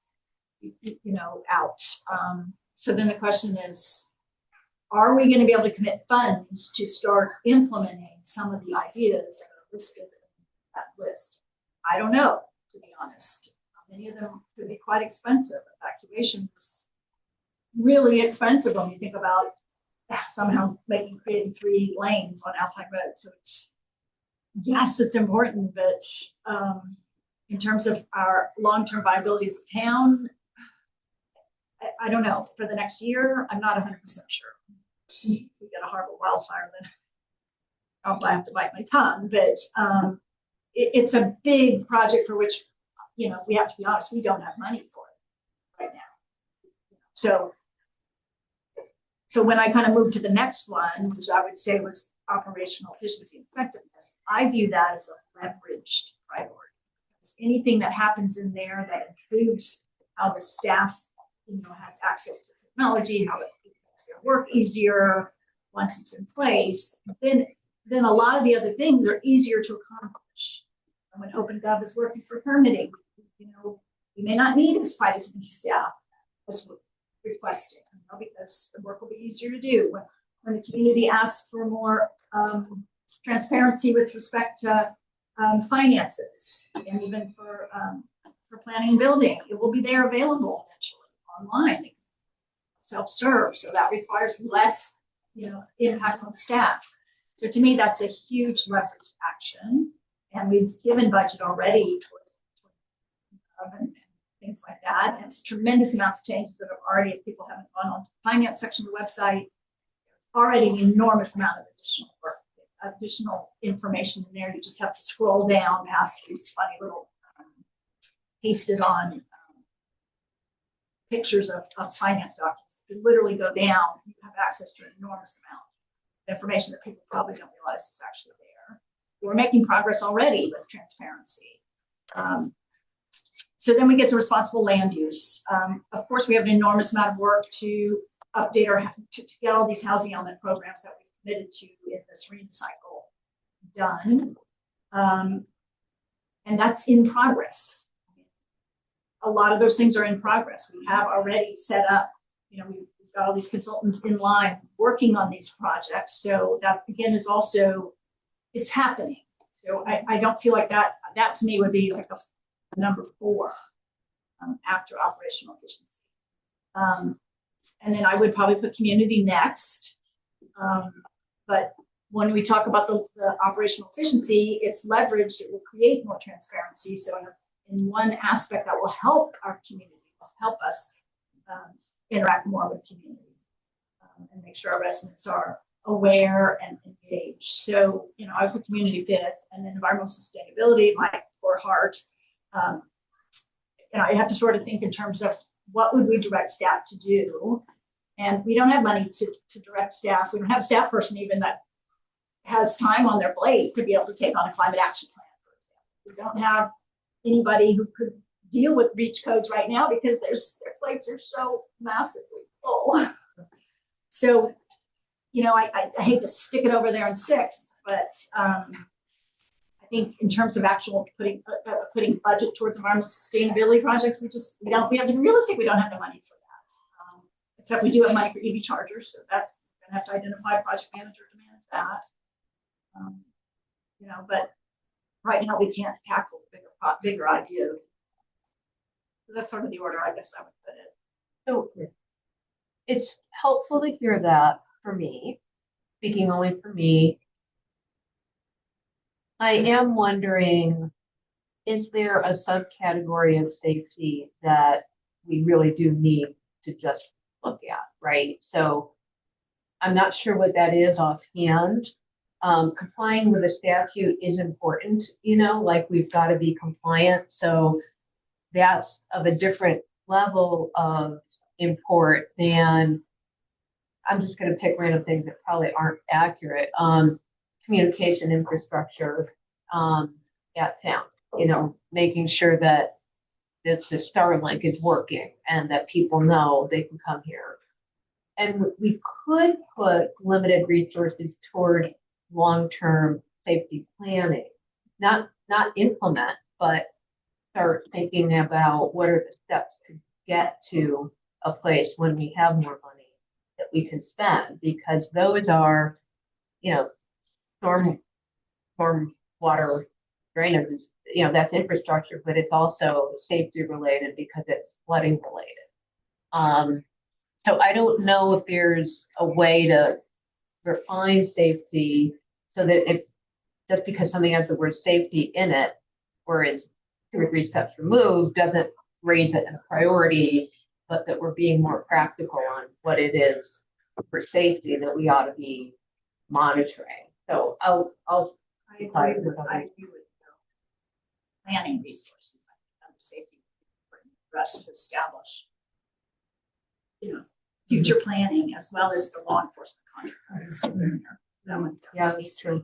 So then the question is, are we going to be able to commit funds to start implementing some of the ideas that are listed in that list? I don't know, to be honest. Many of them could be quite expensive. Evacuation is really expensive when you think about somehow creating 3 lanes on Alpine Road. So it's yes, it's important, but in terms of our long-term viability as a town, I don't know. For the next year, I'm not 100% sure. If we get a horrible wildfire, then I'll have to bite my tongue. But it's a big project for which, you know, we have to be honest, we don't have money for it right now. So when I kind of moved to the next one, which I would say was operational efficiency and effectiveness, I view that as a leveraged priority. Because anything that happens in there that improves how the staff, you know, has access to technology, how it makes their work easier once it's in place, then a lot of the other things are easier to accomplish. And when OpenGov is working for permitting, you know, we may not need quite as many staff as we're requesting, you know, because the work will be easier to do. When the community asks for more transparency with respect to finances, and even for planning and building, it will be there available eventually online, self-serve. So that requires less, you know, impact on staff. So to me, that's a huge leverage action, and we've given budget already towards and things like that. And it's a tremendous amount of changes that have already, if people haven't gone on to the finance section of the website, already an enormous amount of additional work, additional information in there. You just have to scroll down past these funny little pasted on pictures of finance documents. You literally go down, you have access to an enormous amount of information that people probably don't realize is actually there. We're making progress already with transparency. So then we get to responsible land use. Of course, we have an enormous amount of work to update to get all these housing element programs that we've committed to in this REAM cycle done. And that's in progress. A lot of those things are in progress. We have already set up, you know, we've got all these consultants in line working on these projects. So that again is also, it's happening. So I don't feel like that to me would be like a number 4 after operational efficiency. And then I would probably put community next. But when we talk about the operational efficiency, it's leveraged, it will create more transparency. So in one aspect that will help our community, will help us interact more with community and make sure our residents are aware and engaged. So, you know, I put community 5th, and then environmental sustainability, my core heart. You know, I have to sort of think in terms of what would we direct staff to do? And we don't have money to direct staff. We don't have a staff person even that has time on their plate to be able to take on a climate action plan. We don't have anybody who could deal with REACH codes right now because their plates are so massively full. So, you know, I hate to stick it over there in 6, but I think in terms of actual putting budget towards environmental sustainability projects, we have to be realistic. We don't have the money for that. Except we do have money for EV chargers, so that's gonna have to identify a project manager to manage that. You know, but right now we can't tackle bigger ideas. So that's sort of the order I guess I would put it. So it's helpful to hear that for me, speaking only for me. I am wondering, is there a subcategory of safety that we really do need to just look at, right? So I'm not sure what that is offhand. Complying with a statute is important, you know, like we've got to be compliant. So that's of a different level of import than, I'm just going to pick random things that probably aren't accurate. Communication infrastructure at town, you know, making sure that the Starlink is working and that people know they can come here. And we could put limited resources toward long-term safety planning, not implement, but start thinking about what are the steps to get to a place when we have more money that we can spend, because those are, you know, storm water drainage, you know, that's infrastructure, but it's also safety related because it's flooding related. So I don't know if there's a way to refine safety so that it just because something has the word safety in it, or is 2 or 3 steps removed, doesn't raise it in a priority, but that we're being more practical on what it is for safety that we ought to be monitoring. So I'll I agree with planning resources, safety, for us to establish, future planning as well as the law enforcement contracts. Yeah, me too.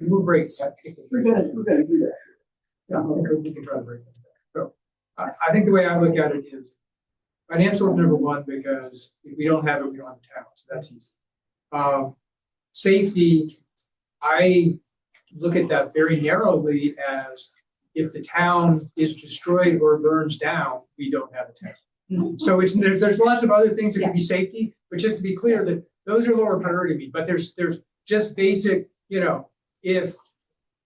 We'll break that. We're gonna do that. Yeah, we can try to break that. So I think the way I look at it is financial is number one, because if we don't have it, we don't have a town. So that's easy. Safety, I look at that very narrowly as if the town is destroyed or burns down, we don't have a town. So there's lots of other things that can be safety, but just to be clear that those are lower priority to me. But there's just basic, if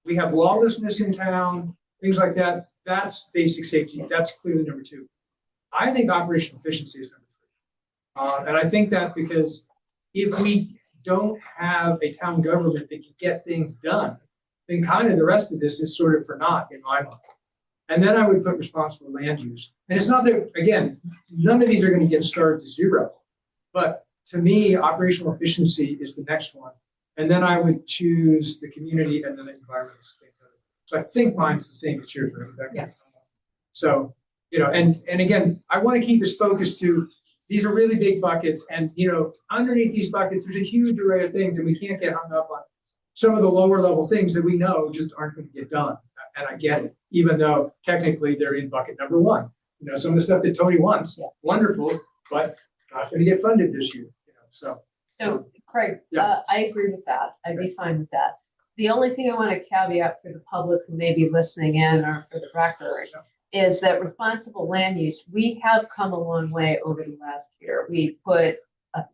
we have lawlessness in town, things like that, that's basic safety. That's clearly number two. I think operational efficiency is number three. And I think that because if we don't have a town government that can get things done, then kind of the rest of this is sort of for naught in my mind. And then I would put responsible land use. And it's not that, again, none of these are going to get started to zero. But to me, operational efficiency is the next one. And then I would choose the community and then the environmental sustainability. So I think mine's the same as yours, Rebecca. Yes. So, and again, I want to keep us focused to these are really big buckets. And, underneath these buckets, there's a huge array of things, and we can't get hung up on some of the lower level things that we know just aren't going to get done. And I get it, even though technically they're in bucket number one. Some of the stuff that Tony wants, wonderful, but not going to get funded this year. So Craig, I agree with that. I'd be fine with that. The only thing I want to caveat for the public who may be listening in or for the record is that responsible land use, we have come a long way over the last year. We put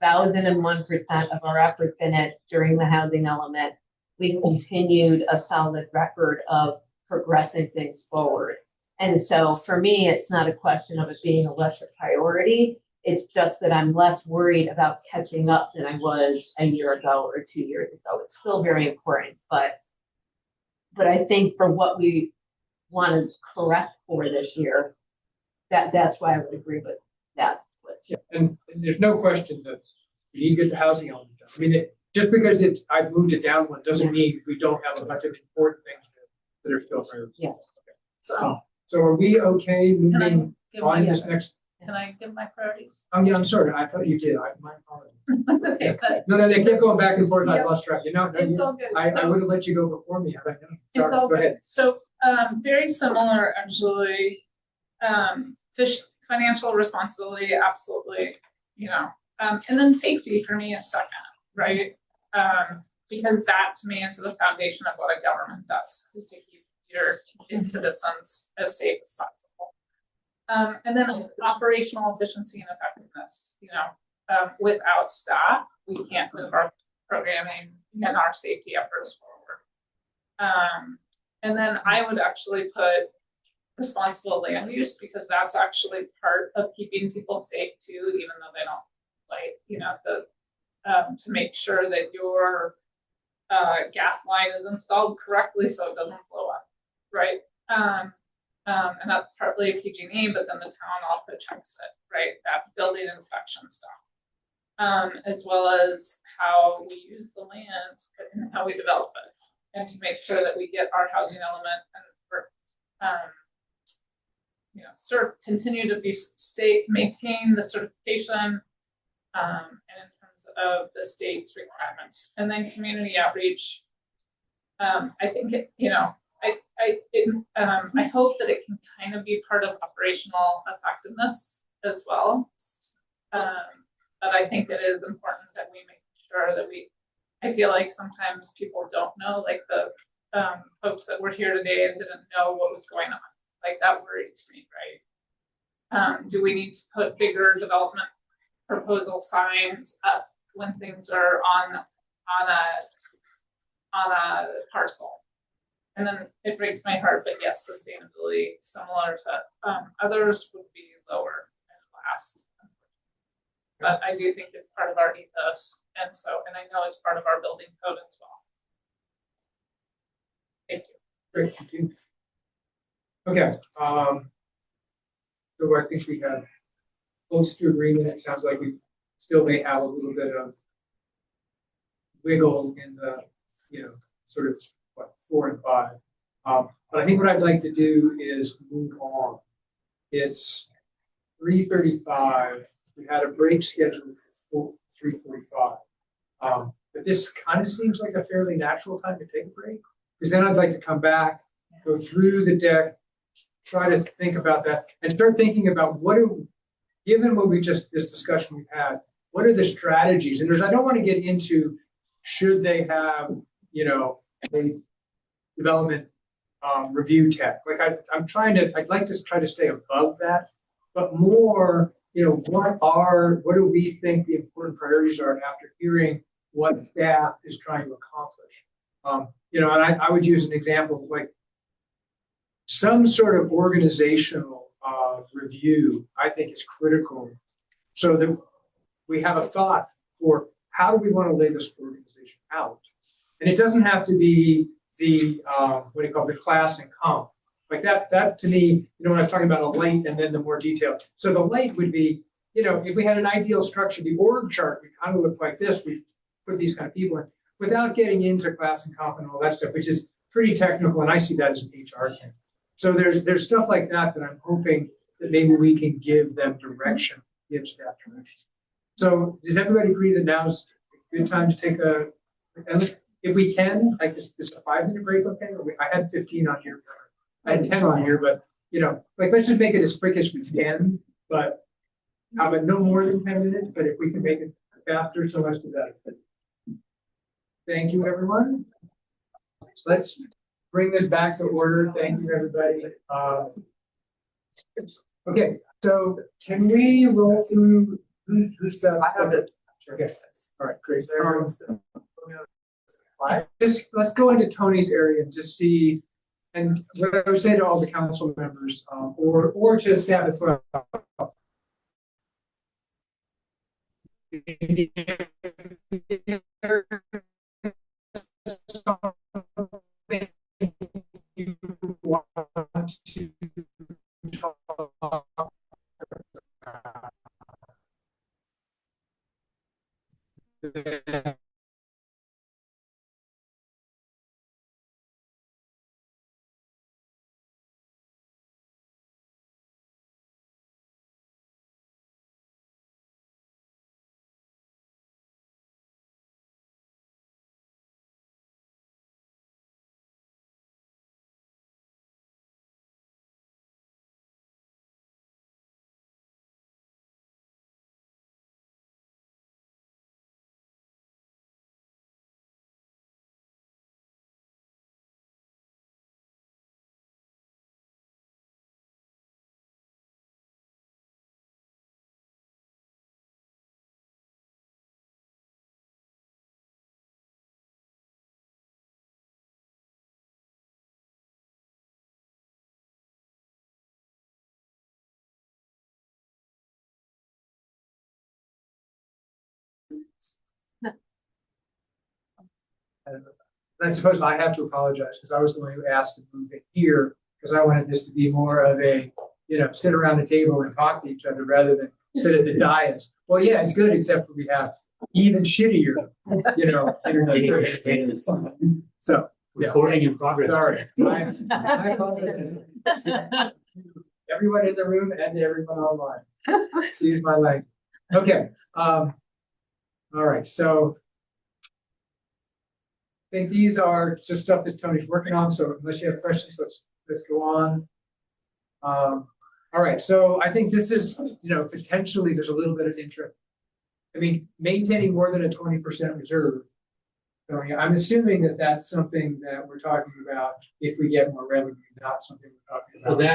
1,001% of our efforts in it during the housing element. We continued a solid record of progressing things forward. And so for me, it's not a question of it being a lesser priority. It's just that I'm less worried about catching up than I was a year ago or 2 years ago. It's still very important, but I think for what we want to correct for this year, that's why I would agree with that. Yeah, and there's no question that we need to get the housing element done. I mean, just because I've moved it down one doesn't mean we don't have a bunch of important things that are still priorities. Yeah. So are we okay moving on this next? Can I give my priorities? Oh yeah, I'm sorry. I thought you did. My apologies. Okay, good. No, they kept going back and forth. I Yeah. lost track. It's all good. I would have let you go before me. Sorry. It's all Go good. ahead. So, very similar, actually. Financial responsibility, absolutely. And then safety for me is second, right? Because that to me is the foundation of what a government does, is to keep your citizens as safe as possible. And then operational efficiency and effectiveness. Without staff, we can't move our programming and our safety efforts forward. And then I would actually put responsible land use, because that's actually part of keeping people safe too, even though they don't to make sure that your gas line is installed correctly so it doesn't blow up, right? And that's partly PG&E, but then the town also checks it, right? That building inspection stuff, as well as how we use the land and how we develop it, and to make sure that we get our housing element and continue to maintain the certification, and in terms of the state's requirements, and then community outreach. I think I hope that it can kind of be part of operational effectiveness as well. But I think it is important that we make sure that I feel like sometimes people don't know, like the folks that were here today and didn't know what was going on. Like that worries me, right? Do we need to put bigger development proposal signs up when things are on a parcel? And then it breaks my heart, but yes, sustainability, similar to others, would be lower and last. But I do think it's part of our ethos, and I know it's part of our building code as well. Thank you. Great, thank you. Okay, so I think we have close to agreement. It sounds like we still may have a little bit of wiggle in the, sort of what, 4 and 5. But I think what I'd like to do is move on. It's 3:35. We had a break scheduled for 3:45. But this kind of seems like a fairly natural time to take a break, because then I'd like to come back, go through the deck, try to think about that, and start thinking about given what this discussion we've had, what are the strategies? And I don't want to get into should they have, a development review tech. Like I'd like to try to stay above that, but more, what do we think the important priorities are after hearing what staff is trying to accomplish? And I would use an example like some sort of organizational review, I think is critical, so that we have a thought for how do we want to lay this organization out. And it doesn't have to be the the class and comp. Like that to me, when I was talking about a light and then the more detail. So the light would be, if we had an ideal structure, the org chart would kind of look like this. We put these kind of people in without getting into class and comp and all that stuff, which is pretty technical. And I see that as an HR thing. So there's stuff like that I'm hoping that maybe we can give them direction, give staff direction. So does everybody agree that now's a good time to take if we can, like is a 5-minute break okay? I had 15 on here. I had 10 on here, but let's just make it as quick as we can. But how about no more than 10 minutes? But if we can make it faster, so much the better. Thank you, everyone. Let's bring this back to order. Thank you, everybody. Okay, so can we roll through who's stuff? I have it. Okay. All right, great. Let's go into Tony's area and just see, and what I would say to all the council members, or to staff as well. You want to talk I suppose I have to apologize because I was the one who asked to move it here because I wanted this to be more of a, sit around the table and talk to each other rather than sit at the dais. Well, yeah, it's good, except for we have even shittier, internet. So recording in progress. Sorry. I apologize. Everyone in the room and everyone online. Excuse my language. Okay. All right. So I think these are just stuff that Tony's working on. So unless you have questions, let's go on. All right. So I think this is, potentially there's a little bit of interest. I mean, maintaining more than a 20% reserve. So I'm assuming that that's something that we're talking about if we get more revenue, not something we're talking about. Well,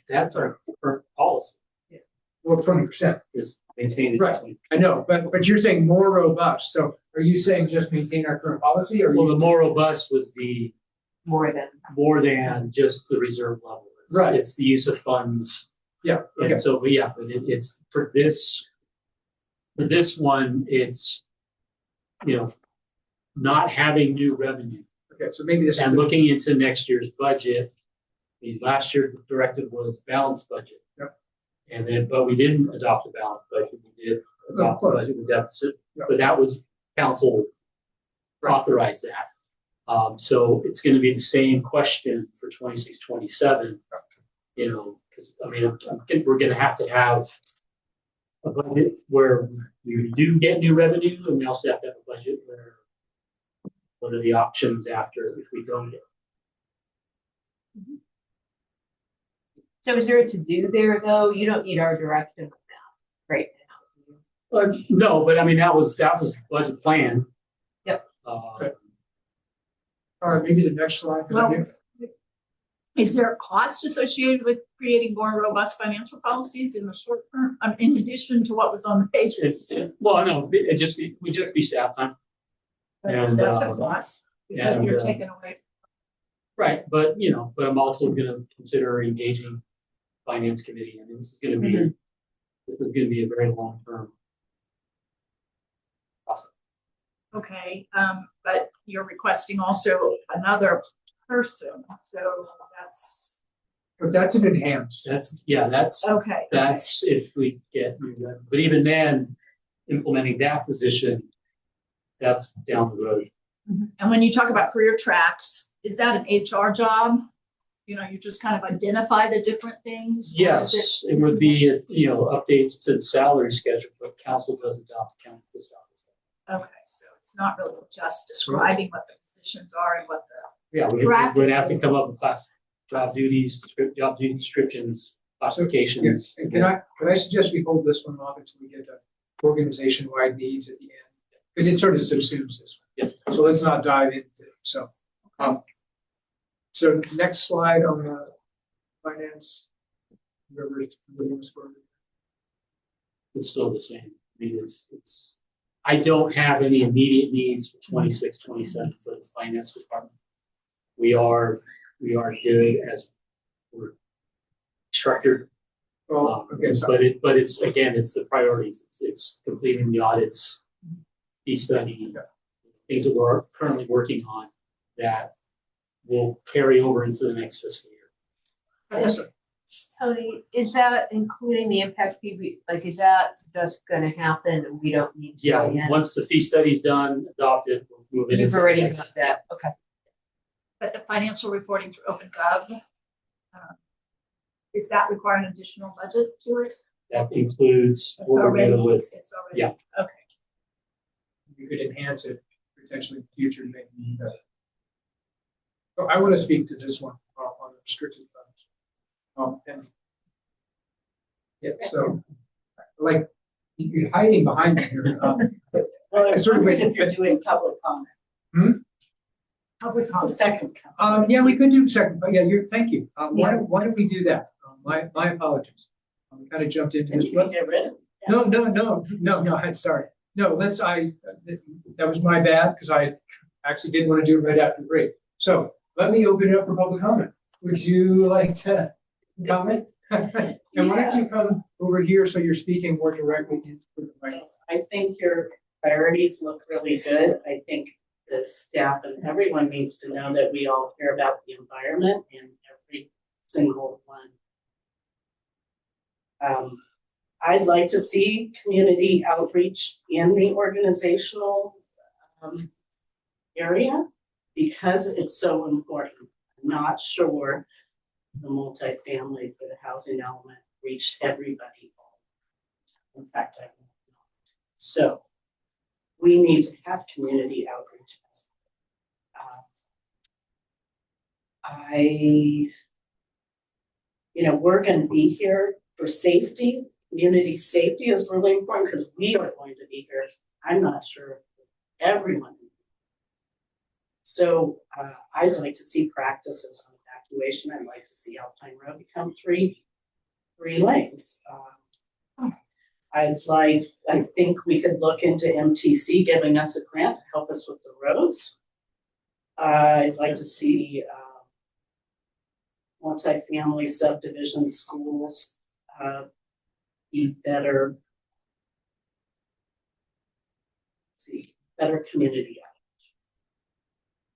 that's our current policy. Yeah. Well, 20% is maintained. Right. I know, but you're saying more robust. So are you saying just maintain our current policy, or the more robust was the more than just the reserve level. Right. It's the use of funds. Yeah. Okay. And so, but it's for this one, it's not having new revenue. Okay, so maybe this. And looking into next year's budget, last year the directive was balanced budget. Yep. And then, but we didn't adopt a balanced budget. We did adopt a budget with deficit, Yep. but that was council authorized that. So it's going to be the same question for 26, 27. You know, because I mean, I think we're going to have a budget where we do get new revenue, and we also have to have a budget where what are the options after if we don't get. So is there a to-do there, though? You don't need our direction now, right now. No, but I mean, that was the budget plan. Yep. Okay. All right, maybe the next slide. 'cause I Well, think- is there a cost associated with creating more robust financial policies in the short term? In addition to what was on the page? Well, no, it would just be staff time. And, That's a cost, because and, you're taking away. Right, but but I'm also gonna consider engaging finance committee, and this is gonna be a very long-term process. Okay, but you're requesting also another person, so that's. But that's an enhanced. That's Okay. That's if we get new revenue. But even then, implementing that position, that's down the road. And when you talk about career tracks, is that an HR job? You just kind of identify the different things? Or is Yes, it would be, updates to the salary schedule, but council does adopt the council salary. Okay, so it's not really just describing what the positions are and what the. Yeah, we'd have to come up with job duties, job duty descriptions, classifications. Yes, and can I suggest we hold this one off until we get the organization-wide needs at the end? Because it sort of subsumes this one. Yes. So let's not dive into it. So next slide on the finance. It's still the same. I mean, I don't have any immediate needs for 26, 27 for the finance department. We are good as we're structured. Well, okay, so But it's the priorities. It's completing the audits, the study, things that we're currently working on that will carry over into the next fiscal year. Tony, is that including the impact fee? Like, is that just gonna happen and we don't need to? Yeah, go in? once the fee study's done, adopted, we'll move it You've into the already next- got that, okay. But the financial reporting through OpenGov, is that requiring additional budget to it? That includes what we're dealing with. It's already, Yeah. okay. you could enhance it potentially in the future, maybe even better. So I want to speak to this one on the restricted funds. So like you're hiding behind me here. Well, I sort of if you're doing public comment. Public comment, second comment. Yeah, we could do second, but yeah, thank you. Why don't we do that? My apologies. We kind of jumped into And this. you can get rid of it. No, I'm sorry. No, that was my bad because I actually didn't want to do it right after the break. So let me open it up for public comment. Would you like to comment? And why don't you come over here so you're speaking more directly into the mic? I think your priorities look really good. I think the staff and everyone needs to know that we all care about the environment and every single one. I'd like to see community outreach in the organizational area because it's so important. I'm not sure the multifamily for the housing element reached everybody. In fact, I don't know. So we need to have community outreach. We're going to be here for safety. Community safety is really important because we are going to be here. I'm not sure everyone. So I'd like to see practices on evacuation. I'd like to see Alpine Road become three lanes. I think we could look into MTC giving us a grant to help us with the roads. I'd like to see multifamily subdivision schools be better community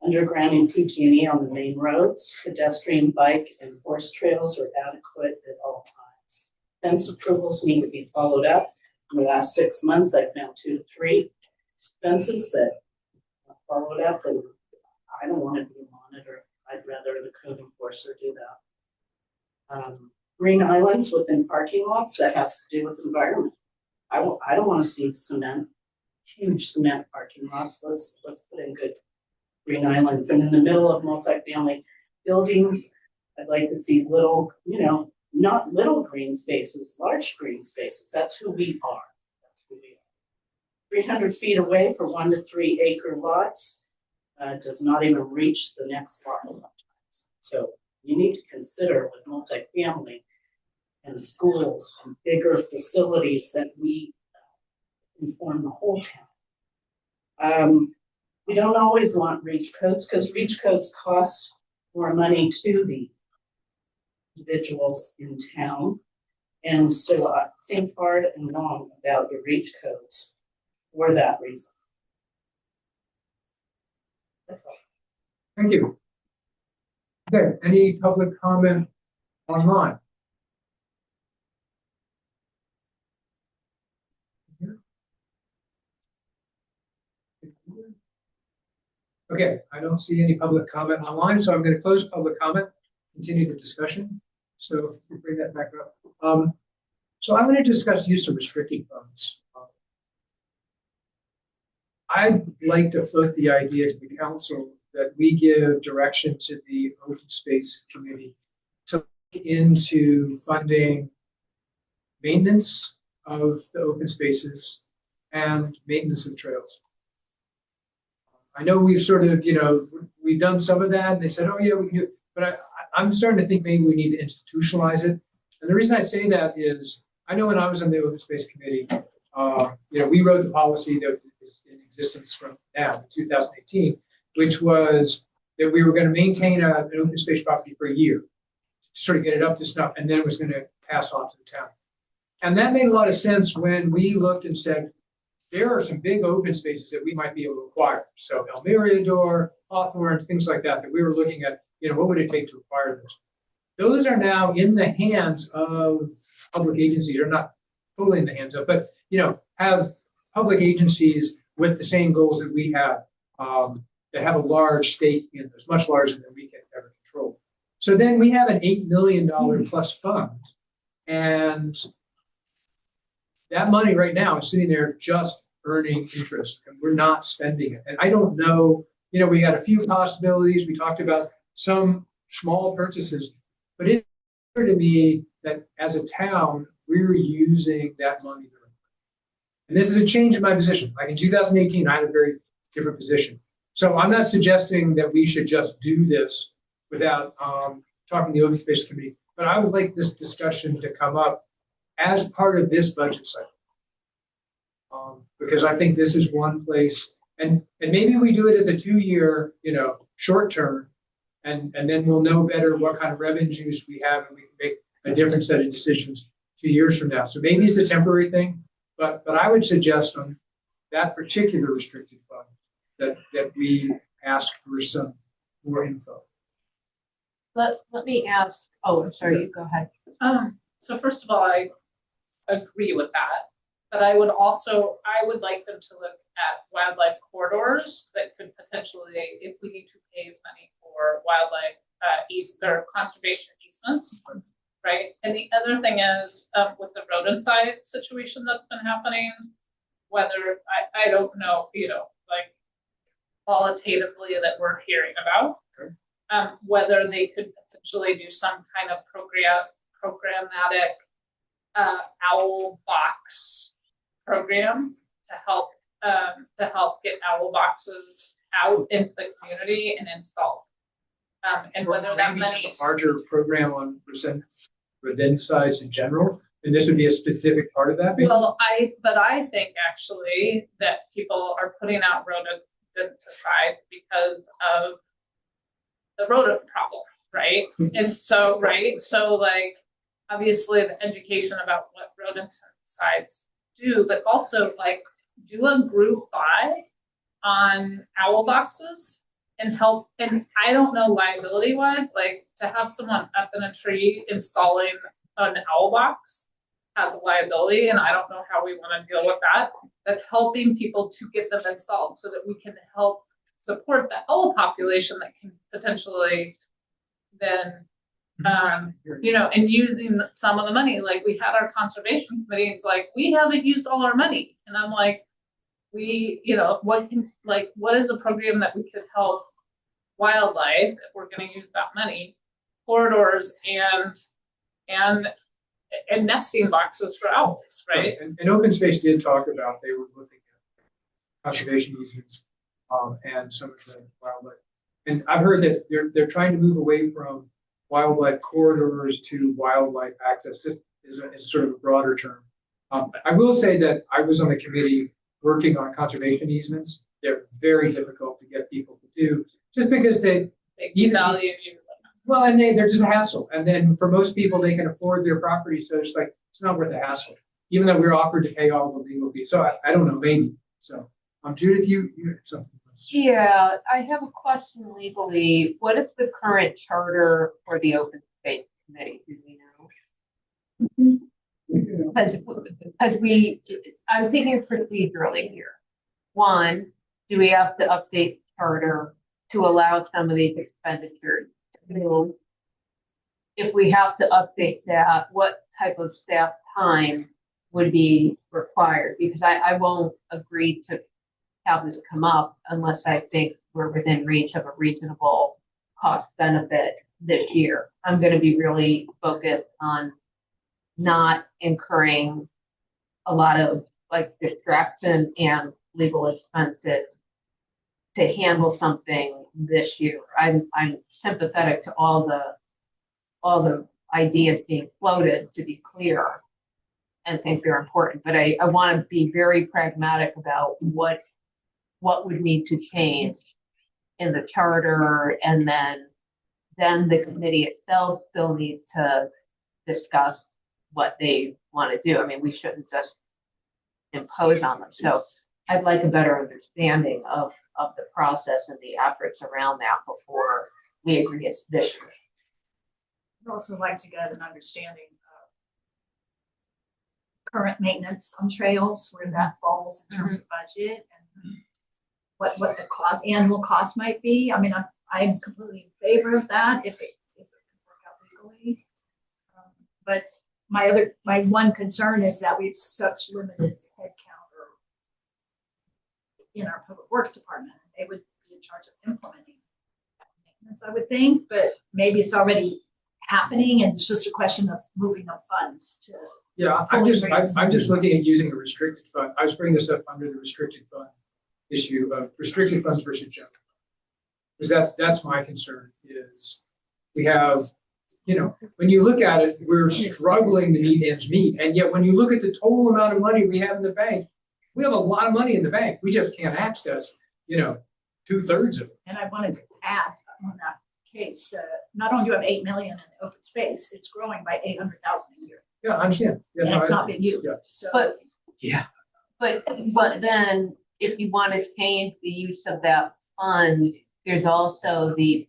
outreach. Undergrounding PG&E on the main roads, pedestrian, bike, and horse trails are adequate at all times. Fence approvals need to be followed up. In the last 6 months, I found 2 to 3 fences that are followed up, and I don't want to be monitored. I'd rather the code enforcer do that. Green islands within parking lots, that has to do with environment. I don't want to see cement, huge cement parking lots. Let's put in good green islands. And in the middle of multifamily buildings, I'd like to see little, not little green spaces, large green spaces. That's who we are. That's who we are. 300 feet away for 1 to 3 acre lots does not even reach the next lot sometimes. So you need to consider with multifamily and schools and bigger facilities that we inform the whole town. We don't always want reach codes because reach codes cost more money to the individuals in town. And so I think hard and long about your reach codes for that reason. Thank you. Okay, any public comment online? Okay, I don't see any public comment online, so I'm going to close public comment, continue the discussion. So if we bring that back up. So I'm going to discuss use of restricted funds. I'd like to float the idea to the council that we give direction to the Open Space Committee to look into funding maintenance of the open spaces and maintenance of trails. I know we've sort of, we've done some of that, and they said, oh yeah, we can do it. But I'm starting to think maybe we need to institutionalize it. And the reason I say that is, I know when I was on the Open Space Committee, we wrote the policy that is in existence from now, 2018, which was that we were going to maintain an open space property for a year, sort of get it up to snuff, and then it was going to pass on to the town. And that made a lot of sense when we looked and said, there are some big open spaces that we might be able to acquire. So El Mirador, Hawthorne, things like that we were looking at, what would it take to acquire those? Those are now in the hands of public agencies, or not totally in the hands of, but, have public agencies with the same goals that we have, that have a large stake in this, much larger than we can ever control. So then we have an $8 million plus fund, and that money right now is sitting there just earning interest, and we're not spending it. And I don't know, we got a few possibilities. We talked about some small purchases, but it's clear to me that as a town, we're using that money. And this is a change in my position. Like in 2018, I had a very different position. So I'm not suggesting that we should just do this without talking to the Open Space Committee, but I would like this discussion to come up as part of this budget cycle. Because I think this is one place, and maybe we do it as a 2-year, short term, and then we'll know better what kind of revenues we have, and we can make a different set of decisions 2 years from now. So maybe it's a temporary thing, but I would suggest on that particular restricted fund that we ask for some more info. Let me ask, I'm sorry, you go ahead. So first of all, I agree with that, but I would like them to look at wildlife corridors that could potentially, if we need to pay money for wildlife or conservation easements, right? And the other thing is with the rodenticide situation that's been happening, whether I don't know, like qualitatively that we're hearing about, whether they could potentially do some kind of programmatic owl box program to help get owl boxes out into the community and installed. And whether that money is a larger program on rodenticides in general, and this would be a specific part of that. Maybe? Well, I think actually that people are putting out rodenticide because of the rodent problem, right? And so, like, obviously the education about what rodenticides do, but also like do a group buy on owl boxes and help, and I don't know liability wise, like to have someone up in a tree installing an owl box has a liability, and I don't know how we wanna deal with that, but helping people to get them installed so that we can help support the owl population that can potentially then, you know, and using some of the money, like we had our conservation committee, it's like, we haven't used all our money, and I'm like, we, you know, what is a program that we could help wildlife if we're gonna use that money, corridors and nesting boxes for owls, right? And Open Space did talk about, they were looking at conservation easements, and some of the wildlife. And I've heard that they're trying to move away from wildlife corridors to wildlife access, just is sort of a broader term. I will say that I was on the committee working on conservation easements. They're very difficult to get people to do, just because they value you. Well, and they're just a hassle. And then for most people, they can afford their property, so it's like, it's not worth the hassle, even though we're offered to pay all the legal fees. So I don't know, maybe. So, Judith, you had something. Yeah, I have a question legally. What is the current charter for the Open Space Committee? Do we know? Because I'm thinking procedurally here. One, do we have to update the charter to allow some of these expenditures? Two, if we have to update that, what type of staff time would be required? Because I won't agree to have this come up unless I think we're within reach of a reasonable cost benefit this year. I'm going to be really focused on not incurring a lot of like distraction and legal expenses to handle something this year. I'm sympathetic to all the ideas being floated, to be clear, and think they're important, but I want to be very pragmatic about what would need to change in the charter, and then the committee itself still needs to discuss what they want to do. I mean, we shouldn't just impose on them. So I'd like a better understanding of the process and the efforts around that before we agree it's this year. I'd also like to get an understanding of current maintenance on trails, where that falls in terms of budget, and what the annual cost might be. I mean, I'm completely in favor of that if it can work out legally. But my one concern is that we've such limited headcount in our public works department. They would be in charge of implementing maintenance, I would think, but maybe it's already happening and it's just a question of moving up funds to. Yeah, I'm just looking at using a restricted fund. I was bringing this up under the restricted fund issue of restricted funds versus general. Because that's my concern is we have, you know, when you look at it, we're struggling to meet ends meet. And yet when you look at the total amount of money we have in the bank, we have a lot of money in the bank. We just can't access, you know, 2/3 of it. And I wanted to add on that case that not only do you have 8 million in open space, it's growing by 800,000 a year. Yeah, I understand. Yeah, and it's not being used. Yeah. So But then if you want to change the use of that fund, there's also the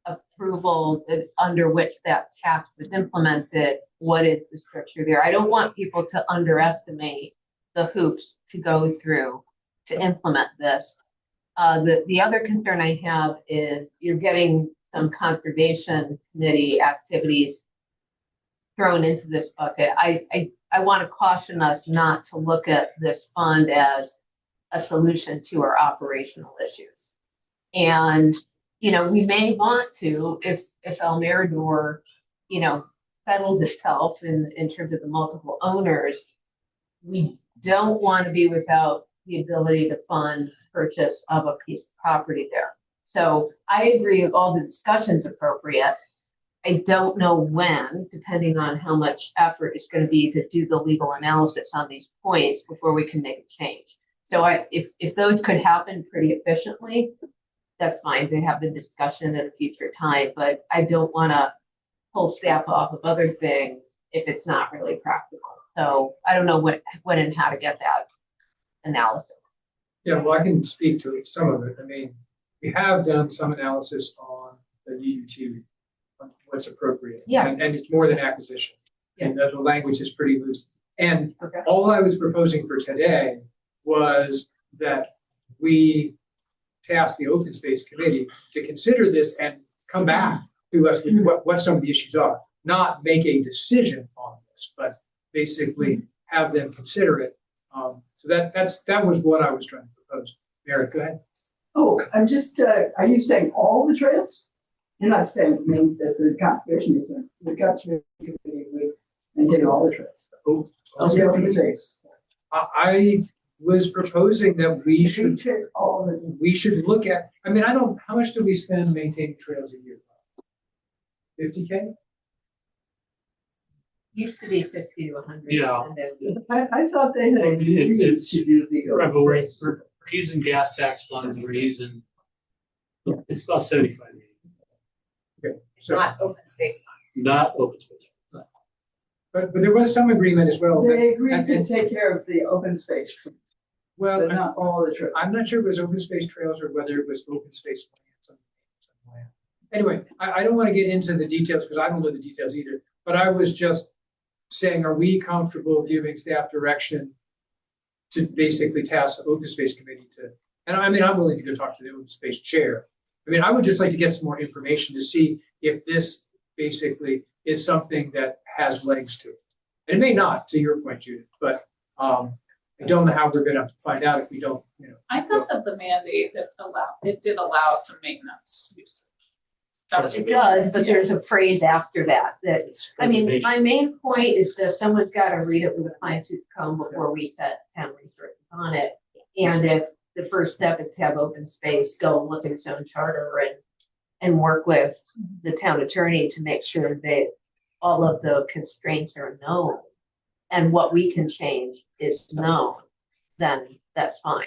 approval under which that tax was implemented. What is the structure there? I don't want people to underestimate the hoops to go through to implement this. The other concern I have is you're getting some conservation committee activities thrown into this bucket. I want to caution us not to look at this fund as a solution to our operational issues. And, you know, we may want to, if El Mirador, you know, settles itself in terms of the multiple owners, we don't want to be without the ability to fund purchase of a piece of property there. So I agree with all the discussions appropriate. I don't know when, depending on how much effort it's going to be to do the legal analysis on these points before we can make a change. So if those could happen pretty efficiently, that's fine. They have the discussion at a future time, but I don't want to pull staff off of other things if it's not really practical. So I don't know what and how to get that analysis. Yeah, well, I can speak to some of it. I mean, we have done some analysis on the UUT, on what's appropriate. Yeah. And it's more than acquisition. And the language is pretty loose. And all I was proposing for today was that we task the open space committee to consider this and come back to us with what some of the issues are. Not make a decision on this, but basically have them consider it. So that was what I was trying to propose. Mary, go ahead. Oh, I'm just, are you saying all the trails? You're not saying that the conservation is, the conservation committee would maintain all the trails? Oh, The open space. I was proposing that we should look at, I mean, how much do we spend maintaining trails a year? 50K? Used to be 50 to 100. Yeah. And then I thought they had. It's to do the right, but we're trails. using gas tax funds, we're using, it's about 75. Okay, so, Not open space. Not open space. but there was some agreement as well. They that- agreed to and- take care of the open space, Well, but not all the trails. I'm not sure it was open space trails or whether it was open space lands on some land. Anyway, I don't want to get into the details because I don't know the details either, but I was just saying, are we comfortable giving staff direction to basically task the open space committee to, and I mean, I'm willing to go talk to the open space chair. I mean, I would just like to get some more information to see if this basically is something that has legs to it. And it may not, to your point, Judith, but I don't know how we're gonna find out if we don't, I thought that the mandate that did allow some maintenance usage. That was it does, but there's a phrase after that, I mean, my main point is that someone's gotta read it with a fine tooth comb before we set town resources on it. And if the first step is to have open space, go look at its own charter and work with the town attorney to make sure that all of the constraints are known and what we can change is known, then that's fine.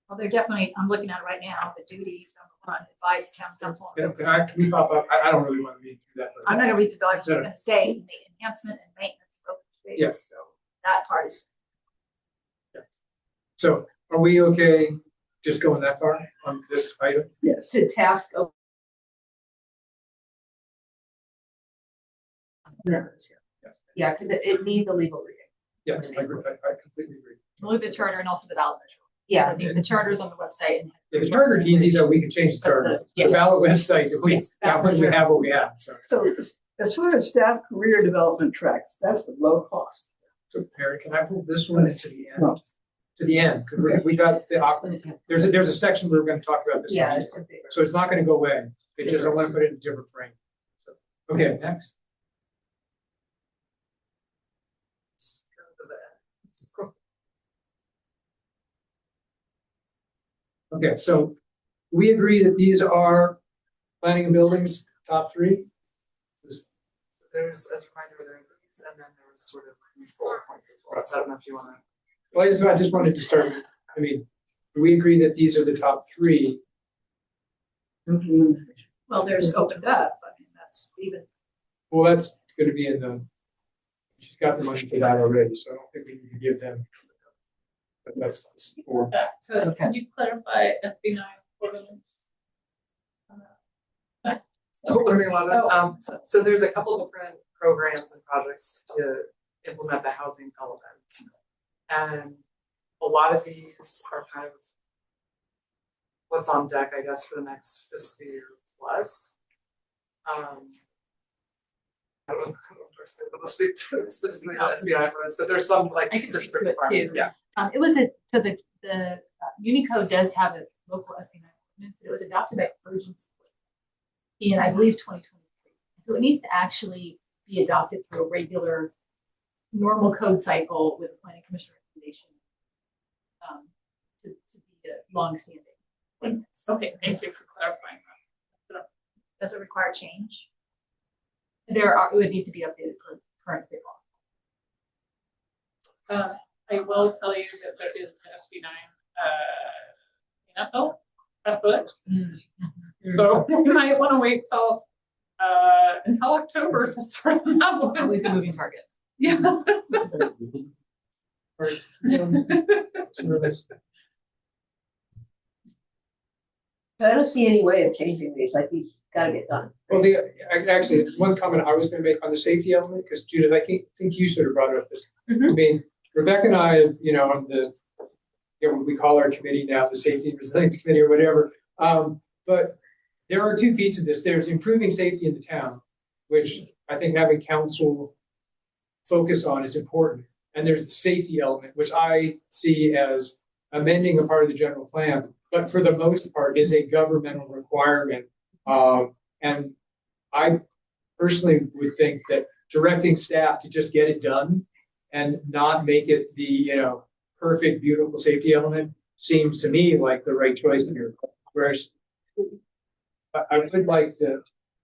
Well, they're definitely, I'm looking at it right now, the duties, number one, advise the town council. can we pop up? I don't really want to read through that. but- I'm not gonna read through the, I'm just gonna say the enhancement and maintenance of open space. Yes. So that part is, So are we okay just going that far on this item? Yes. To task. Yeah, because it needs a legal reading. Yes, I agree. I completely agree. look at the charter and also the ballot measure. Yeah. The charter's on the website and. Yeah, the charter's easy, though, we can change the charter. The Yes. ballot website, we have what we have, so. So as far as staff career development tracks, that's the low cost. So Mary, can I pull this one into the end? No. To the end, because we got the, there's a section where we're gonna talk about this. in Yeah. detail. So it's not gonna go away, it's just I want to put it in a different frame. So, okay, next. Okay, so we agree that these are planning and buildings, top three. There's, as a reminder, there are these, and then there was sort of these bullet points as well. So I don't know if you want to. Well, I just wanted to start, I mean, we agree that these are the top three. Well, there's opened up, I mean, that's even. Well, that's gonna be in the, she's got the money for that already, so I don't think we need to give them. But that's for. Back to, can you clarify SB9 ordinance? Totally want it. So there's a couple different programs and projects to implement the housing elements. And a lot of these are kind of what's on deck, I guess, for the next fiscal year plus. I don't know if I'll speak to specifically how SBI runs, but there's some like specific requirements. Yeah. It was so the Unicode does have a local SB9 ordinance. It was adopted by urgency in, I believe, 2023. So it needs to actually be adopted through a regular, normal code cycle with a planning commission recommendation to be a long-standing ordinance. Okay, thank you for clarifying that. Does it require change? It would need to be updated for current state law. I will tell you that there is an SB9 cleanup bill afoot. So we might want to wait until October to start that one. Always a moving target. Yeah. So I don't see any way of changing these, like these gotta get done. Well, actually, one comment I was gonna make on the safety element, because Judith, I think you sort of brought up this. I mean, Rebecca and I have, on what we call our committee now, the Safety and Resilience Committee or whatever. But there are two pieces of this. There's improving safety in the town, which I think having council focus on is important. And there's the safety element, which I see as amending a part of the general plan, but for the most part is a governmental requirement. And I personally would think that directing staff to just get it done and not make it the, perfect, beautiful safety element seems to me like the right choice here. Whereas I would like to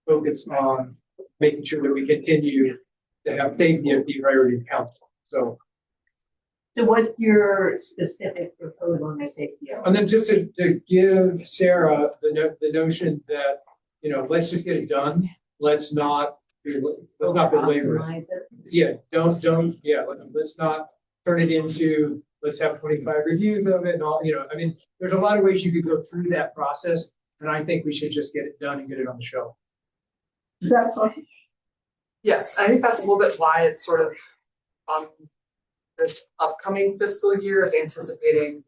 focus on making sure that we continue to have safety as the priority of council. So what's your specific proposal on the safety? And then just to give Sarah the notion that, let's just get it done. Let's not belabor it. Yeah, let's not turn it into, let's have 25 reviews of it and all, there's a lot of ways you could go through that process. And I think we should just get it done and get it on the shelf. Is that possible? Yes, I think that's a little bit why it's sort of this upcoming fiscal year is anticipating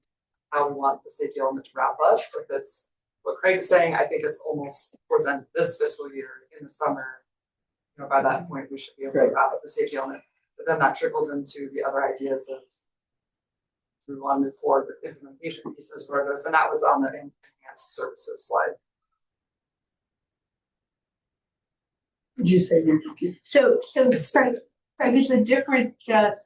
how we want the safety element to wrap up. If it's what Craig's saying, I think it's almost towards the end of this fiscal year in the summer. By that point, we should be able to wrap up the safety element. But then that trickles into the other ideas of we want to move forward with implementation pieces for this, and that was on the enhanced services slide. Would you say you're So Craig, is the difference just,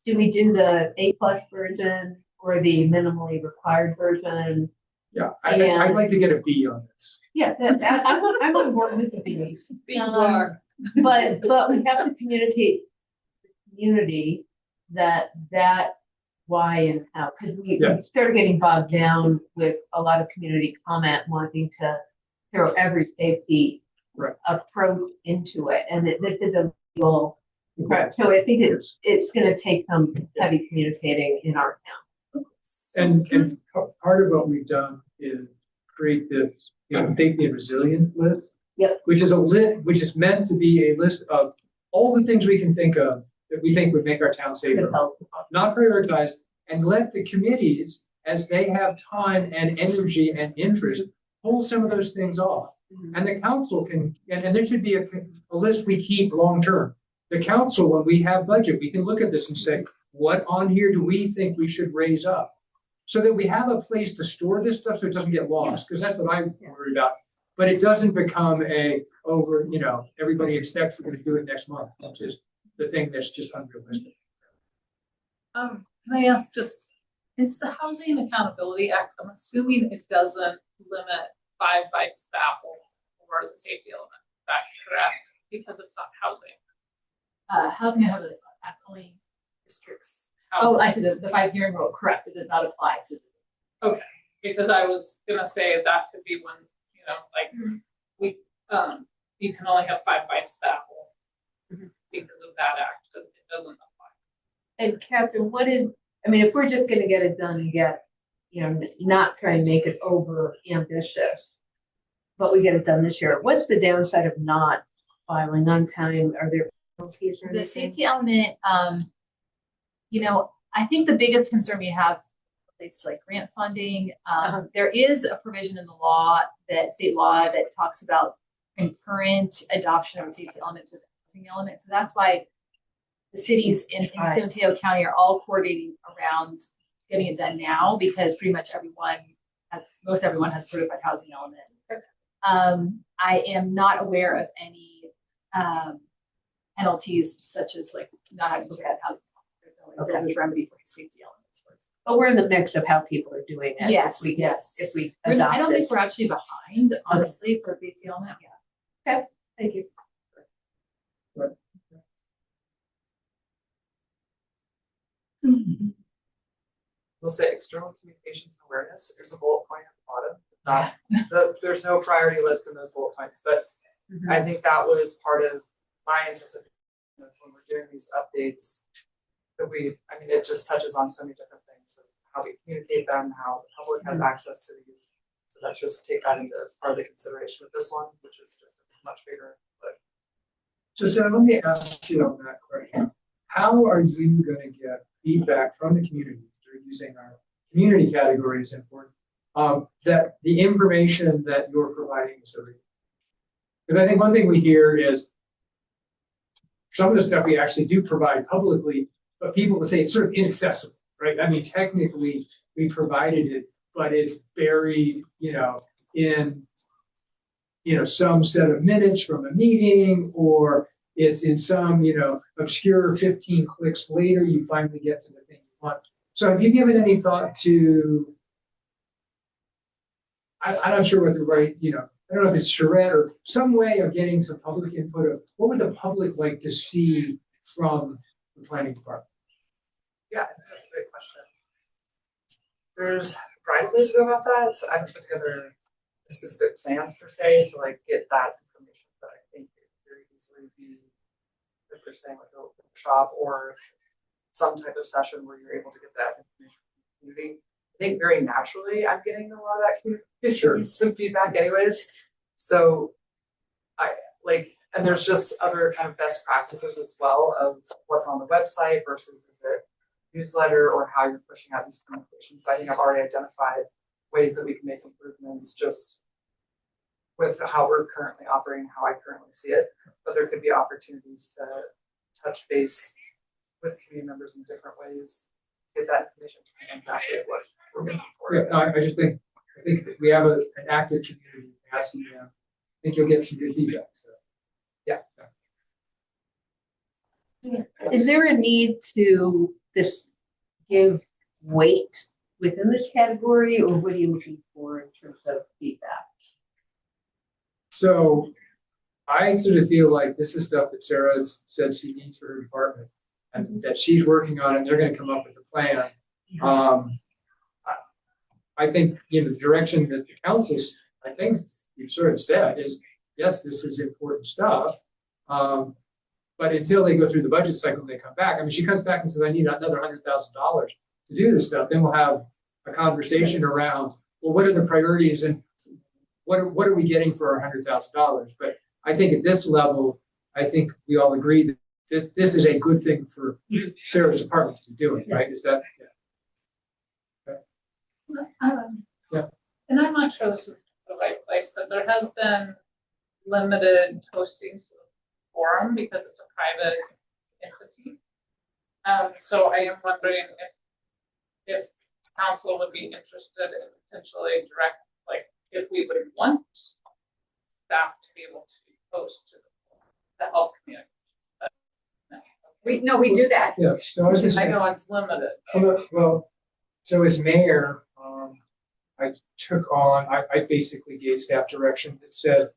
do we do the A+ version or the minimally required version? Yeah, I'd like to get a B on this. Yeah, I'm on board with the B. B's are. But we have to communicate to the community that why and how, because we started getting bogged down with a lot of community comment wanting to throw every safety approach into it, and this is a legal. So I think it's going to take some heavy communicating in our town. And part of what we've done is create this, safety and resilience list. Yep. Which is meant to be a list of all the things we can think of that we think would make our town safer. Not prioritize, and let the committees, as they have time and energy and interest, pull some of those things off. And the council can, and there should be a list we keep long term. The council, when we have budget, we can look at this and say, what on here do we think we should raise up? So that we have a place to store this stuff so it doesn't get lost, because that's what I'm worried about. But it doesn't become everybody expects we're going to do it next month. That's just the thing that's just unrealistic. Can I ask is the Housing Accountability Act, I'm assuming it doesn't limit 5 bites of the apple or the safety element. Is that correct? Because it's not housing. Housing Act only restricts. Oh, I see the 5-year rule, correct. It does not apply to. Okay, because I was gonna say that could be when, you can only have 5 bites of the apple because of that act, but it doesn't apply. And Catherine, if we're just going to get it done and get, not try and make it over ambitious, but we get it done this year, what's the downside of not filing on time? Are there penalties or anything? The safety element, I think the biggest concern we have relates to grant funding. There is a provision in the law, state law, that talks about concurrent adoption of a safety element to the housing element. So that's why the cities in San Mateo County are all coordinating around getting it done now, because pretty much most everyone has certified housing element. I am not aware of any penalties such as not having certified housing. There's no remedy for safety elements. But we're in the mix of how people are doing it. Yes, if we adopt I don't think we're actually behind, honestly, for safety element. Yeah. Okay, thank you. We'll say external communications and awareness. There's a bullet point at the bottom. There's no priority list in those bullet points, but I think that was part of my anticipation when we're doing these updates. That it just touches on so many different things, how we communicate them, how the public has access to these So let's just take that into part of the consideration with this one, which is just much bigger, but. So Sarah, let me ask you on that question. How are you going to get feedback from the community through using our community category is important, that the information that you're providing is the. Because I think one thing we hear is some of the stuff we actually do provide publicly, but people will say it's sort of inaccessible, right? I mean, technically we provided it, but it's buried, in, some set of minutes from a meeting, or it's in some, obscure 15 clicks later, you finally get to the thing you want. So have you given any thought to, I'm not sure what the right, I don't know if it's charrette or some way of getting some public input of what would the public like to see from the planning department? Yeah, that's a great question. There's a variety of ways to go about that. So I haven't put together specific plans per se to like get that information, but I think it could very easily be, if you're saying like a workshop or some type of session where you're able to get that information from the community. I think very naturally I'm getting a lot of that communication, some feedback anyways. So I like, and there's just other kind of best practices as well of what's on the website versus is it newsletter or how you're pushing out these communications. So I think I've already identified ways that we can make improvements just with how we're currently operating, how I currently see it. But there could be opportunities to touch base with community members in different ways, get that information and exactly what we're looking for. Yeah, I just think that we have an active community asking them. I think you'll get some good feedback. So yeah. Is there a need to give weight within this category, or what are you looking for in terms of feedback? So I sort of feel like this is stuff that Sarah said she needs for her department and that she's working on it. And they're going to come up with a plan. I think, the direction that the council's, I think you've sort of said is, yes, this is important stuff. But until they go through the budget cycle and they come back, I mean, she comes back and says, I need another $100,000 to do this stuff. Then we'll have a conversation around, well, what are the priorities and what are we getting for our $100,000? But I think at this level, I think we all agree that this is a good thing for Sarah's department to be doing, right? Is that? Yeah. Yeah. And I'm not sure this is the right place, but there has been limited postings to the forum because it's a private entity. So I am wondering if council would be interested in potentially direct, like if we would want staff to be able to post to the health community. We do that. Yeah, so I was just I know it's limited. Well, so as mayor, I took on, I basically gave staff direction that said,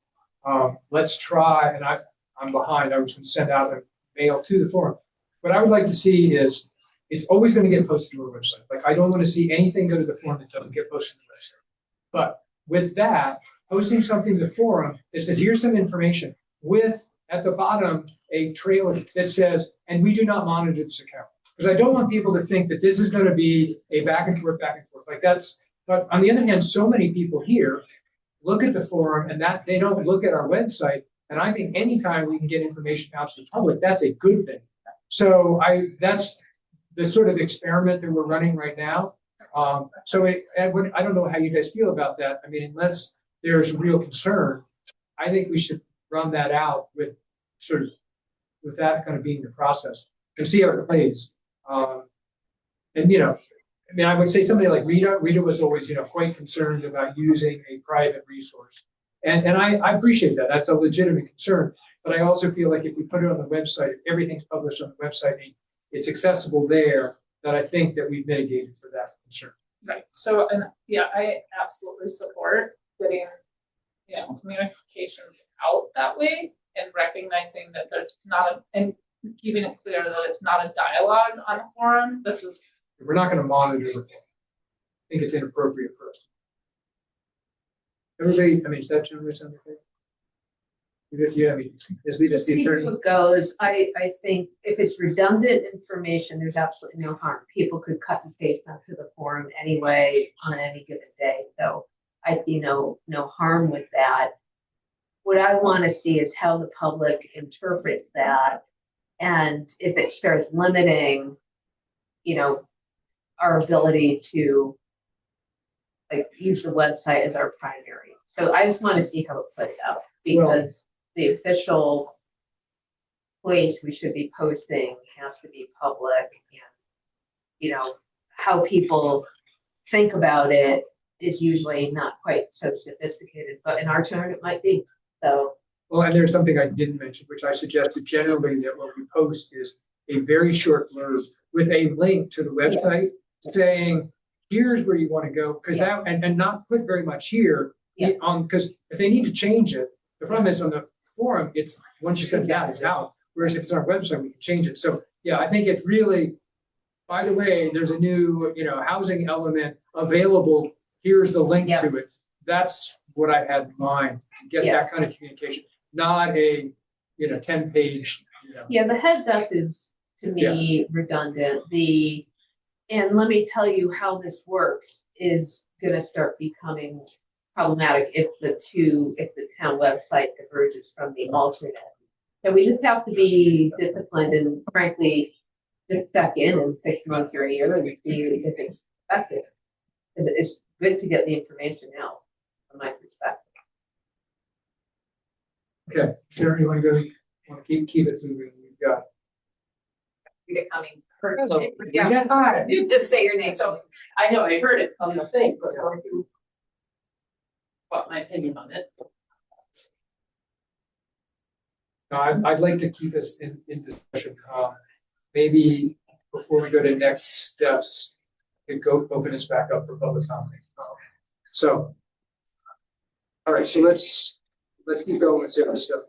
let's try, and I'm behind, I was going to send out a mail to the forum. What I would like to see is, it's always going to get posted to our website. Like, I don't want to see anything go to the forum that doesn't get posted to the website. But with that, posting something to the forum that says, here's some information with, at the bottom, a trailer that says, and we do not monitor this account. Because I don't want people to think that this is going to be a back and forth. Like that's, but on the other hand, so many people here look at the forum and that they don't look at our website. And I think anytime we can get information out to the public, that's a good thing. So that's the sort of experiment that we're running right now. Edward, I don't know how you guys feel about that. I mean, unless there's real concern, I think we should run that out with that kind of being the process and see how it plays. I would say somebody like Rita was always, quite concerned about using a private resource. And I appreciate that. That's a legitimate concern. But I also feel like if we put it on the website, if everything's published on the website, it's accessible there, that I think that we've mitigated for that concern. Right. So, and yeah, I absolutely support getting, communications out that way and recognizing that there's not and keeping it clear that it's not a dialogue on a forum. We're not going to monitor the forum. I think it's inappropriate for us. Everybody, is that generally something? If you, as the attorney. It goes, I think if it's redundant information, there's absolutely no harm. People could cut and paste onto the forum anyway on any given day. So I see no harm with that. What I want to see is how the public interprets that, and if it starts limiting, our ability to use the website as our primary. So I just want to see how it plays out, because the official place we should be posting has to be public, and how people think about it is usually not quite so sophisticated, but in our turn it might be. So well, and there's something I didn't mention, which I suggested generally that what we post is a very short blurb with a link to the website saying, here's where you want to go, because that and not put very much here because if they need to change it, the problem is on the forum, it's once you send it out, it's out. Whereas if it's on our website, we can change it. So yeah, I think it's really, by the way, there's a new, housing element available. Here's the link to it. That's what I had in mind. Get that kind of communication, not a 10-page. Yeah, the heads up is to me redundant. And let me tell you how this works is going to start becoming problematic if the town website diverges from the alternate. So we just have to be disciplined and frankly just check in 6 months or a year and see if it's effective. Because it's good to get the information out from my perspective. Okay, Sarah, you want to keep it moving? We've got. Rita Cumming. Hello. Yeah. Hi. You just say your name. So I know I heard it on the thing, but how do you? What my opinion on it? I'd like to keep us in discussion. Maybe before we go to next steps, we could go open this back up for public comment. So, all right. So let's keep going with Sarah's stuff.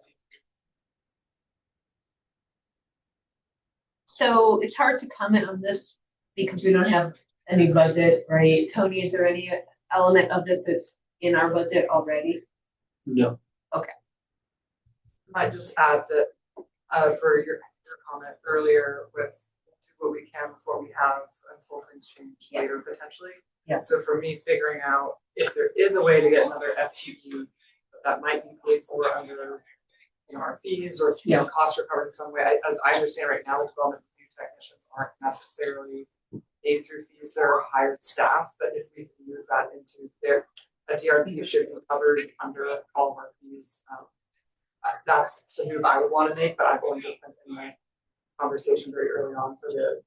So it's hard to comment on this because we don't have any budget, right? Tony, is there any element of this that's in our budget already? No. Okay. I might just add that for your comment earlier with do what we can with what we have until things change later potentially. Yeah. So for me, figuring out if there is a way to get another FTE that might be paid for under our fees or cost recovered in some way. As I understand right now, the development of new technicians aren't necessarily paid through fees. They're hired staff, but if we can move that into a DRP should be covered under all of our fees. That's the move I would want to make, but I've only just been in my conversation very early on for the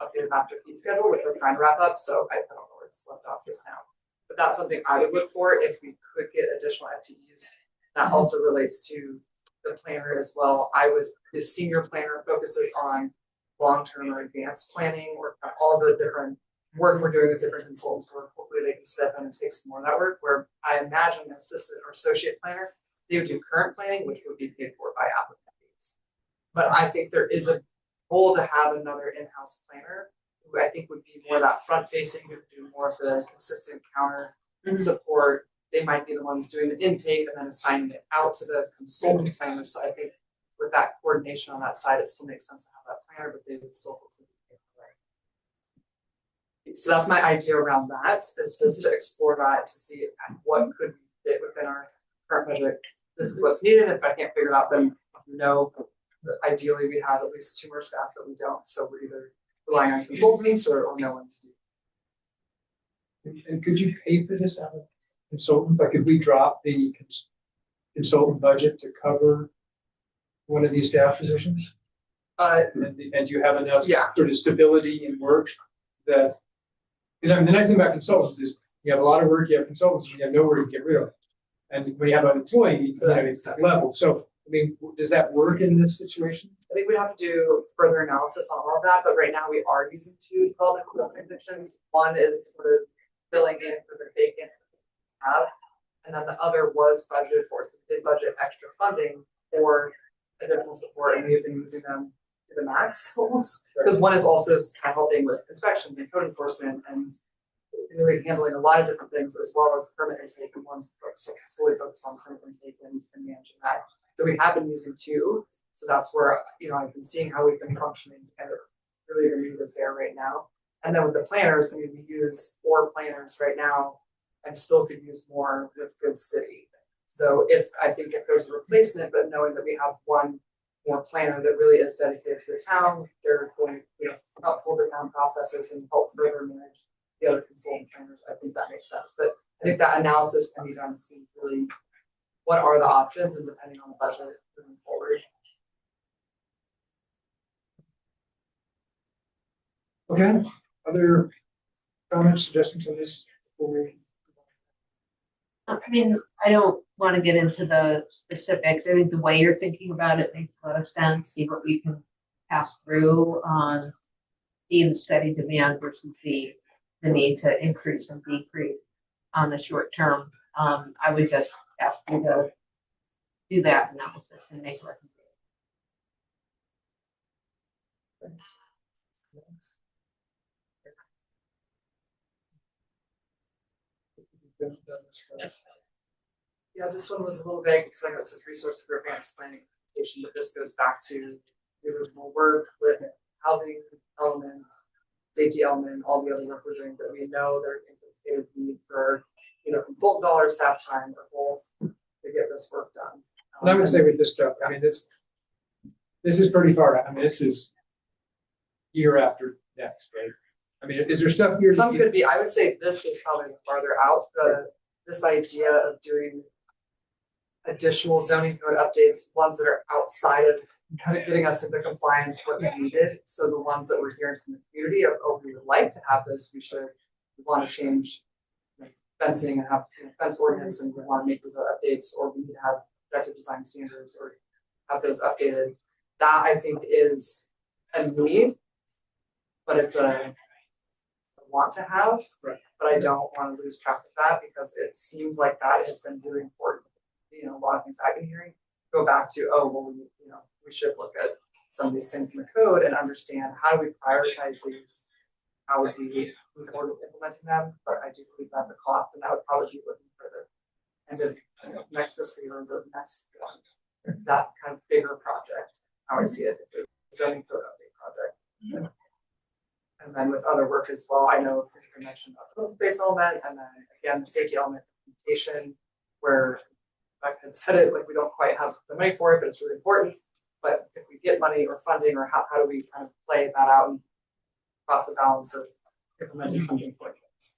updated master fee schedule, which we're trying to wrap up. So I don't know where it's left off just now. But that's something I would look for if we could get additional FTEs. That also relates to the planner as well. The senior planner focuses on long-term or advanced planning or all the different work we're doing with different consultants where hopefully they can step in and take some more of that work, where I imagine an assistant or associate planner, they would do current planning, which would be paid for by applicant fees. But I think there is a goal to have another in-house planner who I think would be more that front-facing, who would do more of the consistent counter support. They might be the ones doing the intake and then assigning it out to the consultant planners. So I think with that coordination on that side, it still makes sense to have that planner, but they would still hopefully be paid for it. So that's my idea around that, is just to explore that to see what could fit within our current budget. This is what's needed. If I can't figure it out, then ideally we have at least 2 more staff that we don't. So we're either relying on consultants or no one to do. And could you pay for this out of consultants? Like, could we drop the consultant budget to cover one of these staff positions? And you have enough sort of stability in work that, because the nice thing about consultants is you have a lot of work, you have consultants, and you have nowhere to get rid of. And when you have an employee, it's that level. So, I mean, does that work in this situation? I think we'd have to do further analysis on all of that, but right now we are using 2 development positions. One is sort of filling in for the vacant have, and then the other was budgeted for. So we did budget extra funding for additional support, and we've been using them to the max almost. Because one is also helping with inspections and code enforcement and really handling a lot of different things as well as permit intake, and one's solely focused on permit intake and managing that. So we have been using 2. So that's where I've been seeing how we've been functioning together. Really the need is there right now. And then with the planners, I mean, we use 4 planners right now and still could use more with good city. So I think if there's a replacement, but knowing that we have one more planner that really is dedicated to the town, they're going to, uphold the town processes and help further manage the other consultant planners. I think that makes sense. But I think that analysis can be done to see really what are the options and depending on the budget moving forward. Okay, other comments, suggestions on this? I mean, I don't want to get into the specifics. I think the way you're thinking about it makes a lot of sense. See what we can pass through on the steady demand versus the need to increase and decrease on the short term. I would just ask you to do that analysis and make a recommendation. Yeah, this one was a little vague because I know it says resource for advanced planning implementation, but this goes back to the original work with housing element, safety element, all the other work we're doing that we know there's anticipated need for, consultant dollars, staff time, or both to get this work done. And I would say with this stuff, I mean, this is pretty far out. I mean, this is year after next, right? I mean, is there stuff here? Some could be, I would say this is probably farther out, this idea of doing additional zoning code updates, ones that are outside of kind of getting us into compliance, what's needed. So the ones that we're hearing from the community of, we would like to have this, we want to change fencing and have fence ordinance, and we want to make those updates, or we need to have objective design standards or have those updated. That I think is a need, but it's a want to have, right. But I don't want to lose track of that because it seems like that has been really important. A lot of things I've been hearing go back to, we should look at some of these things in the code and understand how do we prioritize these, how would we move forward with implementing them. But I do believe that's a cost, and that would probably be looking for the end of next fiscal year or the next one. That kind of bigger project, how I see it, it's a zoning code update project. Mm-hmm. And then with other work as well, I know you mentioned the open space element, and then again the safety element implementation, where I had said it like we don't quite have the money for it, but it's really important. But if we get money or funding, or how do we kind of play that out and cross the balance of implementing something like this?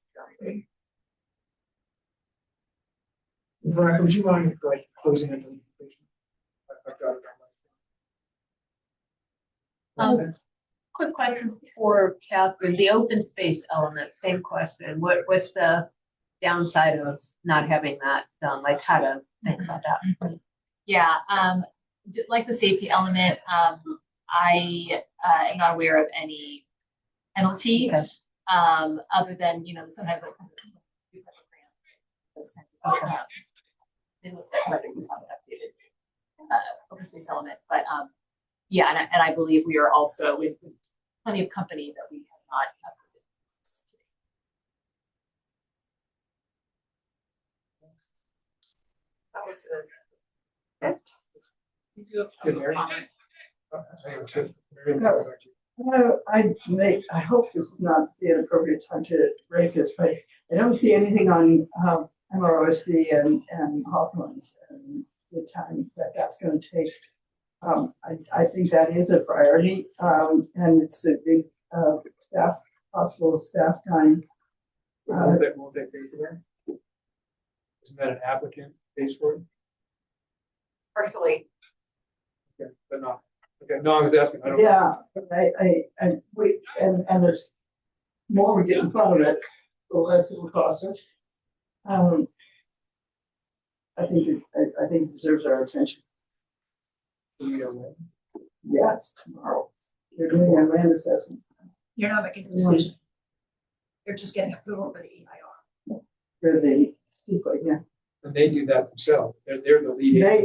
Veronica, would you mind closing it? Quick question for Catherine. The open space element, same question. What's the downside of not having that done? Like how to think about that? Yeah, like the safety element, I am not aware of any penalty, other than, sometimes like those kinds of open space element. But yeah, and I believe we are also with plenty of company that we have not updated this today. That was it. I hope this is not the inappropriate time to raise this, but I don't see anything on MROSD and Hawthorne's and the time that's going to take. I think that is a priority, and it's a big possible staff time. Won't they pay for that? Isn't that an applicant pays for it? Partially. Okay, but not. Okay, no, I was asking. I don't. Yeah, and there's more we get in front of it, the less it will cost us. I think it deserves our attention. Yeah, it's tomorrow. You're doing a land assessment. You're not making a decision. You're just getting approval for the EIR. For the yeah. And they do that themselves. They're the lead. They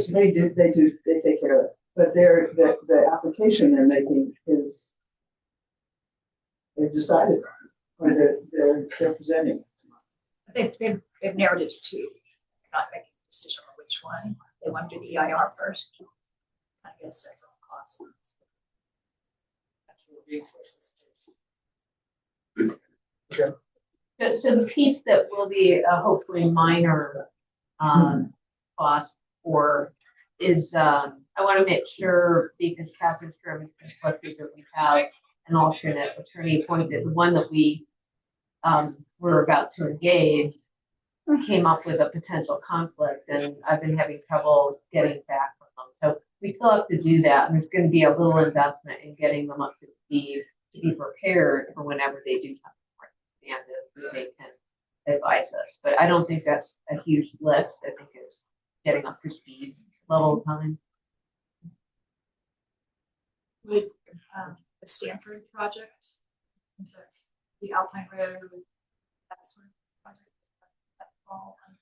take care of it. But the application they're making is they've decided on, or they're presenting. They've narrowed it to two. They're not making a decision on which one. They want to do the EIR first. Kind of get a sense of costs. Resources. Okay. So the piece that will be a hopefully minor cost for is I want to make sure, because Catherine's term is conflicted, that we have an alternate attorney appointed. The one that we were about to engage came up with a potential conflict, and I've been having trouble getting back from them. So we still have to do that, and there's going to be a little investment in getting them up to speed to be prepared for whenever they do something more substantive, they can advise us. But I don't think that's a huge lift. I think it's getting up to speed level time. With the Stanford project, so the Alpine Road, that sort of project, that fall under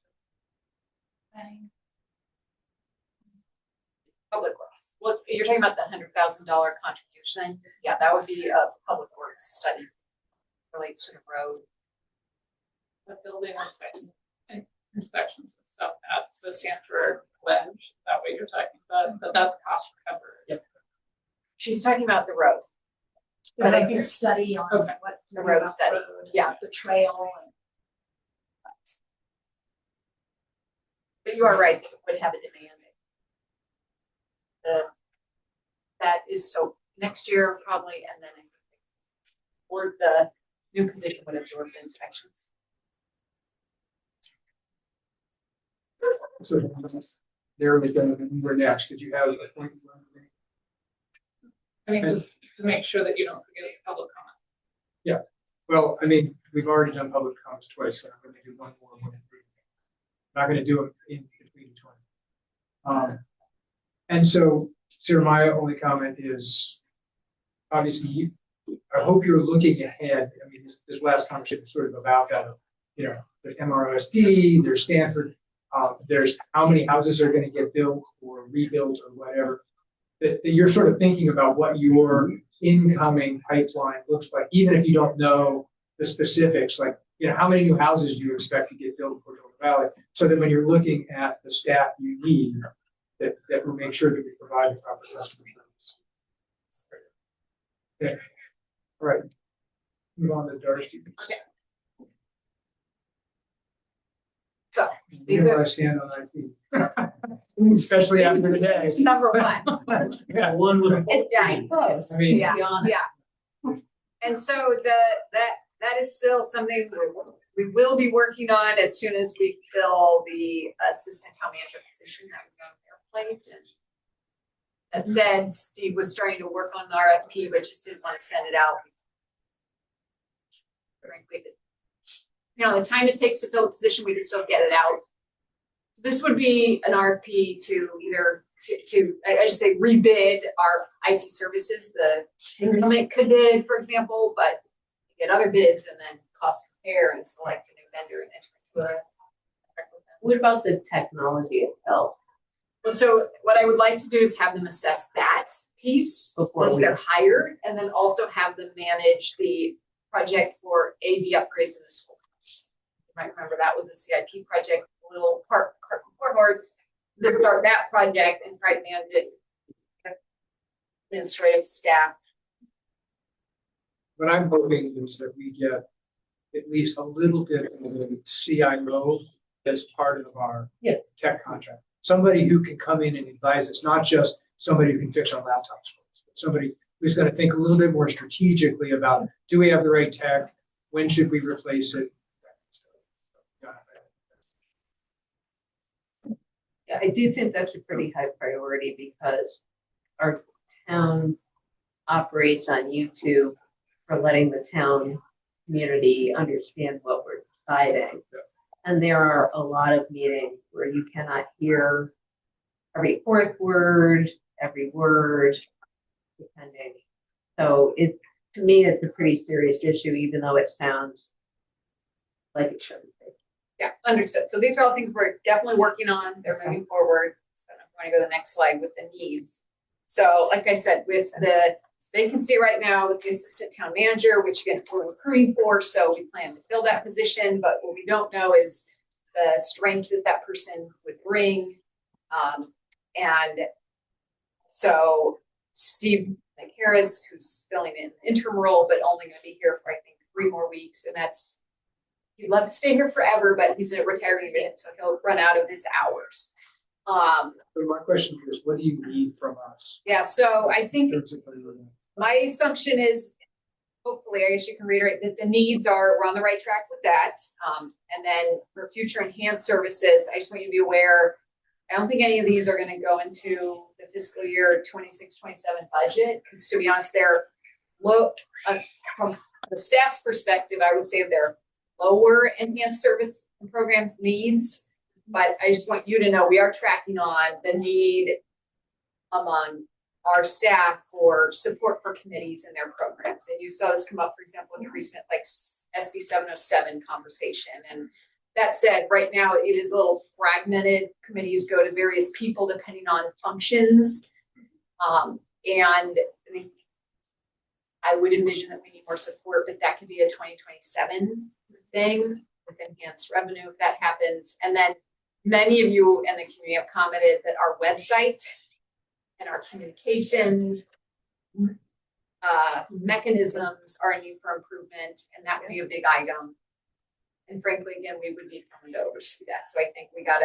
planning. Public works. Well, you're talking about the $100,000 contribution. Yeah, that would be a public works study relates to the road. The building inspections and stuff at the Stanford Ledge. Is that what you're talking about? But that's cost recovery. Yep. She's talking about the road. But I think study on Okay. what The road study. Yeah. the trail and But you are right, it would have a demand. That is so next year probably, and then or the new position would absorb the inspections. So there we go. We're next. Did you have a point? I mean, just to make sure that you don't forget public comment. Yeah. Well, I mean, we've already done public comments twice, so I'm going to do one more. I'm not going to do it in between each one. And so, Sarah, my only comment is, obviously, I hope you're looking ahead. I mean, this last conversation is sort of about that. You know, there's MROSD, there's Stanford, there's how many houses are going to get built or rebuilt or whatever. That you're sort of thinking about what your incoming pipeline looks like, even if you don't know the specifics, like, you know, how many new houses do you expect to get built in Cordova Valley? So that when you're looking at the staff you need, that will make sure that we provide the proper customer service. Okay. All right. Move on to Darcy. Okay. So You these know are where I stand on IT. Especially after today. it's number one. Yeah, one would. It's pretty close. I mean, yeah. And so that is still something we will be working on as soon as we fill the assistant town manager position that was on their plate. And that said, Steve was starting to work on an RFP, but just didn't want to send it out. Frankly, you know, the time it takes to fill the position, we can still get it out. This would be an RFP to either I just say rebid our IT services, the incumbent could bid, for example, but get other bids and then cost compare and select a new vendor and enter into a contract with them. What about the technology itself? Well, so what I would like to do is have them assess that piece Before once we- they're hired, and then also have them manage the project for AV upgrades in the schools. You might remember that was a CIP project, a little part to start that project and try to manage it. Administrative staff. What I'm hoping is that we get at least a little bit of CIO as part of our tech contract. Somebody who can come in and advise us, not just somebody who can fix our laptops for us, but somebody who's going to think a little bit more strategically about, do we have the right tech? When should we replace it? Yeah, I do think that's a pretty high priority because our town operates on YouTube for letting the town community understand what we're deciding. And there are a lot of meetings where you cannot hear every fourth word, every word, depending. So to me, it's a pretty serious issue, even though it sounds like it shouldn't be. Yeah, understood. So these are all things we're definitely working on. They're moving forward. So I'm going to go to the next slide with the needs. So like I said, with the vacancy right now with the assistant town manager, which again, we're recruiting for, so we plan to fill that position. But what we don't know is the strengths that that person would bring. And so Steve McHarris, who's filling in interim role, but only going to be here for, I think, 3 more weeks. And that's he'd love to stay here forever, but he's in a retirement, so he'll run out of his hours. So my question is, what do you need from us? Yeah, so I think in terms of what you're doing? my assumption is, hopefully, I guess you can reiterate that the needs are, we're on the right track with that. And then for future enhanced services, I just want you to be aware, I don't think any of these are gonna go into the fiscal year 26-27 budget, because to be honest, they're low, from the staff's perspective, I would say they're lower enhanced service and programs needs. But I just want you to know we are tracking on the need among our staff for support for committees and their programs. And you saw this come up, for example, in the recent like SB 707 conversation. And that said, right now it is a little fragmented. Committees go to various people depending on functions. And I would envision that we need more support, but that could be a 2027 thing with enhanced revenue if that happens. And then many of you in the community have commented that our website and our communication mechanisms are a need for improvement, and that would be a big item. And frankly, again, we would need someone to oversee that. So I think we've got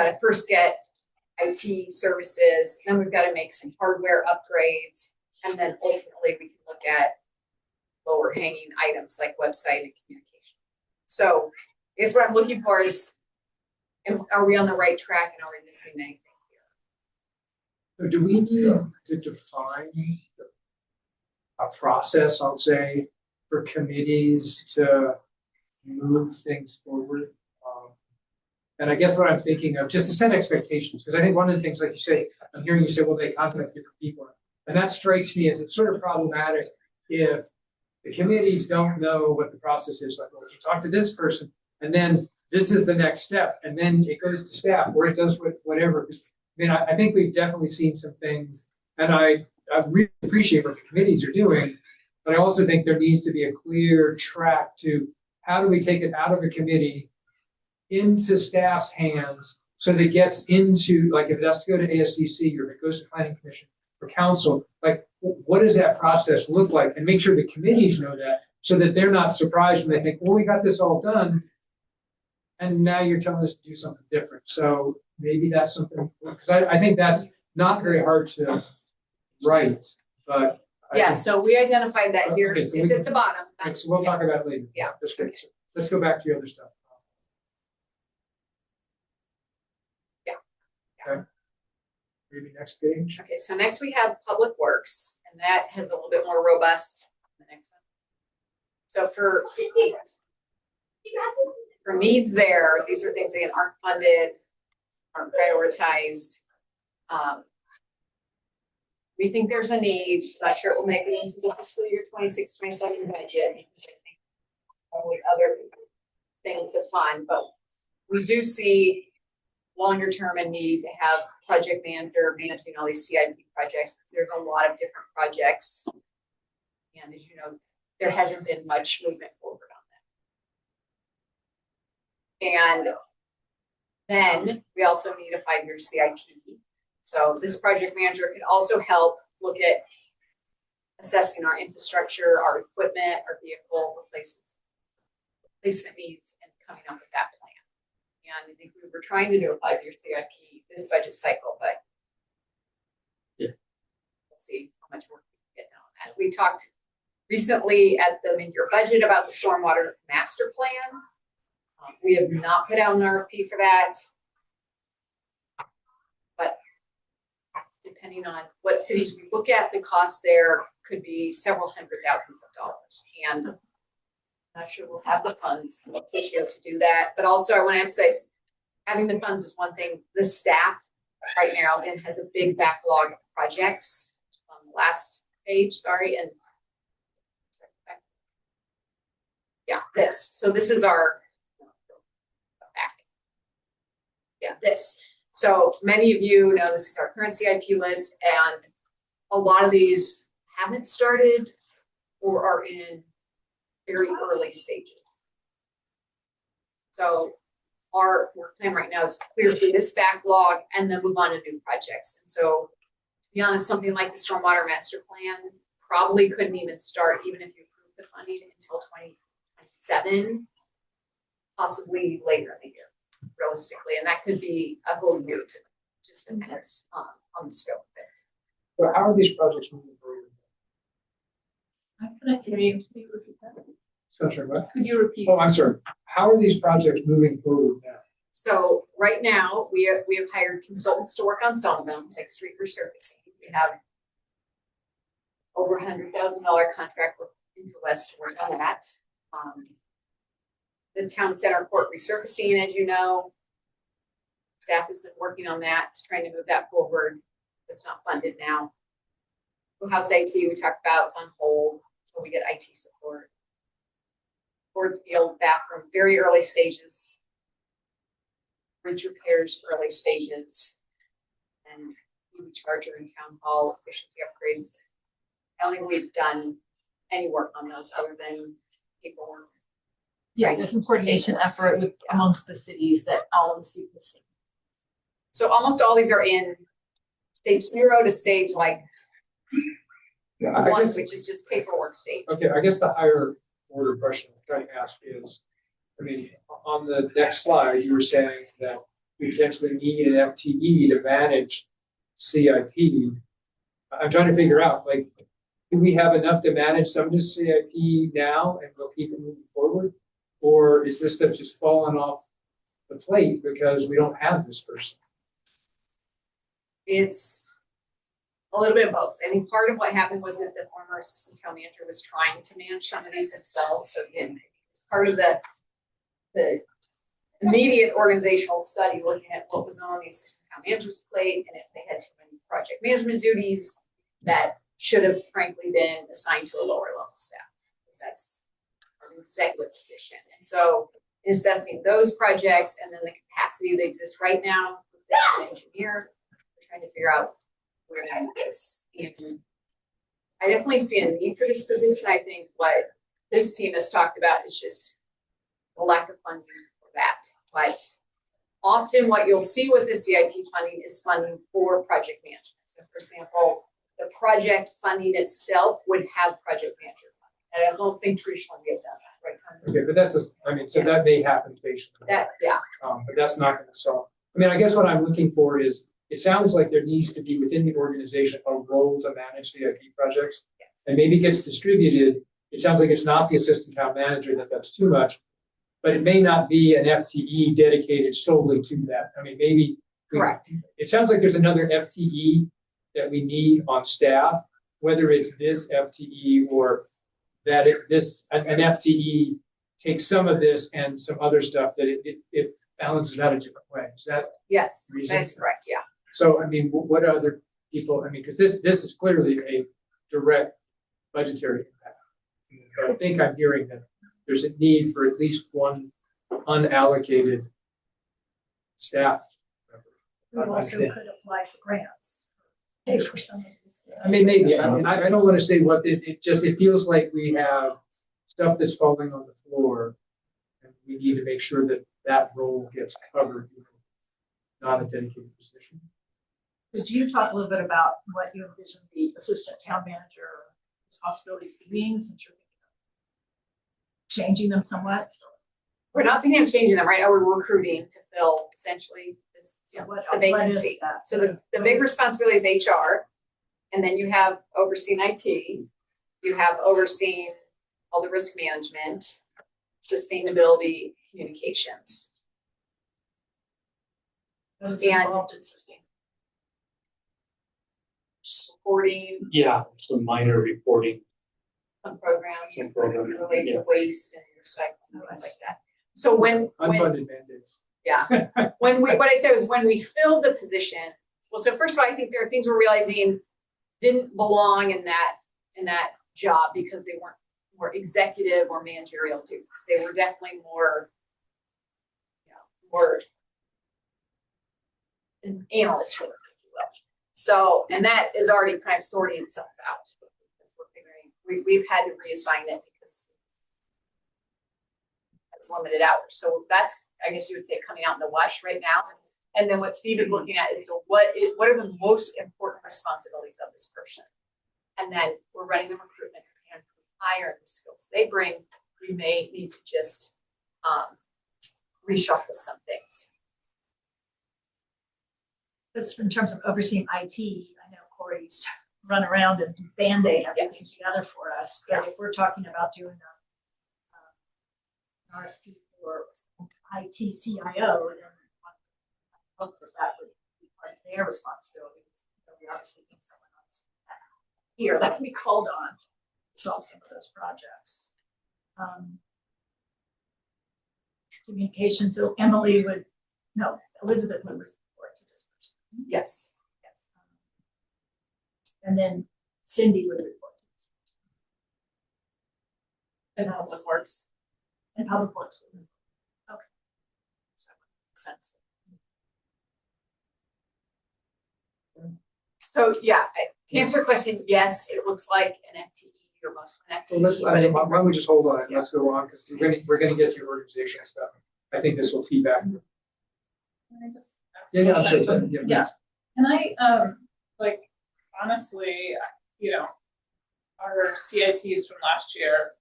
to first get IT services, then we've got to make some hardware upgrades, and then ultimately we can look at lower hanging items like website and communication. So I guess what I'm looking for is, are we on the right track and are we missing anything here? So do we need to define a process, I'll say, for committees to move things forward? And I guess what I'm thinking of, just to set expectations, because I think one of the things, like you say, I'm hearing you say, well, they contact different people. And that strikes me as it's sort of problematic if the committees don't know what the process is. Like, well, you talk to this person, and then this is the next step, and then it goes to staff, or it does whatever. I mean, I think we've definitely seen some things, and I really appreciate what the committees are doing, but I also think there needs to be a clear track to how do we take it out of a committee into staff's hands so that it gets into, like, if it has to go to ASCC or if it goes to planning commission or council, like, what does that process look like? And make sure the committees know that so that they're not surprised when they think, well, we got this all done, and now you're telling us to do something different. So maybe that's something, because I think that's not very hard to write, but. Yeah, so we identified that here. Okay, so it's at the bottom. Okay, so we'll talk about it later. Yeah. That's great. So let's go back to the other stuff. Yeah. Okay. Maybe next page. Okay, so next we have Public Works, and that has a little bit more robust. The next one. So for needs there, these are things that aren't funded, aren't prioritized. We think there's a need. Not sure it will make it into the fiscal year 26-27 budget. Only other things to fund, but we do see longer term a need to have project manager managing all these CIP projects. There's a lot of different projects, and as you know, there hasn't been much movement forward on that. And then we also need a 5-year CIP. So this project manager can also help look at assessing our infrastructure, our equipment, our vehicle replacement needs, and coming up with that plan. And I think we were trying to do a 5-year CIP this budget cycle, but we'll see how much work we can get done on that. We talked recently at the mid-year budget about the stormwater master plan. We have not put out an RFP for that, but depending on what cities we look at, the cost there could be several $100,000s of dollars. And I'm not sure we'll have the funds this year to do that. But also I want to emphasize, having the funds is one thing. The staff right now then has a big backlog of projects on the last page, sorry. And yeah, this. So this is our back. Yeah, this. So many of you know this is our current CIP list, and a lot of these haven't started or are in very early stages. So our work plan right now is to clear through this backlog and then move on to new projects. And so, to be honest, something like the Stormwater Master Plan probably couldn't even start, even if you approve the funding, until 2025. 2027, possibly later in the year, realistically, and that could be a whole year. Just depends on the scope of it. So how are these projects moving forward? I couldn't hear you. Could you repeat that? Sorry, what? Could you repeat? Oh, I'm sorry. How are these projects moving forward now? So right now, we have hired consultants to work on some of them, like street resurfacing. We have over $100,000 contract with Interwest to work on that. The town center court resurfacing, as you know, staff has been working on that, trying to move that forward. It's not funded now. House IT we talked about, it's on hold until we get IT support. Ford Field bathroom, very early stages. Bridge repairs, early stages. And EV charger in town hall, efficiency upgrades. I don't think we've done any work on those other than paperwork. Yeah, there's some coordination effort with amongst the cities that all of them see the same. So almost all these are in stage 0 to stage like Yeah, 1, which is just paperwork stage. Okay, I guess the higher order question I'm trying to ask is, I mean, on the next slide, you were saying that we potentially need an FTE to manage CIP. I'm trying to figure out, like, do we have enough to manage some of this CIP now and we'll keep it moving forward? Or is this stuff just falling off the plate because we don't have this person? It's a little bit of both. I think part of what happened was that the former assistant town manager was trying to manage some of these themselves. So again, it's part of the immediate organizational study looking at what was on the assistant town manager's plate and if they had too many project management duties that should have frankly been assigned to a lower level staff, because that's an executive position. And so in assessing those projects and then the capacity that exists right now with the engineer, we're trying to figure out where that is. And I definitely see a need for this position. I think what this team has talked about is just the lack of funding for that. But often what you'll see with the CIP funding is funding for project management. So for example, the project funding itself would have project manager funding. And I don't think traditionally we have done that, right? Okay, but that's so that may happen patiently. That, yeah. But that's not going to solve. I mean, I guess what I'm looking for is, it sounds like there needs to be within the organization a role to manage CIP projects. Yes. And maybe it gets distributed. It sounds like it's not the assistant town manager that's too much, but it may not be an FTE dedicated solely to that. I mean, maybe. Correct. It sounds like there's another FTE that we need on staff, whether it's this FTE or that an FTE takes some of this and some other stuff that it balances out a different way. Is that? Yes, reason? that is correct, yeah. So, I mean, what other people, I mean, because this is clearly a direct budgetary impact. But I think I'm hearing that there's a need for at least one unallocated staff member. We also could apply for grants, pay for some of these. I mean, maybe, I mean, I don't want to say what, it feels like we have stuff that's falling on the floor. And we need to make sure that that role gets covered, not a dedicated position. Could you talk a little bit about what you envision the assistant town manager responsibilities being, since you're changing them somewhat? We're not thinking of changing them right now. We're recruiting to fill essentially this, the vacancy. So the big responsibility is HR, and then you have overseeing IT, you have overseeing all the risk management, sustainability, communications. Those involved in sustainability. Reporting. Yeah, some minor reporting. Some programs. Some programs, related yeah. to waste and recycling, things like that. So when Unfunded mandates. yeah, what I said was when we filled the position. Well, so first of all, I think there are things we're realizing didn't belong in that job because they weren't more executive or managerial duties. They were definitely more, more an analyst work, if you will. So, and that is already kind of sorting itself out. Because we're figuring we've had to reassign it because it's limited hours. So that's, I guess you would say, coming out in the wash right now. And then what Steve is looking at is what are the most important responsibilities of this person? And then we're running the recruitment to hire the skills they bring we may need to just, reshuffle some things. Because in terms of overseeing IT, I know Corey used to run around and Band-Aid everything together for us, but if we're talking about doing an RFP for IT CIO, then hope that would be part of their responsibilities. So we obviously need someone else here that can be called on to solve some of those projects. Communication, so Elizabeth would report to this person. Yes. And then Cindy would report to this person. And Public Works. And Public Works. Okay. So that makes sense. So yeah, to answer your question, yes, it looks like an FTE or most of an So FTE. let's, but it- why don't we just hold on and let's go on, because we're gonna get to your organization stuff. I think this will feedback. Can I just ask Yeah, a sure. question? Yeah. Yeah, can I, like, honestly, you know, our CIPs from last year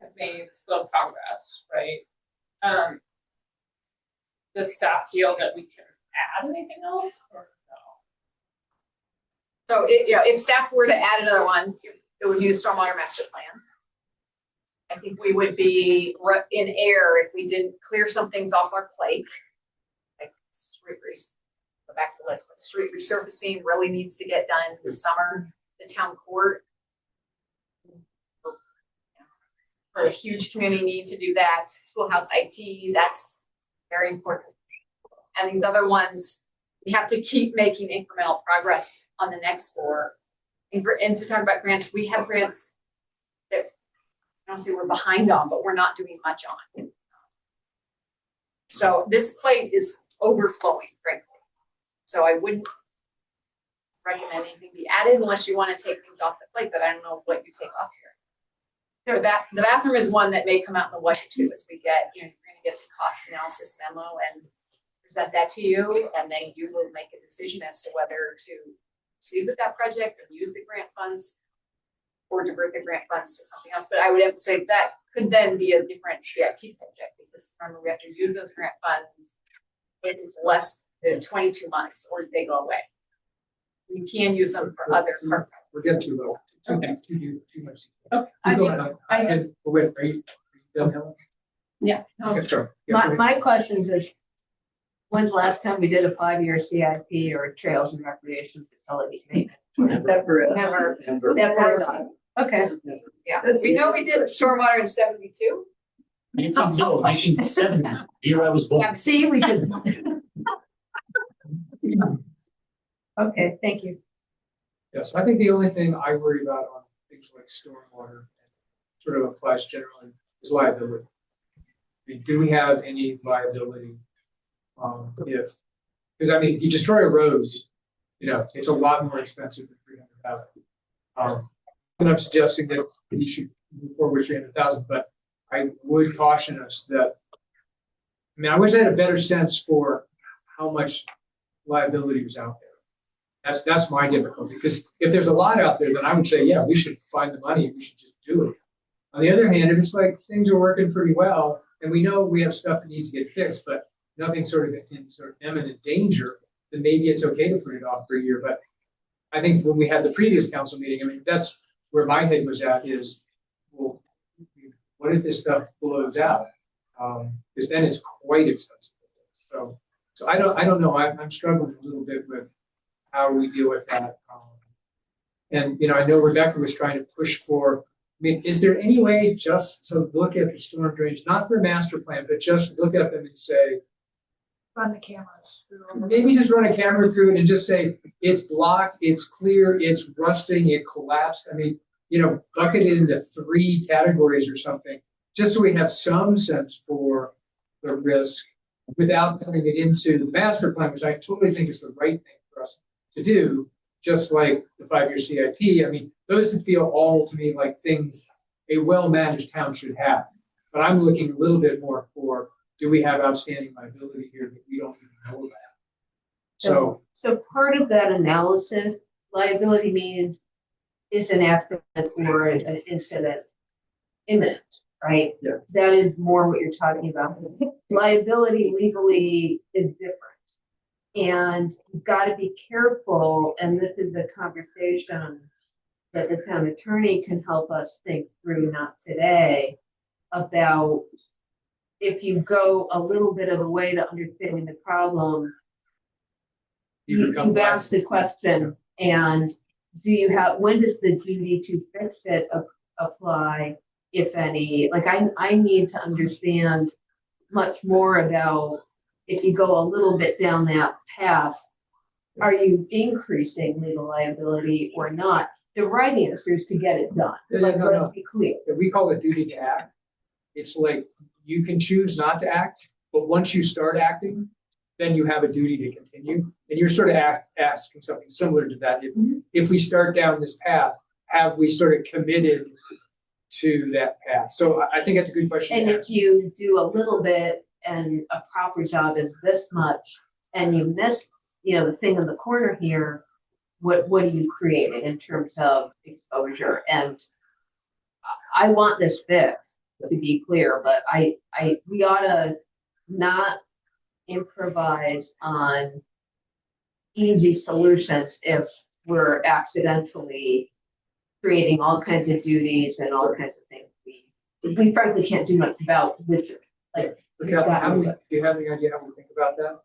have made slow progress, right? Does staff feel that we can add anything else or no? So if staff were to add another one, it would be the stormwater master plan. I think we would be in error if we didn't clear some things off our plate. Like go back to the list, but street resurfacing really needs to get done this summer. The town court. For a huge community need to do that. Schoolhouse IT, that's very important. And these other ones, we have to keep making incremental progress on the next four. And to talk about grants, we have grants that I don't say we're behind on, but we're not doing much on. So this plate is overflowing, frankly. So I wouldn't recommend anything be added unless you want to take things off the plate, but I don't know what you take off here. The bathroom is one that may come out in the budget too, as we get, you're gonna get the cost analysis memo and present that to you, and then you will make a decision as to whether to proceed with that project and use the grant funds or divert the grant funds to something else. But I would emphasize that could then be a different CIP project, because remember, we have to use those grant funds in less than 22 months or they go away. We can use them for other purposes. We're getting too low. Too much. Okay. Wait, are you done, Helen? Yeah. Okay, sure. Yeah, go ahead. My question is, when's the last time we did a 5-year CIP or trails and recreation facility maintenance? Never. Never. Okay. Yeah, we know we did stormwater in 72. It's on no, 1970, year I was born. See, we did. Okay, thank you. Yeah, so I think the only thing I worry about on things like stormwater sort of applies generally is liability. I mean, do we have any liability? Because I mean, if you destroy a road, you know, it's a lot more expensive than $300,000. And I'm suggesting that you should move forward with $300,000, but I would caution us that, I mean, I wish I had a better sense for how much liability was out there. That's my difficulty, because if there's a lot out there, then I would say, yeah, we should find the money and we should just do it. On the other hand, if it's like things are working pretty well and we know we have stuff that needs to get fixed, but nothing sort of in sort of imminent danger, then maybe it's okay to put it off for a year. But I think when we had the previous council meeting, I mean, that's where my head was at is, well, what if this stuff blows out? Because then it's quite expensive. So I don't know. I'm struggling a little bit with how we deal with that. And you know, I know Rebecca was trying to push for. I mean, is there any way just to look at the storm drains, not for master plan, but just look at them and say, Run the cameras through. maybe just run a camera through it and just say it's blocked, it's clear, it's rusting, it collapsed. I mean, you know, bucket it into 3 categories or something, just so we have some sense for the risk without turning it into the master plan, which I totally think is the right thing for us to do, just like the 5-year CIP. I mean, those feel all to me like things a well-managed town should have. But I'm looking a little bit more for, do we have outstanding liability here that we don't even know about? So part of that analysis, liability means is an accident or an incident imminent, right? Yeah. That is more what you're talking about. Liability legally is different. And you've got to be careful, and this is a conversation that the town attorney can help us think through, not today, about if you go a little bit of the way to understanding the problem, you've asked the question, and do you have, when does the duty to fix it apply, if any? Like, I need to understand much more about, if you go a little bit down that path, are you increasing legal liability or not? The right answer is to get it done. Like, let's be clear. We call it duty to act. It's like, you can choose not to act, but once you start acting, then you have a duty to continue. And you're sort of asking something similar to that. If we start down this path, have we sort of committed to that path? So I think that's a good question. And if you do a little bit and a proper job is this much, and you miss, the thing in the corner here, what are you creating in terms of exposure? And I want this fixed, to be clear, but we ought to not improvise on easy solutions if we're accidentally creating all kinds of duties and all kinds of things we frankly can't do much about with it. Like, do you have any idea how we think about that?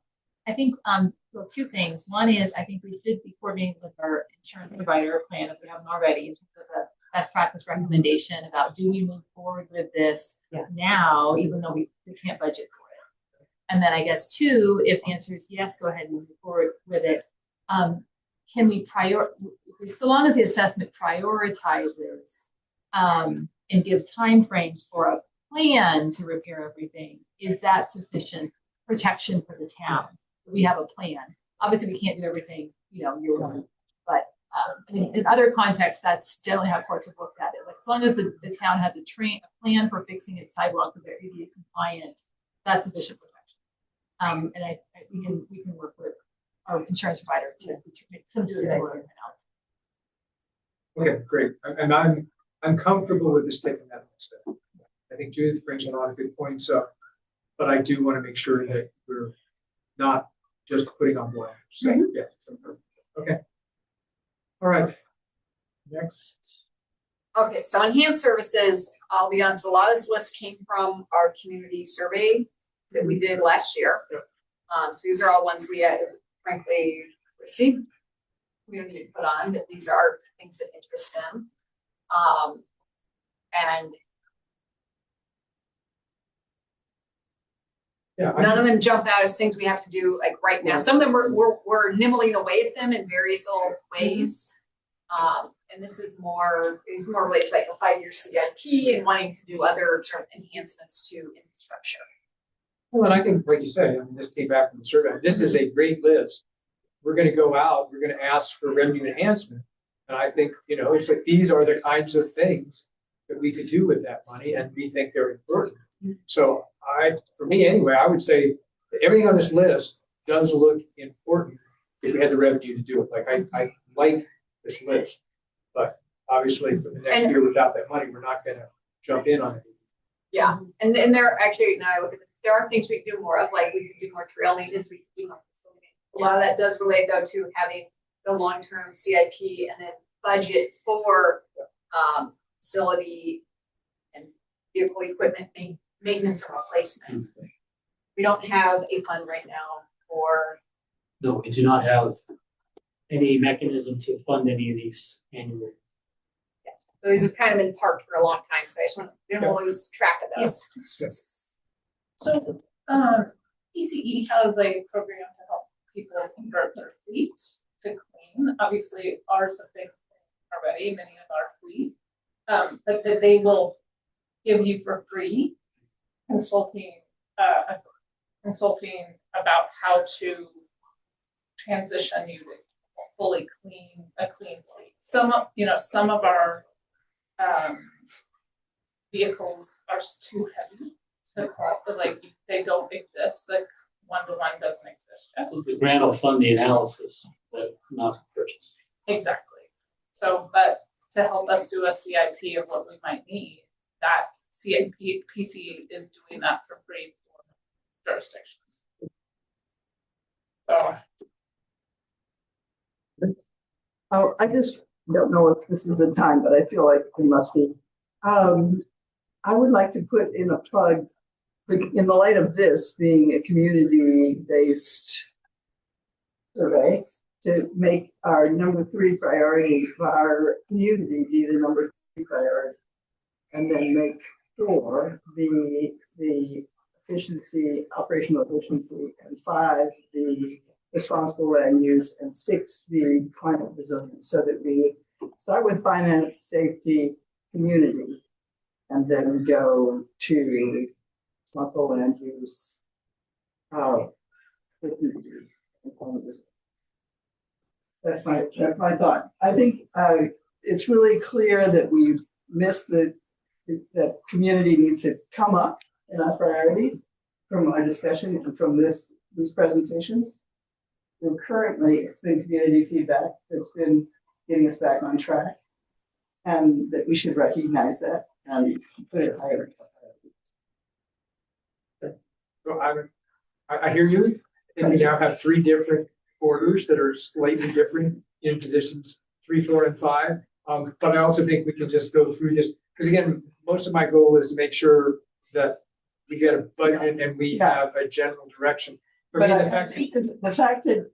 I think, well, two things. One is, I think we should be coordinating with our insurance provider plan, if we haven't already, in terms of the best practice recommendation about, do we move forward with this now, even though we can't budget for it? And then I guess two, if the answer is yes, go ahead and move forward with it. Can we so long as the assessment prioritizes and gives timeframes for a plan to repair everything, is that sufficient protection for the town? We have a plan. Obviously, we can't do everything, year one, but in other contexts, that's generally how courts have looked at it. Like, as long as the town has a plan for fixing its sidewalks that they're ADA compliant, that's sufficient protection. And we can work with our insurance provider to make some do it. Okay, great. And I'm comfortable with this taking that next step. I think Judith brings a lot of good points up, but I do want to make sure that we're not just putting on blinders. So, yeah. Okay. All right. Next. Okay, so enhanced services, I'll be honest, a lot of this list came from our community survey that we did last year. So these are all ones we had, frankly, received. We don't need to put on, but these are things that interest them. And none of them jump out as things we have to do like right now. Some of them we're nibbling away at them in various little ways. And this is more related to like a 5-year CIP and wanting to do other sort of enhancements to infrastructure. Well, and I think, like you said, this came back from the survey. This is a great list. We're going to go out, we're going to ask for revenue enhancement. And I think, it's like, these are the kinds of things that we could do with that money, and we think they're important. So for me anyway, I would say that everything on this list does look important if we had the revenue to do it. Like, I like this list, but obviously for the next year without that money, we're not going to jump in on it. Yeah, and there are actually, now I look at this, there are things we can do more of, like we can do more trail maintenance, we can do more facility maintenance. A lot of that does relate though to having the long-term CIP and then budget for facility and vehicle equipment maintenance and replacement. We don't have a fund right now for. No, we do not have any mechanism to fund any of these annually. Yeah. So these have kind of been parked for a long time, so I just want to lose track of those. Yes. So, PCE has a program to help people convert their fleet to clean. Obviously, ours have been already, many of our fleet, but that they will give you for free consulting about how to transition you to fully clean fleet. Some of our vehicles are too heavy to call, like they don't exist. The one-to-one doesn't exist yet. So the grant will fund the analysis, but not the purchase. Exactly. So, but to help us do a CIP of what we might need, that CNPC is doing that for free for jurisdictions. So. Oh, I just don't know if this is the time, but I feel like we must be. I would like to put in a plug, in the light of this being a community-based survey, to make our number 3 priority, our community be the number 3 priority. And then make 4 be the efficiency, operational efficiency, and 5 the responsible land use, and 6 be climate resilience, so that we start with finance, safety, community, and then go to responsible land use, efficiency, and climate resilience. That's my thought. I think it's really clear that we've missed that community needs to come up in our priorities from our discussion and from these presentations. And currently, it's been community feedback that's been getting us back on track, and that we should recognize that and put it higher. So I hear you, and we now have 3 different orders that are slightly different in positions 3, 4, and 5. But I also think we can just go through this, because again, most of my goal is to make sure that we get a budget and we have a general direction. But I think the fact that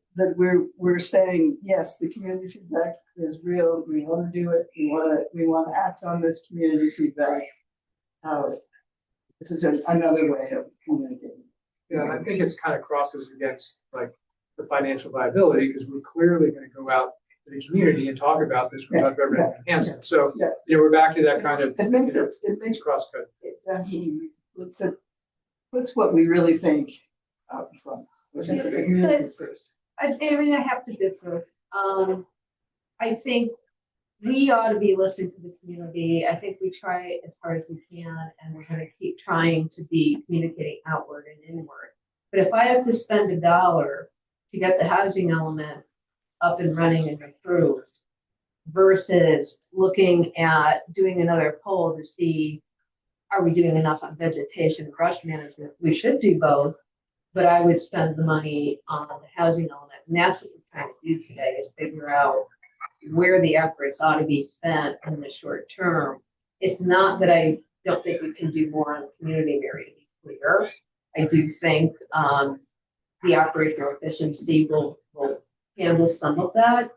we're saying, yes, the community feedback is real, we want to do it, we want to act on this community feedback. This is another way of communicating. Yeah, and I think it's kind of crosses against like the financial viability, because we're clearly going to go out to the community and talk about this without government enhancement. So we're back to that kind of it makes cross cut. Puts what we really think out in front, which is the community first. I have to differ. I think we ought to be listening to the community. I think we try as hard as we can, and we're going to keep trying to be communicating outward and inward. But if I have to spend $1 to get the housing element up and running and improved, versus looking at doing another poll to see, are we doing enough on vegetation, brush management? We should do both, but I would spend the money on the housing element. And that's what we're trying to do today, is figure out where the efforts ought to be spent in the short term. It's not that I don't think we can do more on the community area, to be clear. I do think the operational efficiency will handle some of that.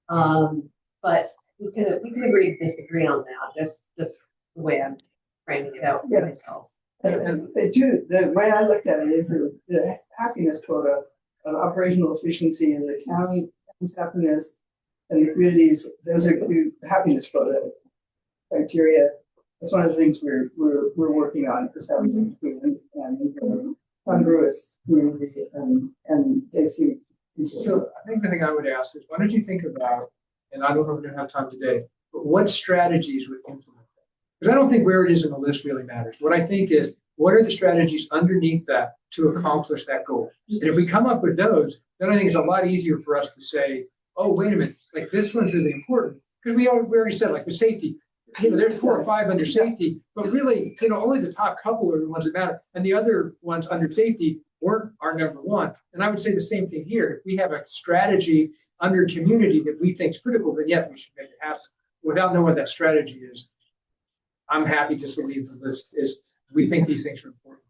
But we can agree to disagree on that. Just the way I'm framing it out for myself. And they do, the way I looked at it is the happiness quota of operational efficiency in the town's happiness and the communities, those are 2 happiness quota criteria. That's one of the things we're working on, is having and congruous community and they see. So I think the thing I would ask is, why don't you think about, and I don't know if we're going to have time today, but what strategies would implement that? Because I don't think where it is in the list really matters. What I think is, what are the strategies underneath that to accomplish that goal? And if we come up with those, then I think it's a lot easier for us to say, oh, wait a minute, like this one's really important. Because we already said, like with safety, there's 4 or 5 under safety, but really, only the top couple are the ones that matter. And the other ones under safety weren't our number 1. And I would say the same thing here. If we have a strategy under community that we think is critical, then we should make it happen. Without knowing what that strategy is, I'm happy just to leave the list is we think these things are important.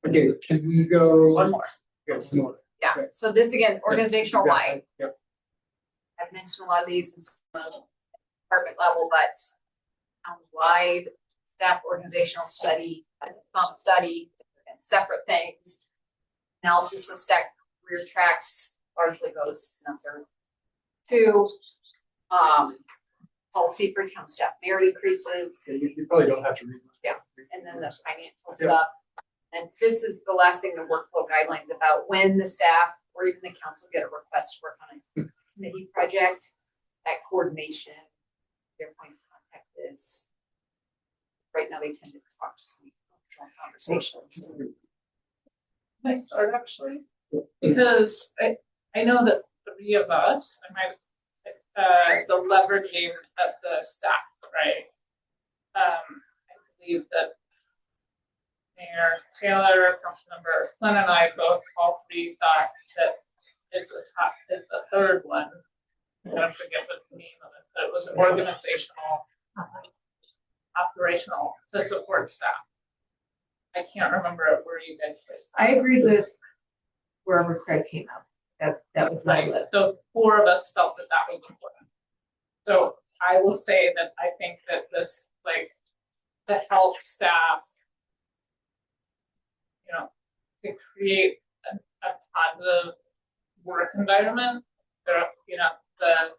Okay, can we go one more? Yes, one more. Yeah, okay. So this again, organizational wide. Yep. I've mentioned a lot of these in department level, but wide staff organizational study, study, and separate things. Analysis of staff career tracks largely goes number 2. Policy for town staff merit increases. Yeah, you probably don't have to read much. Yeah, and then the financial stuff. And this is the last thing, the workflow guidelines about when the staff or even the council get a request to work on a committee project, that coordination, their point of contact is. Right now they tend to talk to some conversations. Can I start actually? Because I know that 3 of us, the leveraging of the staff right? I believe that Mayor Taylor, Councilmember Flynn and I both, all three thought that is the third one. I'm gonna forget the name of it, but it was organizational, operational to support staff. I can't remember where you guys placed that. I agreed with wherever Craig came out. That was my Right, list. so 4 of us felt that that was important. So I will say that I think that this, like, to help staff, you know, to create a positive work environment, there, you know, the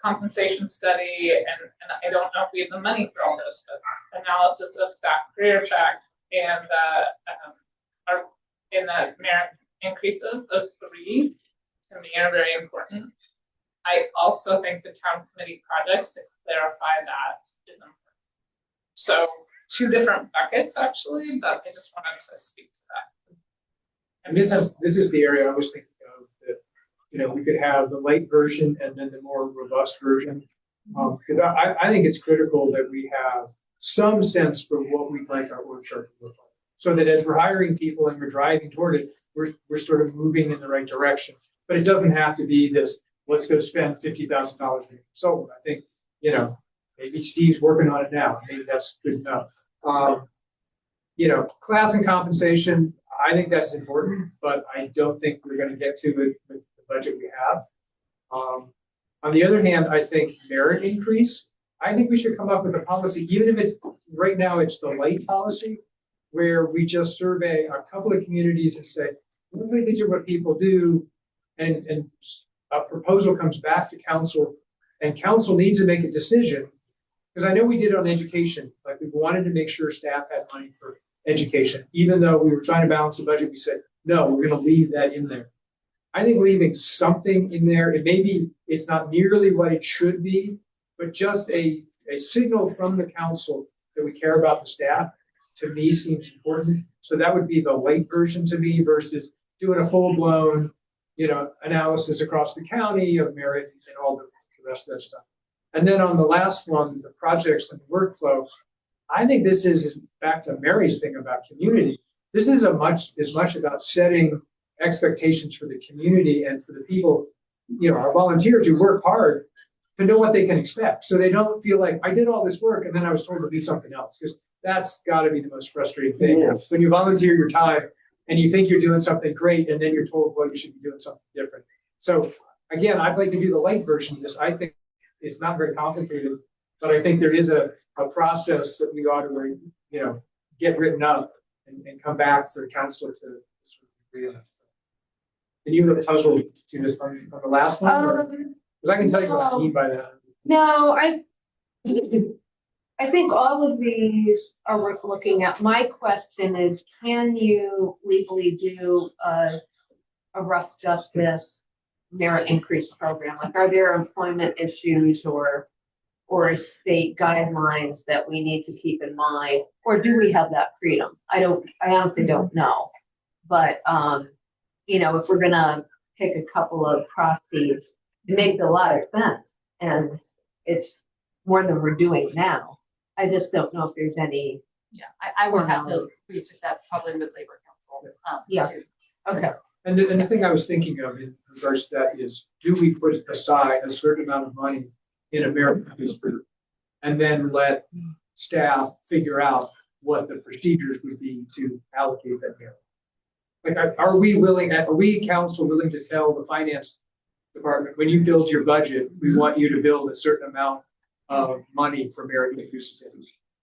compensation study, and I don't know if we have the money for all this, but analysis of staff career track and are in the merit increases, those 3 to me are very important. I also think the town committee projects, to clarify that, is important. So 2 different buckets actually, but I just wanted to speak to that. And this is the area I was thinking of, that, you know, we could have the light version and then the more robust version. Because I think it's critical that we have some sense for what we'd like our org chart to look like. So that as we're hiring people and we're driving toward it, we're sort of moving in the right direction. But it doesn't have to be this, let's go spend $50,000 on a consultant. I think, you know, maybe Steve's working on it now. Maybe that's good enough. You know, class and compensation, I think that's important, but I don't think we're going to get to it with the budget we have. On the other hand, I think merit increase, I think we should come up with a policy, even if it's right now it's the light policy, where we just survey a couple of communities and say, these are what people do, and a proposal comes back to council, and council needs to make a decision. Because I know we did it on education, like we wanted to make sure staff had money for education. Even though we were trying to balance the budget, we said, no, we're going to leave that in there. I think leaving something in there, and maybe it's not nearly what it should be, but just a signal from the council that we care about the staff, to me seems important. So that would be the light version to me versus doing a full-blown, you know, analysis across the county of merit and all the rest of that stuff. And then on the last one, the projects and the workflow, I think this is back to Mary's thing about community. This is as much about setting expectations for the community and for the people, you know, our volunteers who work hard, to know what they can expect. So they don't feel like I did all this work and then I was told to do something else, because that's got to be the most frustrating thing. Yes. When you volunteer your time and you think you're doing something great and then you're told, well, you should be doing something different. So again, I'd like to do the light version of this. I think it's not very complicated, but I think there is a process that we ought to, you know, get written up and come back for the council to sort of agree on. Can you look puzzled to this on the last one? Because I can tell you what I mean by that. No, I think all of these are worth looking at. My question is, can you legally do a rough justice merit increase program? Like, are there employment issues or state guidelines that we need to keep in mind? Or do we have that freedom? I honestly don't know. But you know, if we're gonna pick a couple of proxies, it makes a lot of sense. And it's more than we're doing now. I just don't know if there's any. Yeah, I would have to research that probably with Labor Council. Yeah. Too. Okay. And the thing I was thinking of in regards to that is, do we put aside a certain amount of money in a merit increase group and then let staff figure out what the procedures would be to allocate that merit? Like, are we council willing to tell the finance department, when you build your budget, we want you to build a certain amount of money for merit increases?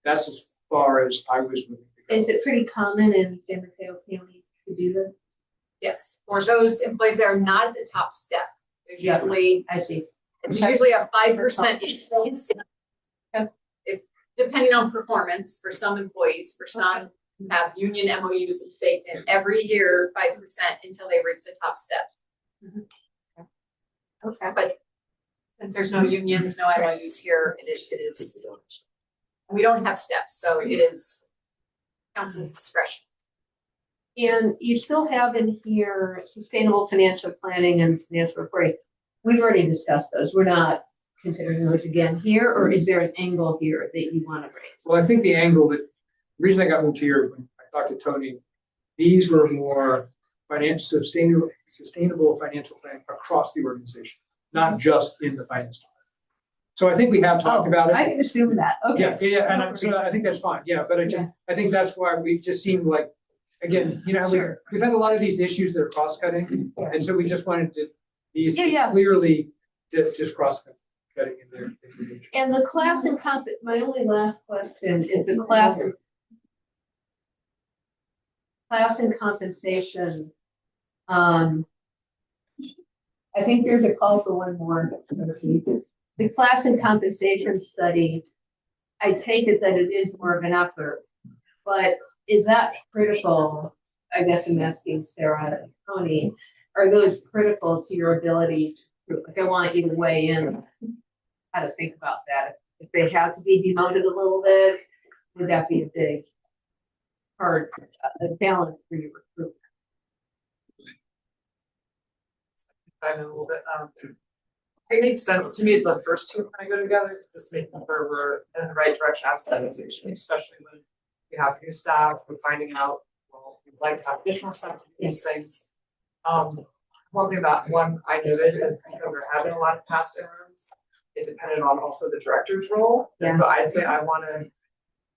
That's as far as I was willing to go. Is it pretty common in San Mateo County to do this? Yes, for those employees that are not at the top step, there's usually, I see. It's usually a 5% increase. If depending on performance for some employees, for some have union MOUs, it's baked in every year 5% until they reach the top step. Mm-hmm. Okay. But since there's no unions, no MOUs here, it is we don't have steps, so it is council's discretion. And you still have in here sustainable financial planning and financial reporting. We've already discussed those. We're not considering those again here, or is there an angle here that you want to raise? Well, I think the angle that, the reason I got moved here, when I talked to Tony, these were more sustainable financial plan across the organization, not just in the finance department. So I think we have talked about it. I can assume that, okay. Yeah, and so I think that's fine, but I think that's why we just seemed like, again, we've had a lot of these issues that are cross-cutting, and so we just wanted these to be clearly just cross-cutting in there. And the class and my only last question is the class and compensation. I think there's a call for one more. The class and compensation study, I take it that it is more of an effort, but is that critical? I guess I'm asking Sarah and Tony, are those critical to your ability to, like, I want you to weigh in how to think about that. If they have to be demoted a little bit, would that be a big part, a balance for your recruitment? I know a little bit. It makes sense to me the first two kind of go together, just making sure we're in the right direction as an organization, especially when we have new staff, we're finding out, well, we'd like to have additional staff to do these things. One thing that I noted is because we're having a lot of past interims, it depended on also the director's role. Yeah. But I think I want to, as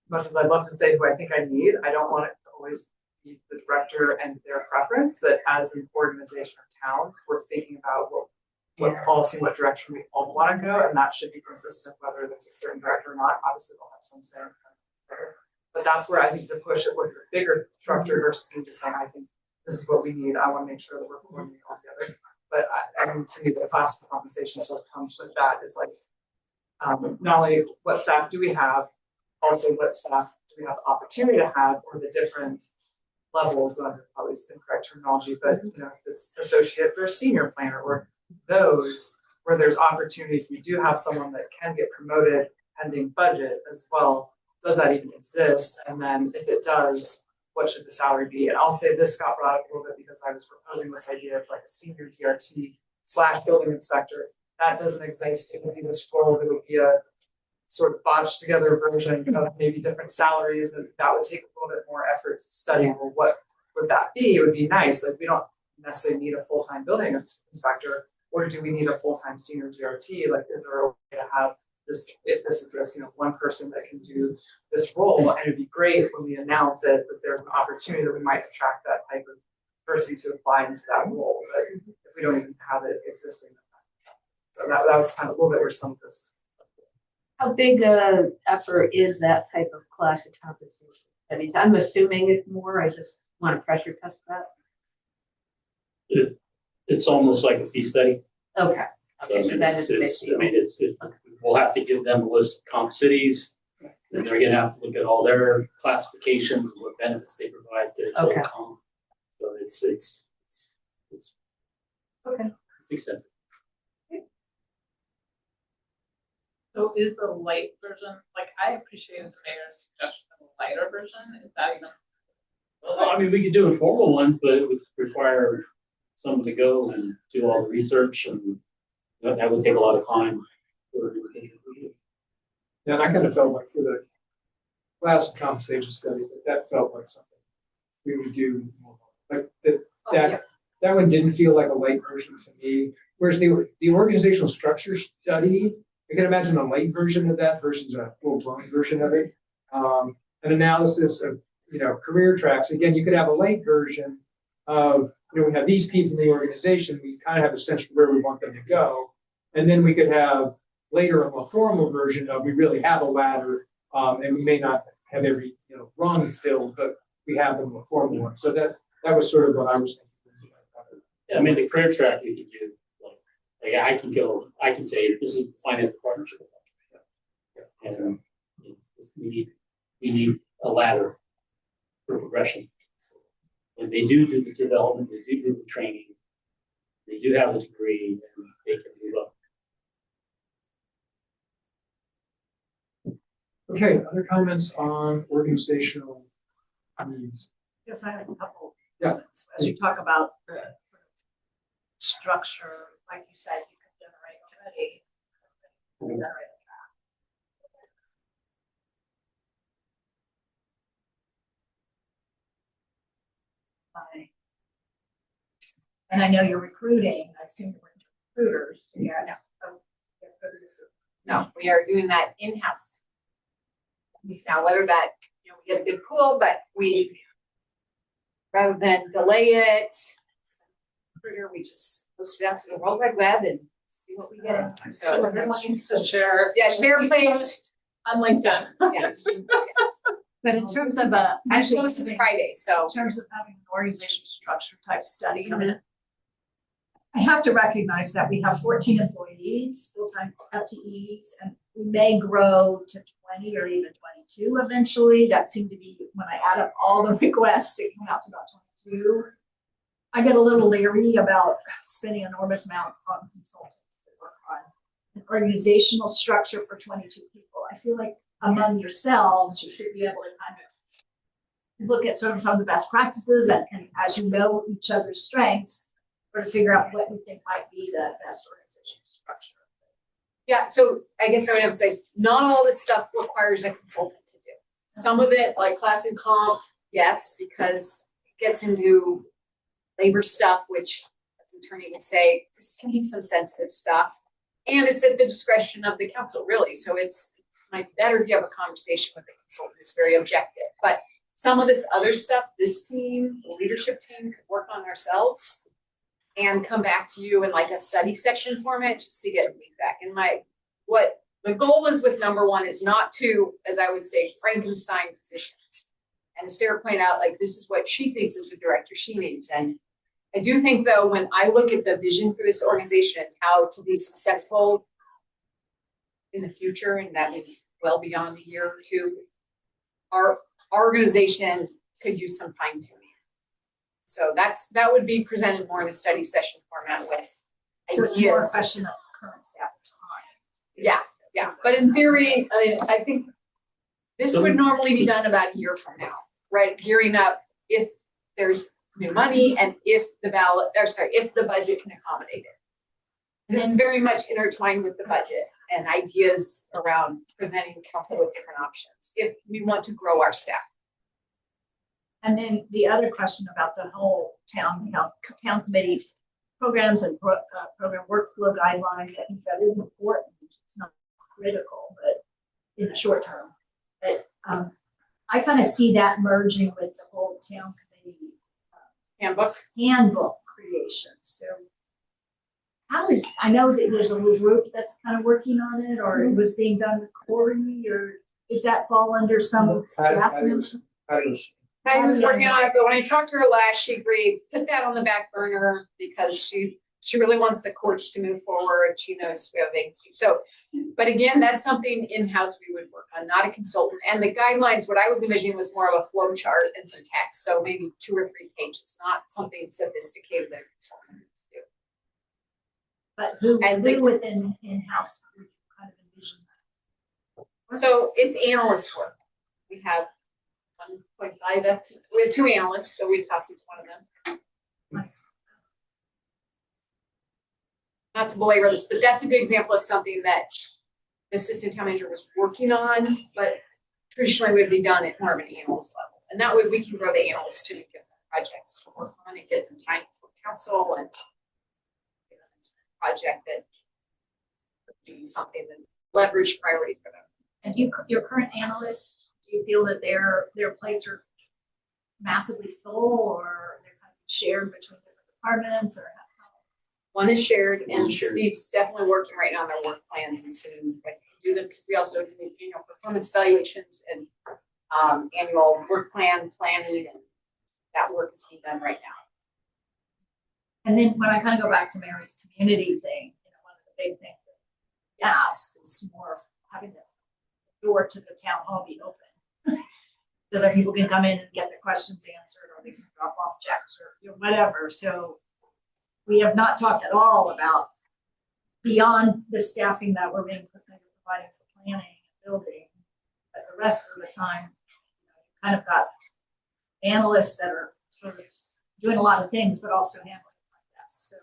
much as I'd love to say who I think I need, I don't want it to always be the director and their preference, but as an organization or town, we're thinking about what policy, what direction we all want to go, and that should be consistent whether there's a certain director or not. Obviously, they'll have some say. But that's where I think to push it with a bigger structure versus me just saying, I think this is what we need. I want to make sure that we're pulling it all together. But I mean, to me, the class compensation sort of comes with that is like, not only what staff do we have, also what staff do we have the opportunity to have, or the different levels, probably is the incorrect terminology, but if it's associate versus senior planner, or those where there's opportunity, if you do have someone that can get promoted pending budget as well, does that even exist? And then if it does, what should the salary be? And I'll say this got brought up a little bit because I was proposing this idea of like a senior DRT/building inspector. That doesn't exist. It would be this role that would be a sort of botched together version of maybe different salaries, and that would take a little bit more effort to study. Well, what would that be? It would be nice. Like, we don't necessarily need a full-time building inspector, or do we need a full-time senior DRT? Like, is there a way to have this, if this exists, one person that can do this role? And it'd be great when we announce it that there's an opportunity that we might attract that type of person to apply into that role. But if we don't even have it existing, so that was kind of a little bit where some of this. How big a effort is that type of class of compensation? I mean, I'm assuming it's more. I just want to pressure test that. It's almost like a fee study. Okay. Okay, so that is a big deal. We'll have to give them a list of comp cities. Then they're gonna have to look at all their classifications, what benefits they provide to total comp. So it's okay. It's extensive. So is the light version, like, I appreciated the mayor's suggestion of a lighter version, is that even? Well, I mean, we could do informal ones, but it would require someone to go and do all the research, and that would take a lot of time. Yeah, and I kind of felt like for the class compensation study, that felt like something we would do more. Like that one didn't feel like a light version to me. Whereas the organizational structure study, I can imagine a light version of that versus a full-blown version of it. An analysis of career tracks. Again, you could have a light version of we have these people in the organization. We kind of have a sense for where we want them to go, and then we could have later a more formal version of we really have a ladder, and we may not have every rung filled, but we have the more formal one. So that was sort of what I was thinking. Yeah, I mean, the career track we could do. Like I can say this is the finance partnership, and we need a ladder for progression. So when they do the development, they do the training, they do have a degree, and they can move up. Okay, other comments on organizational needs? Yes, I have a couple. Yeah. As you talk about the structure, like you said, you can generate already And I know you're recruiting, I assume you're working with recruiters. Yeah. No, we are doing that in-house. Now, whether that, we get a good pool, but we, rather than delay it, recruiter, we just post it out to the World Wide Web and see what we get. So everyone needs to share. Yeah, share please. On LinkedIn. Yeah. But in terms of Actually, this is Friday, so. in terms of having an organizational structure type study, I mean, I have to recognize that we have 14 employees, full-time FTEs, and we may grow to 20 or even 22 eventually. That seemed to be, when I add up all the requests, it came out to about 22. I get a little leery about spending an enormous amount on consultants to work on an organizational structure for 22 people. I feel like among yourselves, you should be able to kind of look at sort of some of the best practices and as you know each other's strengths, or to figure out what you think might be the best organizational structure. Yeah, so I guess I would emphasize, not all this stuff requires a consultant to do. Some of it, like class and comp, yes, because it gets into labor stuff, which as an attorney would say, this can be some sensitive stuff. And it's at the discretion of the council, really. So it might be better if you have a conversation with the consultant who's very objective. But some of this other stuff, this team, the leadership team could work on ourselves and come back to you in like a study section format just to get feedback. And what the goal is with number one is not to, as I would say, Frankenstein positions. And as Sarah pointed out, like this is what she thinks as a director she needs. And I do think though, when I look at the vision for this organization and how to be successful in the future, and that means well beyond a year or two, our organization could use some fine tuning. So that would be presented more in a study session format with So it's more a question of current staff time. Yeah. But in theory, I think this would normally be done about a year from now, right? Gearing up if there's new money and if the budget can accommodate it. This is very much intertwined with the budget and ideas around presenting council with different options if we want to grow our staff. And then the other question about the whole town committee programs and program workflow guidelines, I think that is important. It's not critical, but in the short term. But I kind of see that merging with the whole town committee handbook creation. So I know that there's a little group that's kind of working on it, or it was being done with Corey, or does that fall under some staff member? I was working on it, but when I talked to her last, she agreed, put that on the back burner because she really wants the courts to move forward. She knows we have vacancies. So, but again, that's something in-house we would work on, not a consultant. And the guidelines, what I was envisioning was more of a flow chart and some text. So maybe 2 or 3 pages, not something sophisticated that a consultant needs to do. But who within in-house would you kind of envision that? So it's analyst work. We have 1.5 we have 2 analysts, so we toss each one of them. Nice. Not to belabor this, but that's a good example of something that the assistant town manager was working on, but traditionally would be done at more of an analyst level. And that way we can grow the analysts to get projects to work on and get some time for council and project that would be something that's leverage priority for them. And your current analysts, do you feel that their plates are massively full, or they're kind of shared between different departments, or how? One is shared, and Steve's definitely working right now on their work plans and soon when we do them, because we also do annual performance evaluations and annual work planning, and that work is being done right now. And then when I kind of go back to Mary's community thing, one of the big things that ask is more of having the door to the town hall be open. So that people can come in and get their questions answered, or they can drop off checks or whatever. So we have not talked at all about beyond the staffing that we're being providing for planning and building, but the rest of the time, kind of got analysts that are sort of doing a lot of things, but also handling like that. So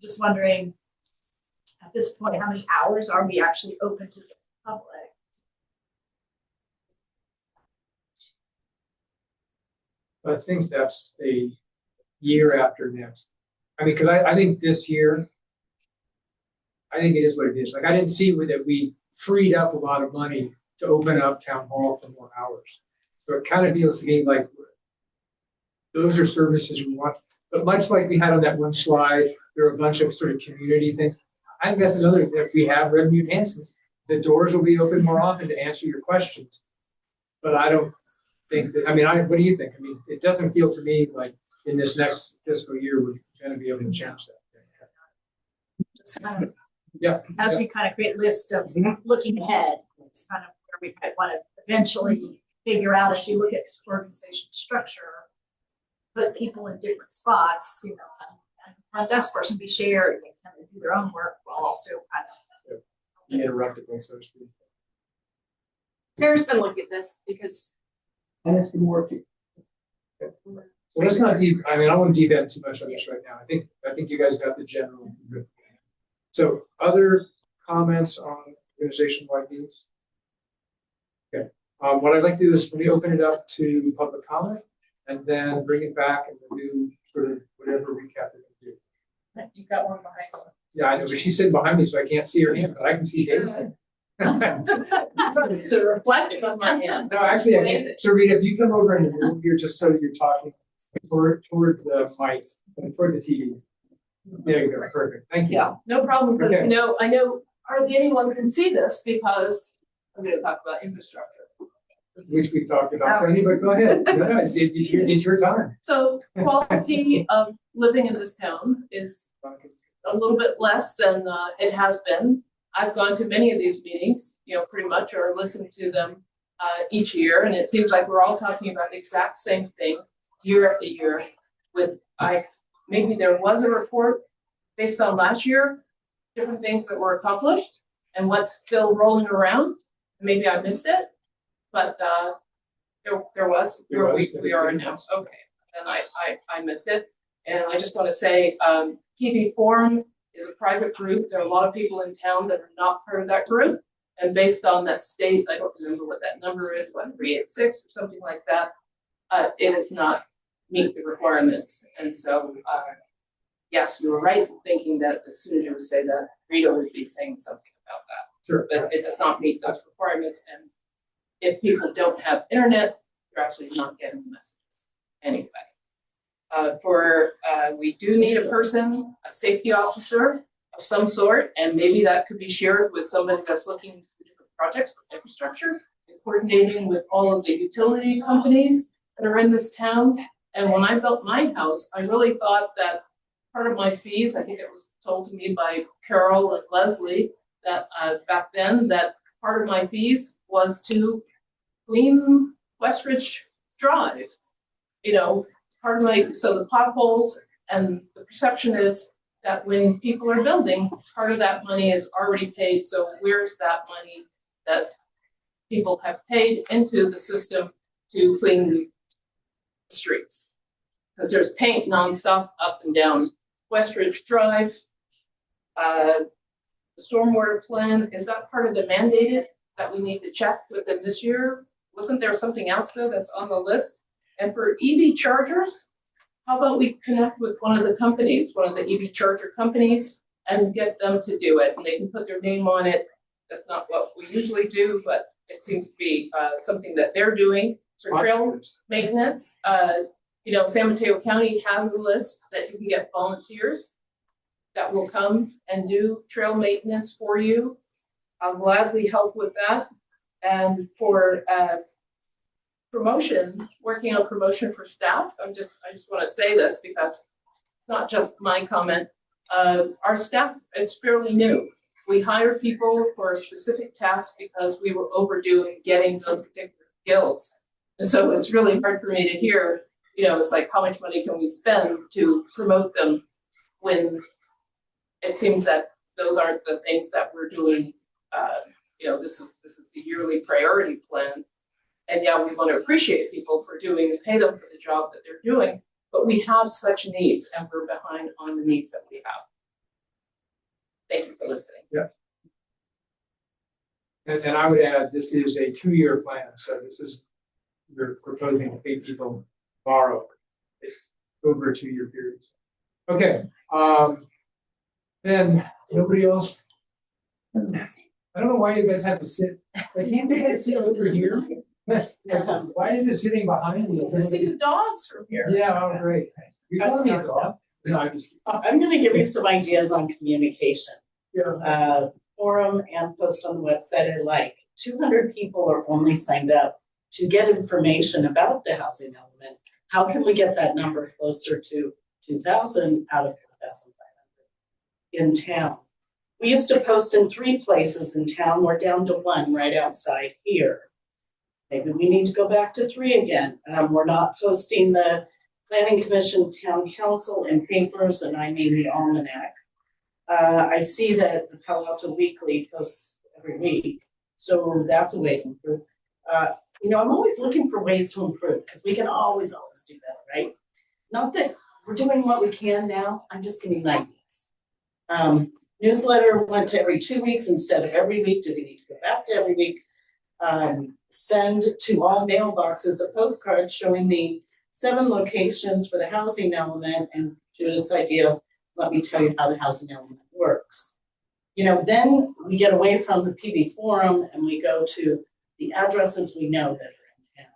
just wondering, at this point, how many hours are we actually open to the public? I think that's a year after next. I mean, cause I think this year, I think it is what it is. Like, I didn't see that we freed up a lot of money to open up town hall for more hours. So it kind of feels to me like those are services we want. But much like we had on that one slide, there are a bunch of sort of community things. I think that's another, if we have revenue enhancements, the doors will be open more often to answer your questions. But I don't think that, I mean, what do you think? I mean, it doesn't feel to me like in this next fiscal year, we're going to be able to change that. Yeah. As we kind of create a list of looking ahead, it's kind of where we might want to eventually figure out, as you look at organization structure, put people in different spots, you know, and front desk person be shared, they tend to do their own work while also kind of. Interrupted, so to speak. Sarah's been looking at this because. And it's been working. Okay. Well, let's not deep, I mean, I don't want to deep end too much on this right now. I think you guys got the general. So other comments on organization-wide needs? Okay. What I'd like to do is let me open it up to public comment and then bring it back and we'll do sort of whatever recap we can do. You've got one behind you. Yeah, I know, but she's sitting behind me, so I can't see her hand, but I can see Dave's hand. It's the reflection of my hand. No, actually, I can't. So Rita, if you come over and move here just so you're talking toward the mic, toward the TV. There you go, perfect, thank you. Yeah, no problem, but Okay. no, I know hardly anyone can see this because I'm gonna talk about infrastructure. Which we talked about, but go ahead. No, it's your time. So quality of living in this town is a little bit less than it has been. I've gone to many of these meetings, you know, pretty much, or listened to them each year, and it seems like we're all talking about the exact same thing year after year. Maybe there was a report based on last year, different things that were accomplished and what's still rolling around. Maybe I missed it, but there was where we are now. Okay, and I missed it, and I just want to say PV Forum is a private group. There are a lot of people in town that are not part of that group, and based on that state, I don't remember what that number is, 386 or something like that. It does not meet the requirements, and so yes, you were right in thinking that as soon as you would say that, Rita would be saying something about that. Sure. But it does not meet those requirements, and if people don't have internet, they're actually not getting the messages anyway. We do need a person, a safety officer of some sort, and maybe that could be shared with somebody that's looking into different projects for infrastructure, and coordinating with all of the utility companies that are in this town. And when I built my house, I really thought that part of my fees, I think it was told to me by Carol and Leslie, that back then, that part of my fees was to clean Westridge Drive. You know, so the potholes, and the perception is that when people are building, part of that money is already paid. So where's that money that people have paid into the system to clean the streets? Because there's paint nonstop up and down Westridge Drive. The stormwater plan, is that part of the mandated that we need to check within this year? Wasn't there something else though that's on the list? And for EV chargers, how about we connect with one of the companies, one of the EV charger companies, and get them to do it, and they can put their name on it. That's not what we usually do, but it seems to be something that they're doing for trail maintenance. You know, San Mateo County has a list that you can get volunteers that will come and do trail maintenance for you. I'll gladly help with that. And for promotion, working on promotion for staff, I just want to say this because it's not just my comment. Our staff is fairly new. We hire people for a specific task because we were overdue in getting those particular skills. And so it's really hard for me to hear, you know, it's like, how much money can we spend to promote them when it seems that those aren't the things that we're doing. You know, this is the yearly priority plan. And yeah, we want to appreciate people for doing and pay them for the job that they're doing, but we have such needs and we're behind on the needs that we have. Thank you for listening. And I would add, this is a 2-year plan, so this is, we're proposing to pay people borrow. It's over a 2-year period. Okay, then nobody else. I don't know why you guys have to sit, like, can't you guys sit over here? Why is it sitting behind you? You see the dogs from here. Yeah, oh, great. You call me a dog? No, I'm just kidding. I'm gonna give you some ideas on communication. Yeah. Forum and post on the website I like. 200 people are only signed up to get information about the housing element. How can we get that number closer to 2,000 out of 4,500 in town? We used to post in 3 places in town. We're down to 1 right outside here. Maybe we need to go back to 3 again. We're not posting the Planning Commission, Town Council in papers, and I mean the Almanac. I see that the Palo Alto Weekly posts every week, so that's a way to improve. I'm always looking for ways to improve because we can always do better, right? Not that we're doing what we can now. I'm just giving ideas. Newsletter went to every 2 weeks instead of every week. Do we need to go back to every week? Send to all mailboxes a postcard showing the 7 locations for the housing element and Judith's idea. Let me tell you how the housing element works. Then we get away from the PV forum and we go to the addresses we know that are in town.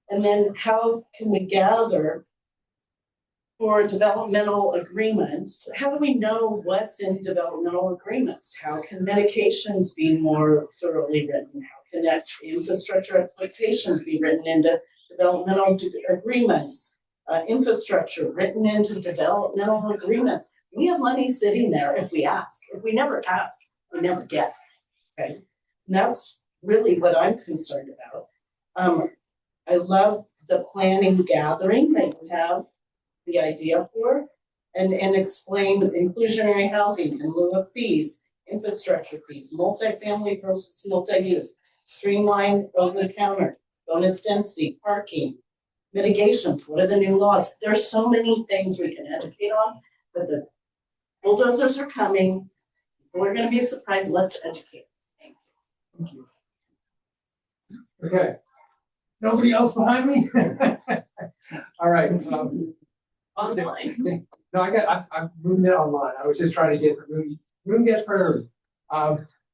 And then how can we gather for developmental agreements? How do we know what's in developmental agreements? How can medications be more thoroughly written? How can that infrastructure expectations be written into developmental agreements? Infrastructure written into developmental agreements. We have money sitting there if we ask. If we never ask, we never get. Okay, and that's really what I'm concerned about. I love the planning gathering that you have the idea for, and explain inclusionary housing in lieu of fees, infrastructure fees, multifamily versus multi-use, streamline over the counter, bonus density, parking. Mitigations, what are the new laws? There's so many things we can educate on, but the bulldozers are coming. We're going to be surprised. Let's educate. Thank you. Okay. Nobody else behind me? All right. Online. No, I'm moving it online. I was just trying to get the room gets priority.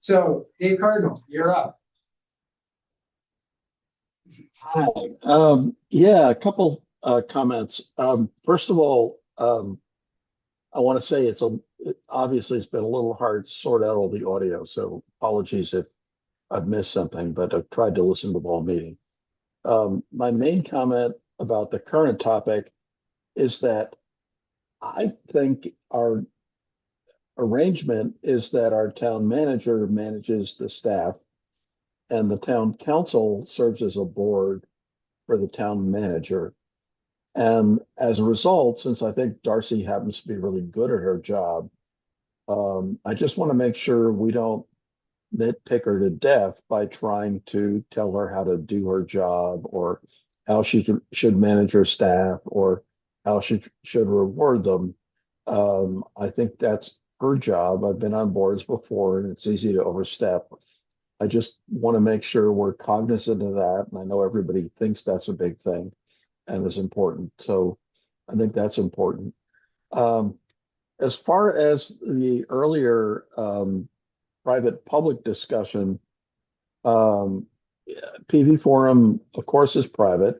So Dave Cardinal, you're up. Hi. Yeah, a couple comments. First of all, I want to say obviously it's been a little hard to sort out all the audio, so apologies if I've missed something, but I've tried to listen to the whole meeting. My main comment about the current topic is that I think our arrangement is that our town manager manages the staff and the town council serves as a board for the town manager. And as a result, since I think Darcy happens to be really good at her job, I just want to make sure we don't nitpick her to death by trying to tell her how to do her job or how she should manage her staff or how she should reward them. I think that's her job. I've been on boards before and it's easy to overstep. I just want to make sure we're cognizant of that. And I know everybody thinks that's a big thing and is important. So I think that's important. As far as the earlier private public discussion, PV Forum, of course, is private.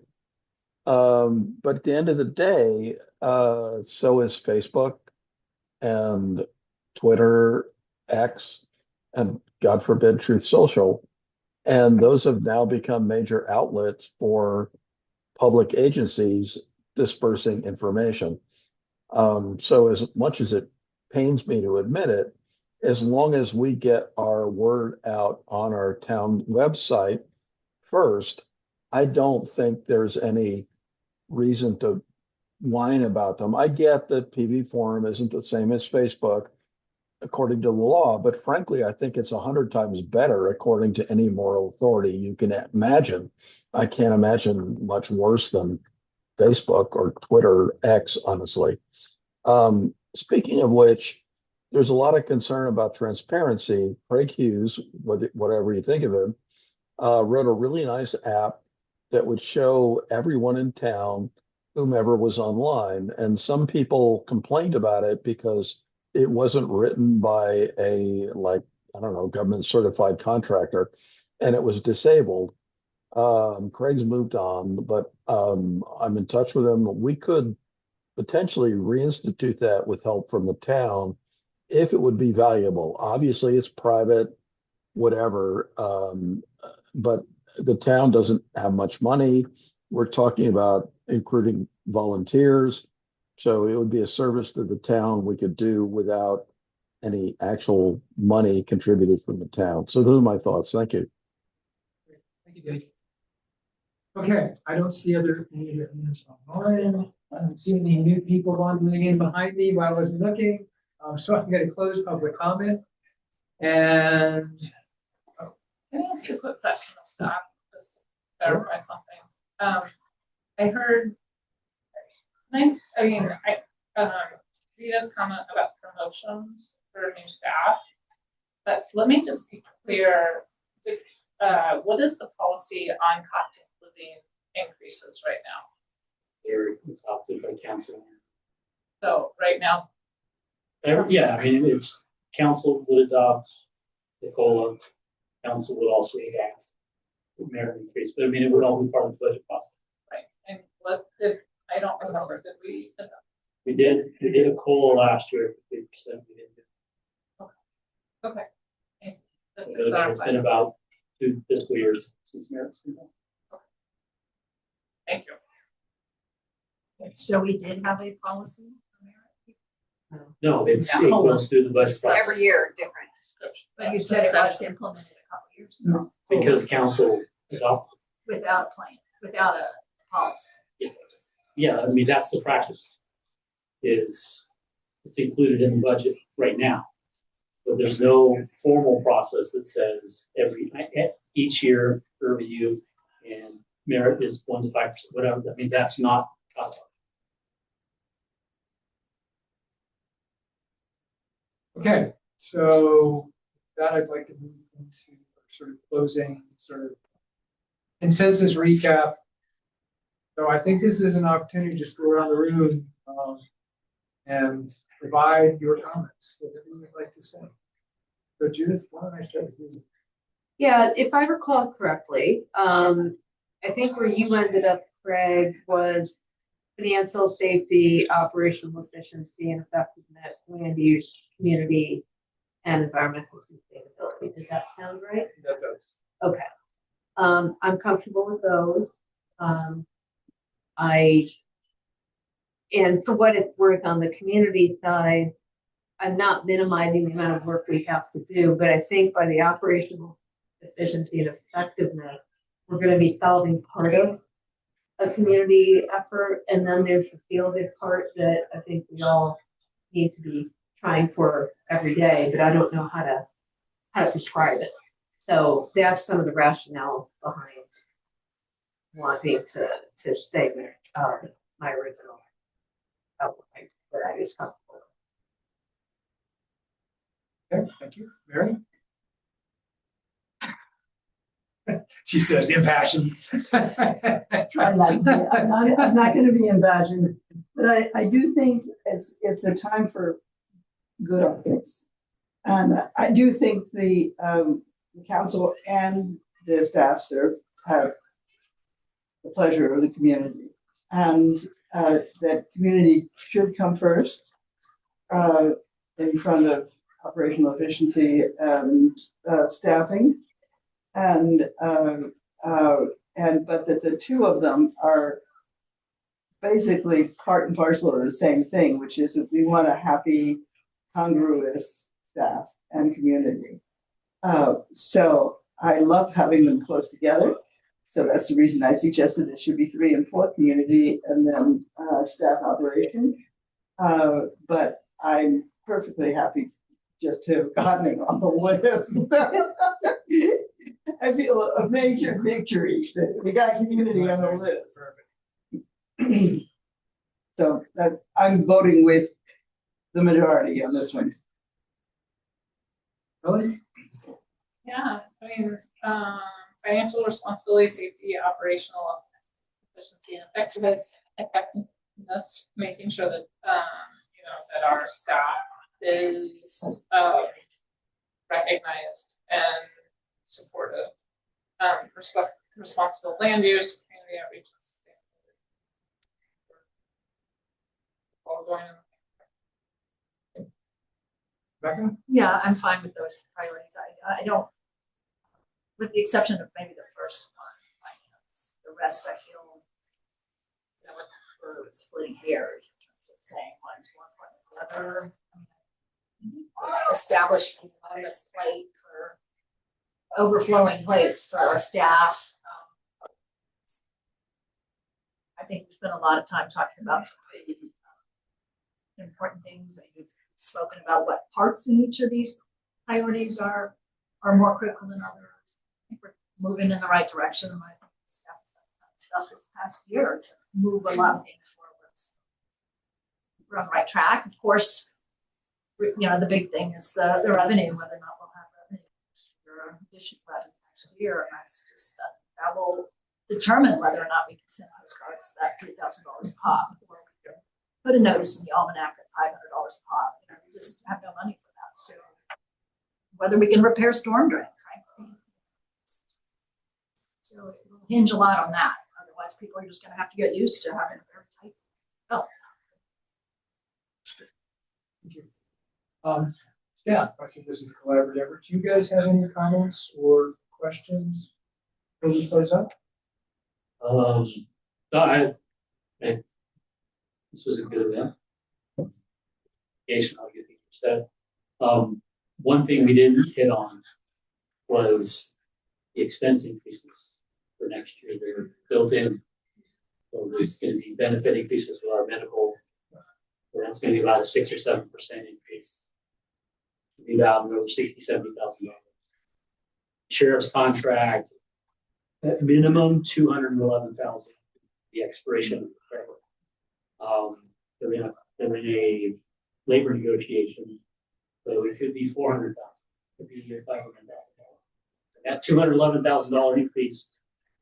But at the end of the day, so is Facebook and Twitter, X, and God forbid, Truth Social. And those have now become major outlets for public agencies dispersing information. So as much as it pains me to admit it, as long as we get our word out on our town website first, I don't think there's any reason to whine about them. I get that PV Forum isn't the same as Facebook according to the law, but frankly, I think it's 100 times better according to any moral authority you can imagine. I can't imagine much worse than Facebook or Twitter X, honestly. Speaking of which, there's a lot of concern about transparency. Craig Hughes, whatever you think of him, wrote a really nice app that would show everyone in town, whomever was online. And some people complained about it because it wasn't written by a, like, I don't know, government certified contractor, and it was disabled. Craig's moved on, but I'm in touch with him. We could potentially reinstitute that with help from the town if it would be valuable. Obviously, it's private, whatever, but the town doesn't have much money. We're talking about including volunteers. So it would be a service to the town we could do without any actual money contributed from the town. So those are my thoughts. Thank you. Thank you, Dave. Okay, I don't see any other hands online. I don't see any new people wandering in behind me while I was looking. So I'm going to close public comment. And Can I ask you a quick question of staff, just to clarify something? I heard, Rita's comment about promotions for new staff. But let me just be clear, what is the policy on cost of living increases right now? They're adopted by council. So right now, Yeah, I mean, it's council would adopt the COLA, council would also adopt the merit increase, but I mean, it would all be part of the budget process. right, and what did, I don't remember, did we? We did a COLA last year, 50%. We did. Okay. Okay. Just to So it's clarify. been about 2 fiscal years since merit's been done. Thank you. So we did have a policy. No, it Yeah. goes through the budget process. Every year, different. But you said it was implemented a couple years ago Because council adopted. without a plan, without a policy. Yeah, I mean, that's the practice. It's included in the budget right now. But there's no formal process that says each year review and merit is 1 to 5%, whatever. I mean, that's not taught. okay, so that I'd like to move into sort of closing, sort of consensus recap. So I think this is an opportunity to just go around the room and provide your comments, whatever you would like to say. So Judith, why don't I start with you? Yeah, if I recall correctly, I think where you ended up, Craig, was financial safety, operational efficiency and effectiveness, land use, community, and environmental sustainability. Does that sound right? That does. Okay. I'm comfortable with those. And for what it's worth on the community side, I'm not minimizing the amount of work we have to do, but I think by the operational efficiency and effectiveness, we're going to be solving part of a community effort. And then there's the fielded part that I think we all need to be trying for every day, but I don't know how to describe it. So that's some of the rationale behind wanting to stay there, my original outline that I was comfortable with. Okay, thank you. Mary? She says impassioned. Try not to be, I'm not going to be impassioned, but I do think it's a time for good optics. And I do think the council and the staff have the pleasure of the community, and that community should come first in front of operational efficiency and staffing, and but that the two of them are basically part and parcel of the same thing, which is that we want a happy, congruous staff and community. So I love having them close together. So that's the reason I suggested it should be 3 and 4, community and then staff operation. But I'm perfectly happy just to have gotten it on the list. I feel a major victory that we got community on the list. So I'm voting with the majority on this one. Melanie? Yeah, I mean, financial responsibility, safety, operational efficiency, and effectiveness, making sure that, you know, that our staff is, recognized and supportive. Responsible land use, community outreach, and sustainability. All going on. Becca? Yeah, I'm fine with those priorities. I don't, with the exception of maybe the first one, finance, the rest I feel, you know, we're splitting hairs in terms of saying one's more important than the other. Establish an anonymous plate for overflowing plates for our staff. I think we spent a lot of time talking about some really important things, and you've spoken about what parts in each of these priorities are more critical than others. I think we're moving in the right direction, and I think the staff has done stuff this past year to move a lot of things forward. We're on the right track. Of course, you know, the big thing is the revenue, whether or not we'll have revenue or additional revenue next year, and that's just that will determine whether or not we can send postcards that $3,000 a pop, or we can put a notice in the almanac at $500 a pop. You know, we just have no money for that. So whether we can repair storm drain, frankly. So it will hinge a lot on that. Otherwise, people are just going to have to get used to having a very tight belt. Thank you. Yeah, I think this is a collaborative effort. Do you guys have any comments or questions before we close up? No, this was a good event. I'll get things said. One thing we didn't hit on was the expense increases for next year. They're built in. So there's going to be benefit increases with our medical. So that's going to be about a 6 or 7% increase. It'll be about over $60,000-$70,000. Sheriff's contract, at minimum $211,000. The expiration of the credit. They're in a labor negotiation, so it could be $400,000. Could be $500,000. That $211,000 increase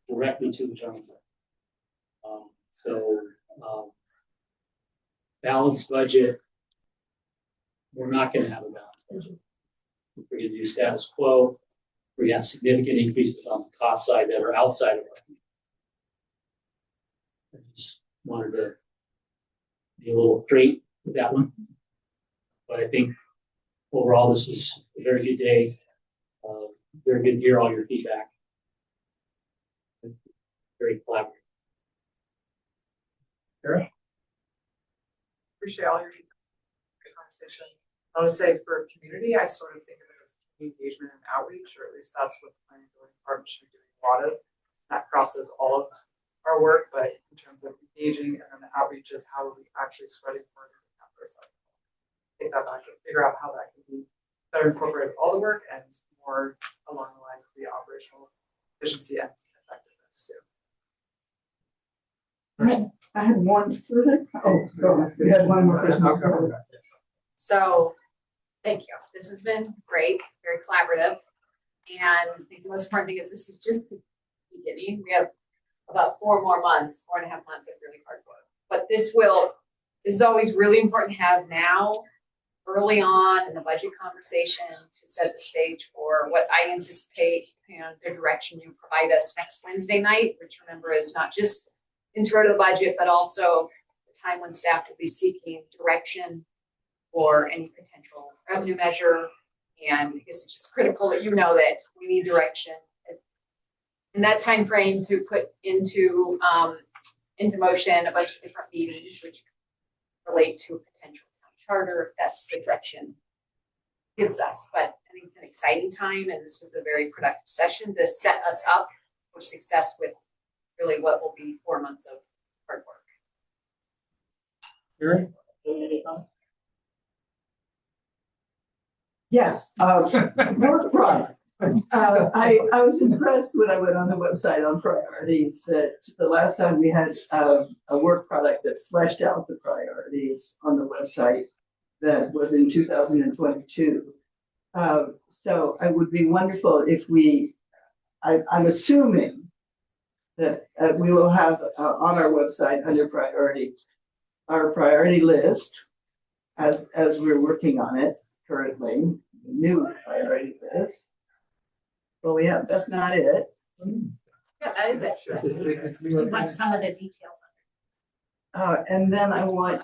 directly to the general fund. Balanced budget. We're not going to have a balanced budget. We're going to do status quo. We have significant increases on the cost side that are outside of our. I just wanted to be a little straight with that one. But I think overall, this was a very good day. Very good to hear all your feedback. Very collaborative. Sarah? Appreciate all your good conversation. I would say for community, I sort of think of it as engagement and outreach, or at least that's what the planning and building department should be doing a lot of. That crosses all of our work, but in terms of engaging and then the outreach is how are we actually spreading word of that person. Take that back to figure out how that can be better incorporated all the work and more along the lines of the operational efficiency and effectiveness too. I had one further. Oh, go on. We had one more question. So, thank you. This has been great, very collaborative. And I think the most important thing is this is just the beginning. We have about 4.5 months of really hard work. But this is always really important to have now, early on in the budget conversation, to set the stage for what I anticipate, the direction you provide us next Wednesday night, which remember is not just intro to the budget, but also the time when staff will be seeking direction for any potential revenue measure. And I guess it's just critical that you know that we need direction in that time frame to put into motion a bunch of different meetings which relate to a potential town charter, if that's the direction it gives us. But I think it's an exciting time, and this was a very productive session to set us up for success with really what will be 4 months of hard work. Gary? Yes, work product. I was impressed when I went on the website on priorities that the last time we had a work product that fleshed out the priorities on the website that was in 2022. So it would be wonderful if I'm assuming that we will have on our website under priorities, our priority list as we're working on it currently, the new priority list. Well, that's not it. Yeah, that is it. You want some of the details. And then I want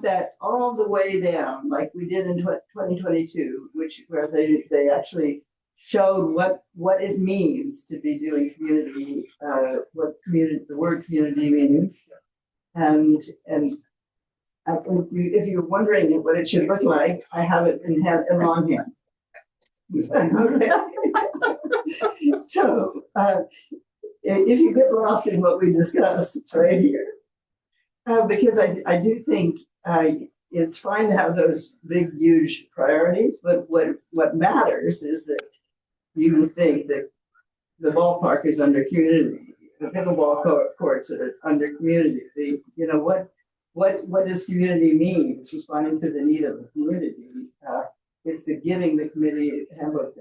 that all the way down, like we did in 2022, where they actually showed what it means to be doing community, what the word community means, and if you're wondering what it should look like, I have it in longhand. So if you get lost in what we discussed, it's right here. Because I do think it's fine to have those big, huge priorities, but what matters is that you think that the ballpark is under community, the pickleball courts are under community. What does community mean? It's responding to the need of the community. It's the giving the committee handbook.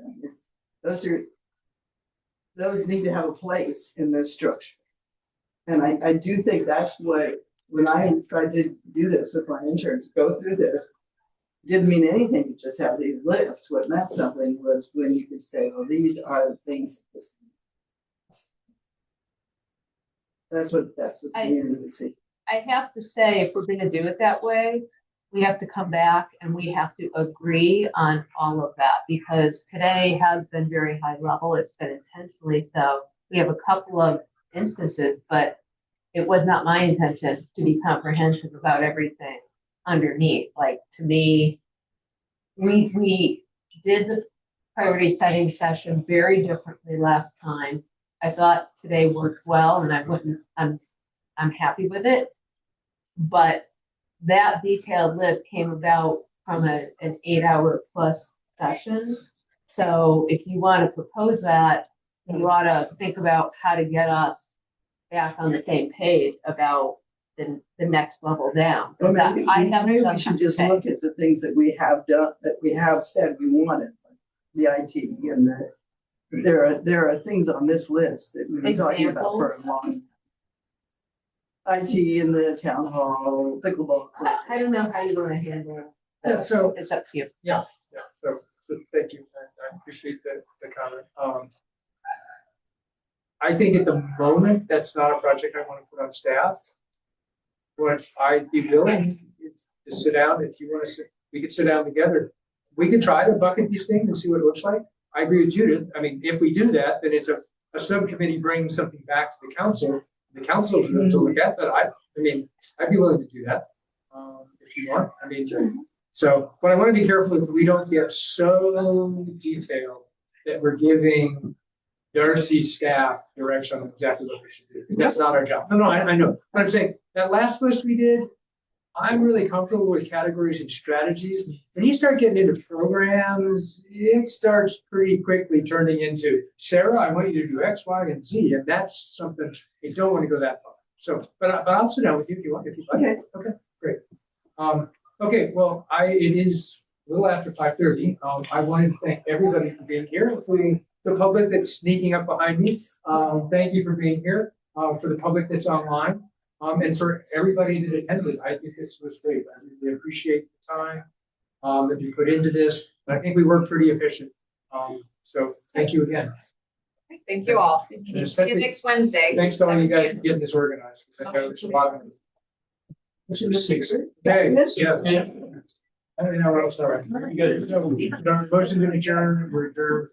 Those need to have a place in this structure. And I do think that's what, when I tried to do this with my interns, go through this, didn't mean anything to just have these lists. What meant something was when you could say, well, these are the things. That's what the community would see. I have to say, if we're gonna do it that way, we have to come back and we have to agree on all of that, because today has been very high level. It's been intentionally so. We have a couple of instances, but it was not my intention to be comprehensive about everything underneath. Like, to me, we did the priority setting session very differently last time. I thought today worked well, and I'm happy with it. But that detailed list came about from an 8-hour plus session. So if you want to propose that, you ought to think about how to get us back on the same page about the next level down. Well, maybe we should just look at the things that we have done, that we have said we wanted, the IT and there are things on this list that we've been talking about for a long time. IT in the town hall, pickleball. I don't know how you're going to handle it. Yeah, so it's up to you. Yeah. So thank you. I appreciate the comment. I think at the moment, that's not a project I want to put on staff. What I'd be willing is to sit down, if you want to sit, we could sit down together. We could try to bucket these things and see what it looks like. I agree with Judith. I mean, if we do that, then it's a subcommittee brings something back to the council. The council to look at, but I mean, I'd be willing to do that if you want. I mean, so, but I want to be careful that we don't get so detailed that we're giving Darcy staff direction on exactly what we should do, because that's not our job. No, I know. But I'm saying that last list we did, I'm really comfortable with categories and strategies. When you start getting into programs, it starts pretty quickly turning into, Sarah, I want you to do X, Y, and Z, and that's something I don't want to go that far. So, but I'll sit down with you if you want, if you'd like. Okay, great. Okay, well, it is a little after 5:30. I wanted to thank everybody for being here, including the public that's sneaking up behind me. Thank you for being here. For the public that's online. And for everybody that attended, I think this was great. I really appreciate the time that you put into this. And I think we were pretty efficient. So thank you again. Thank you all. See you next Wednesday. Thanks to all you guys for getting this organized. I know it's a lot of it. 6. Okay, yeah. I don't know what else. All right. You guys, motion to adjourn. We're adjourned.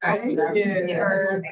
Thank you.